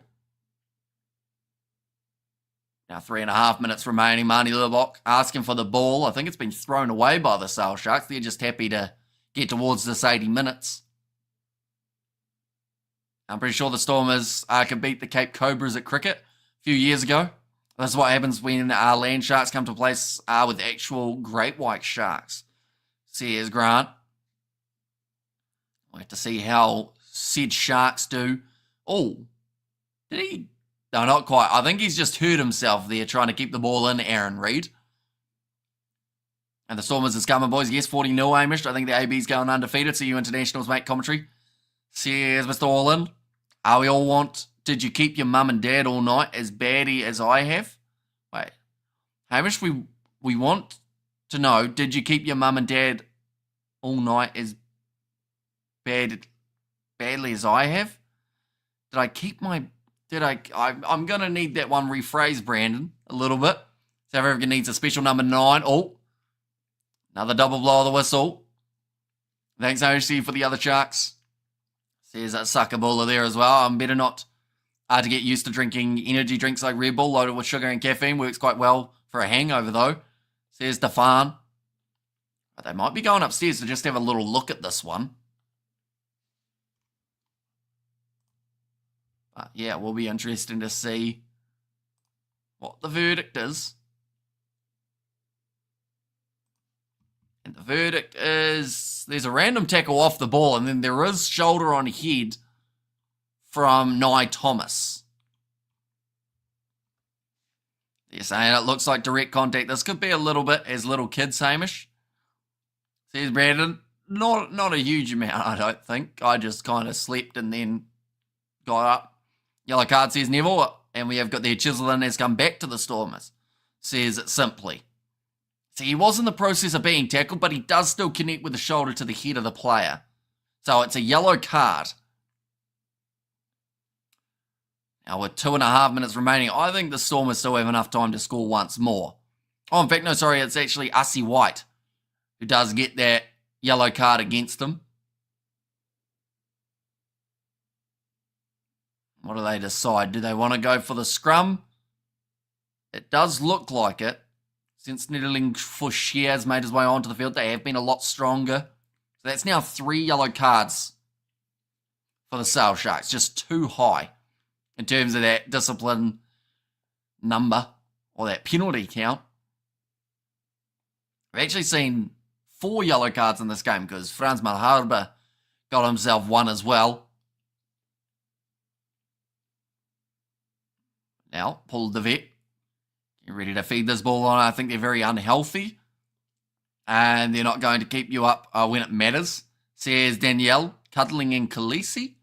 Now 3.5 minutes remaining. Marnie Lubbock asking for the ball. I think it's been thrown away by the Sale Sharks. They're just happy to get towards this 80 minutes. I'm pretty sure the Stormers could beat the Cape Cobras at cricket a few years ago. This is what happens when land sharks come to place with actual great white sharks. Says Grant. We'll have to see how said Sharks do. Oh, did he? No, not quite. I think he's just hurt himself there trying to keep the ball in, Aaron Reid. And the Stormers is coming, boys. Yes, 40-0, Amish. I think the AB's going undefeated. See you internationals, mate. Commentary. Says Mr. Orland. We all want, did you keep your mum and dad all night as baddie as I have? Wait. Hamish, we want to know, did you keep your mum and dad all night as badly as I have? Did I keep my... I'm going to need that one rephrased, Brandon, a little bit. South Africa needs a special number 9. Oh, another double blow of the whistle. Thanks, OC, for the other Sharks. Says that sucker baller there as well. I'm better not to get used to drinking energy drinks like Red Bull loaded with sugar and caffeine. Works quite well for a hangover, though. Says Stefan. But they might be going upstairs to just have a little look at this one. But yeah, it will be interesting to see what the verdict is. And the verdict is there's a random tackle off the ball, and then there is shoulder on head from Nye Thomas. They're saying it looks like direct contact. This could be a little bit as little kids, Hamish. Says Brandon. Not a huge amount, I don't think. I just kind of slept and then got up. Yellow card, says Neville, and we have got their Chiselin has come back to the Stormers. Says it simply. See, he was in the process of being tackled, but he does still connect with the shoulder to the head of the player. So it's a yellow card. Now with 2.5 minutes remaining, I think the Stormers still have enough time to score once more. Oh, in fact, no, sorry, it's actually Ussie White who does get that yellow card against them. What do they decide? Do they want to go for the scrum? It does look like it. Since Niddling Fouchier has made his way onto the field, they have been a lot stronger. So that's now 3 yellow cards for the Sale Sharks. Just too high in terms of that discipline number or that penalty count. We've actually seen 4 yellow cards in this game because Frans Malherbe got himself 1 as well. Now, Paul de Vet, you're ready to feed this ball on. I think they're very unhealthy. And they're not going to keep you up when it matters. Says Danielle, cuddling in Khaleesi.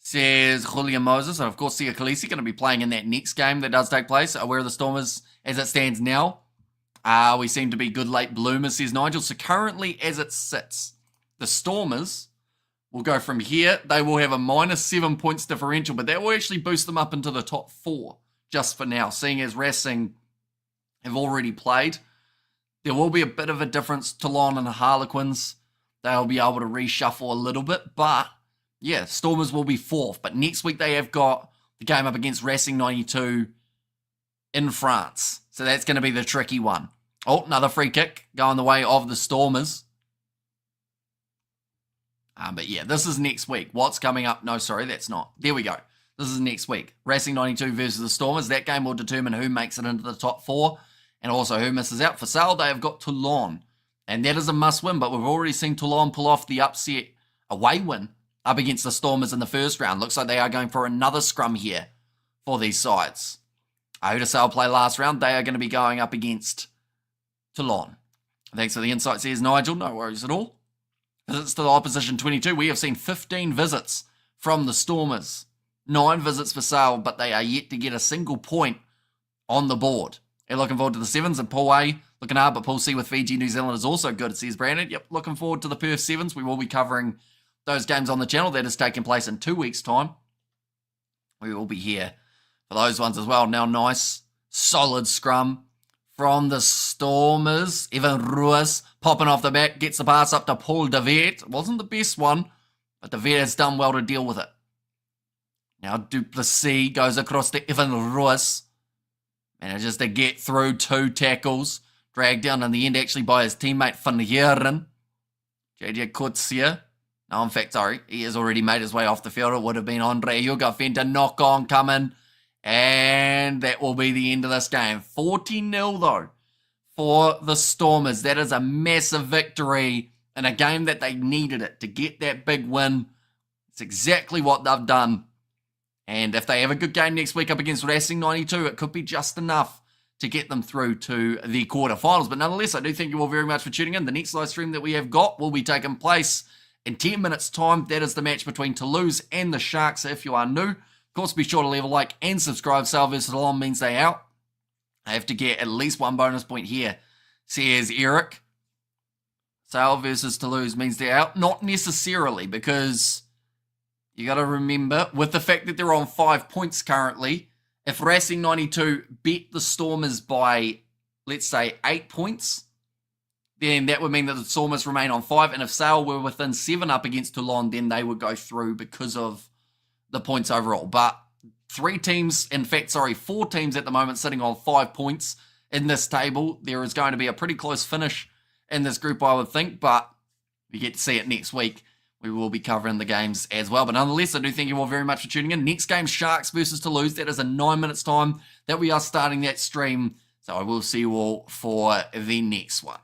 Says Julian Moses. And of course, Sia Khaleesi going to be playing in that next game that does take place. Where are the Stormers as it stands now? We seem to be good late bloomers, says Nigel. So currently, as it sits, the Stormers will go from here. They will have a -7 points differential, but that will actually boost them up into the top 4 just for now, seeing as Racing have already played. There will be a bit of a difference. Toulon and the Harlequins, they'll be able to reshuffle a little bit, but yeah, Stormers will be 4th. But next week they have got the game up against Racing 92 in France. So that's going to be the tricky one. Oh, another free kick going the way of the Stormers. But yeah, this is next week. What's coming up? No, sorry, that's not. There we go. This is next week. Racing 92 versus the Stormers. That game will determine who makes it into the top 4 and also who misses out. For Sale, they have got Toulon. And that is a must-win, but we've already seen Toulon pull off the upset away win up against the Stormers in the first round. Looks like they are going for another scrum here for these sides. Who does Sale play last round? They are going to be going up against Toulon. Thanks for the insight, says Nigel. No worries at all. Visits to the opposition 22. We have seen 15 visits from the Stormers. 9 visits for Sale, but they are yet to get a single point on the board. They're looking forward to the 7s, and Pool A looking hard, but Pool C with Fiji, New Zealand is also good, it says Brandon. Yep, looking forward to the Perth 7s. We will be covering those games on the channel. That is taking place in 2 weeks' time. We will be here for those ones as well. Now, nice, solid scrum from the Stormers. Evan Ruiz popping off the back, gets the pass up to Paul de Vet. Wasn't the best one, but de Vet has done well to deal with it. Now Duplessis goes across to Evan Ruiz. Manages to get through 2 tackles. Dragged down in the end actually by his teammate Van Heeren. JJ Kutsia. No, in fact, sorry. He has already made his way off the field. It would have been Andre Hugo Fenta knock on coming. And that will be the end of this game. 40-0 though for the Stormers. That is a massive victory in a game that they needed it to get that big win. It's exactly what they've done. And if they have a good game next week up against Racing 92, it could be just enough to get them through to the quarterfinals. But nonetheless, I do thank you all very much for tuning in. The next live stream that we have got will be taking place in 10 minutes' time. That is the match between Toulouse and the Sharks. So if you are new, of course, be sure to leave a like and subscribe. Sale versus Long means they out. I have to get at least one bonus point here, says Eric. Sale versus Toulouse means they're out. Not necessarily, because you got to remember, with the fact that they're on 5 points currently, if Racing 92 beat the Stormers by, let's say, 8 points, then that would mean that the Stormers remain on 5. And if Sale were within 7 up against Toulon, then they would go through because of the points overall. But 4 teams at the moment sitting on 5 points in this table. There is going to be a pretty close finish in this group, I would think. But we get to see it next week. We will be covering the games as well. But nonetheless, I do thank you all very much for tuning in. Next game, Sharks versus Toulouse. That is in 9 minutes' time that we are starting that stream. So I will see you all for the next one.